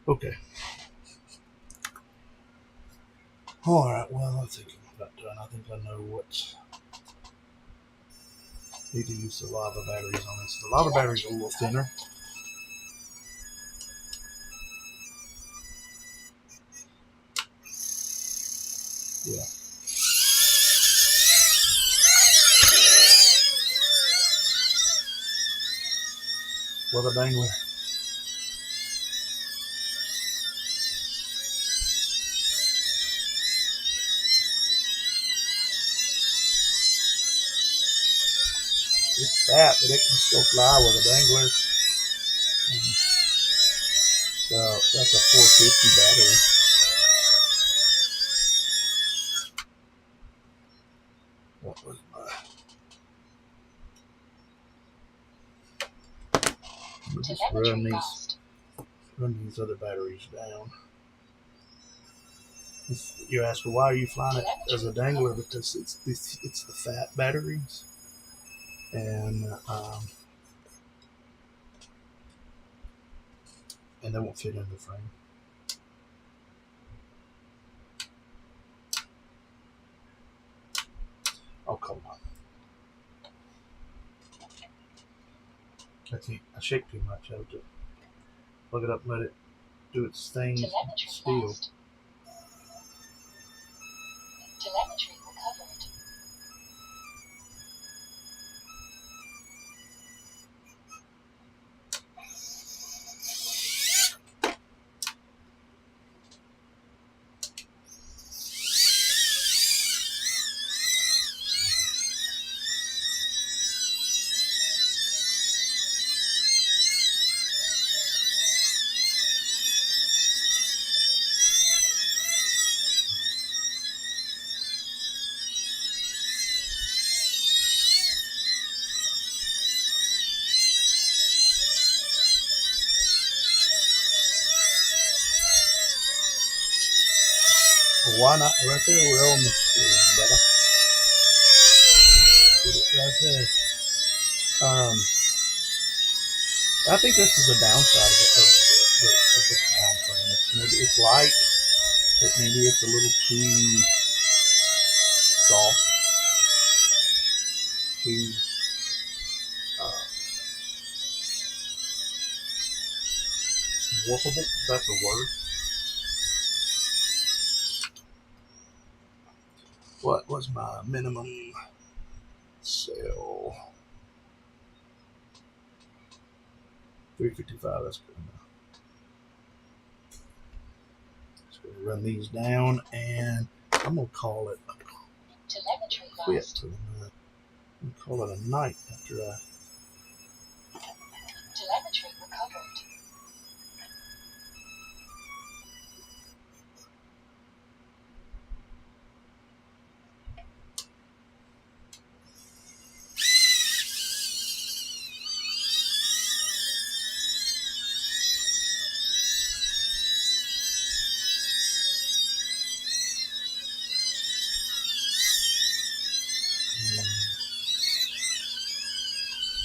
Okay. All right. Well, I think I'm got done. I think I know what. Need to use the lava batteries on this. The lava batteries are a little thinner. Yeah. Weather dangler. It's fat, but it can still fly with a dangler. So that's a 450 battery. What was my? Just run these other batteries down. You ask, well, why are you flying it as a dangler? Because it's the fat batteries, and they won't fit in the frame. Oh, come on. I shake too much. I have to plug it up and let it do its thing still. Telemetry recovered. Why not? Right there, we're on the screen, brother. Get it right there. I think this is a downside of the crown frame. Maybe it's light, but maybe it's a little too soft, too warpable. If that's a word. What was my minimum sale? 355. That's good enough. Just going to run these down, and I'm going to call it a quit for the night. I'm going to call it a night after I. Telemetry recovered.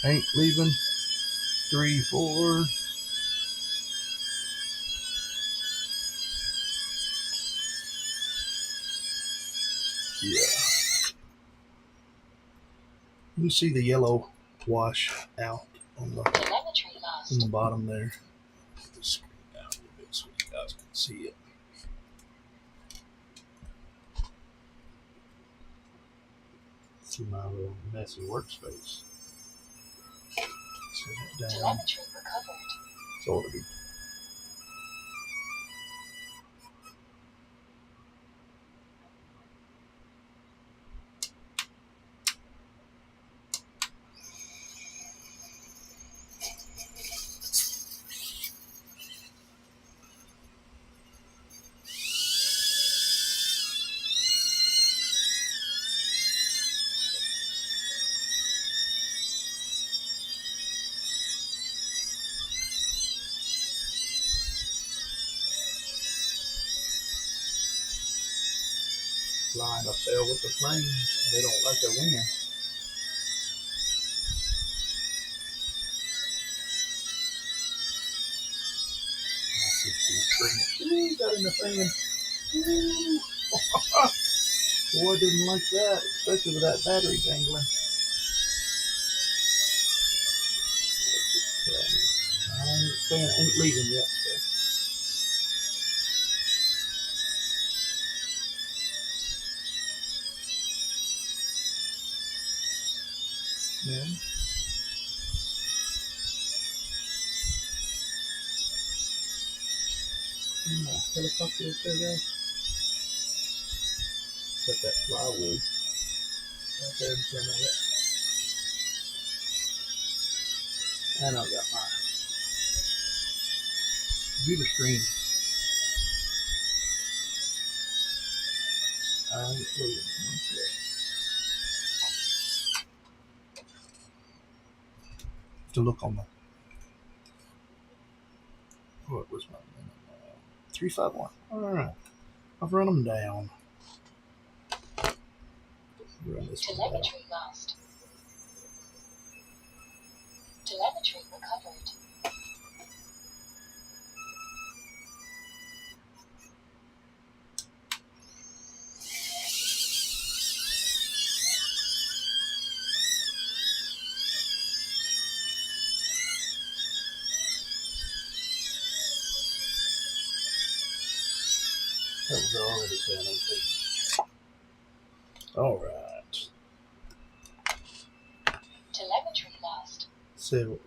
Ain't leaving. 3, 4. Yeah. You can see the yellow wash out on the bottom there. Put this screen down a little bit so you guys can see it. See my little messy workspace. Set it down. Telemetry recovered. So it'll be. Flying up there with the planes. They don't like to win. Ooh, got in the fan. Ooh. Boy, didn't like that, especially with that battery dangling. I'm saying it ain't leaving yet. So. Yeah. Helicopter up there, guys. Got that plywood right there in front of it. And I've got my computer screen. I'm including to look on the. What was my 351? Alright. I've run them down. Run this one down. Telemetry lost. Telemetry recovered. That was already done. Alright. Telemetry lost. So,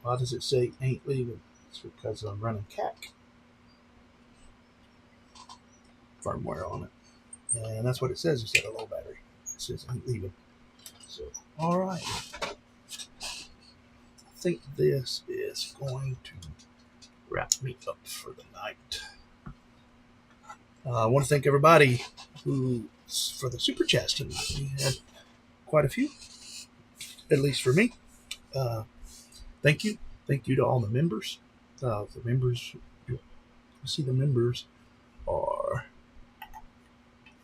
why does it say ain't leaving? It's because I'm running CAC firmware on it. And that's what it says. It said a low battery. It says ain't leaving. So, alright. I think this is going to wrap me up for the night. I want to thank everybody who for the super chats tonight. We had quite a few, at least for me. Thank you. Thank you to all the members. You see the members are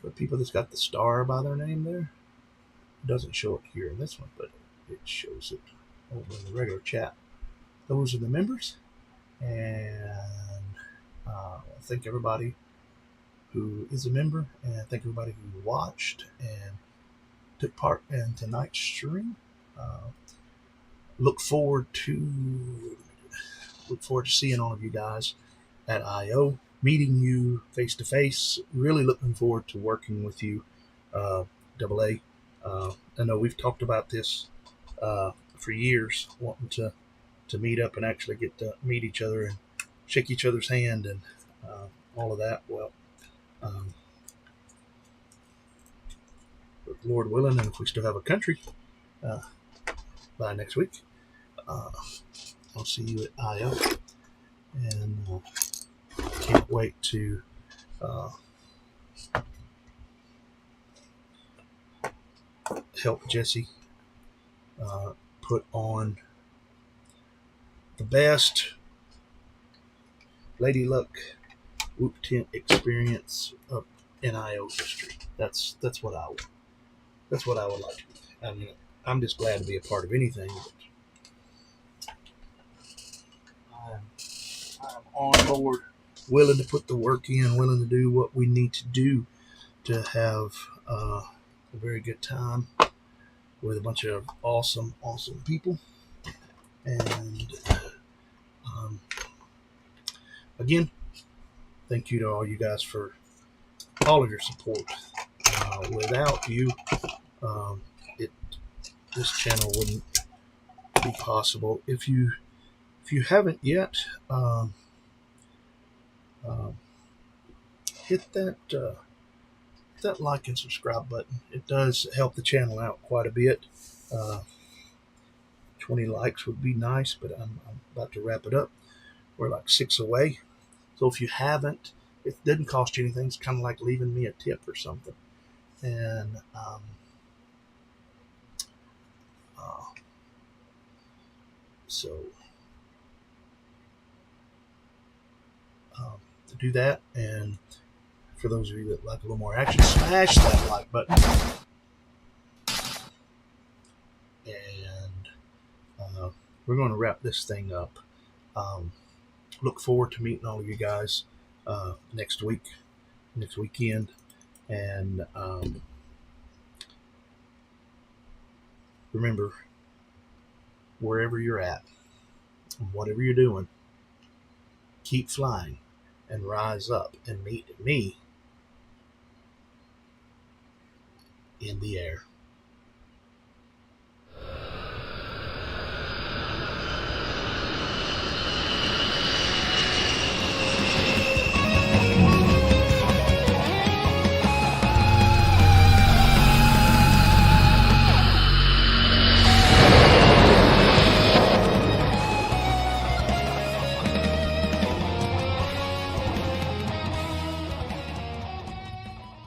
the people that's got the star by their name there. It doesn't show it here in this one, but it shows it over in the regular chat. Those are the members. And thank everybody who is a member, and thank everybody who watched and took part in tonight's stream. Look forward to seeing all of you guys at I/O, meeting you face to face. Really looking forward to working with you, AA. I know we've talked about this for years, wanting to meet up and actually get to meet each other and shake each other's hand and all of that. Well, Lord willing, and if we still have a country by next week, I'll see you at I/O, and can't wait to help Jesse put on the best Lady Luck Whoop Tent experience of NIO history. That's what I would like to do. I mean, I'm just glad to be a part of anything. I'm on board, willing to put the work in, willing to do what we need to do to have a very good time with a bunch of awesome people. And again, thank you to all you guys for all of your support. Without you, this channel wouldn't be possible. If you haven't yet, hit that like and subscribe button. It does help the channel out quite a bit. 20 likes would be nice, but I'm about to wrap it up. We're like 6 away. So if you haven't, it doesn't cost you anything. It's kind of like leaving me a tip or something. And so to do that, and for those of you that like a little more action, smash that like button. And we're going to wrap this thing up. Look forward to meeting all of you guys next weekend. And remember, wherever you're at, whatever you're doing, keep flying and rise up and meet me in the air.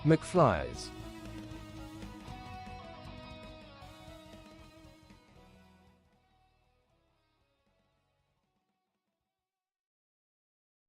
McFly's.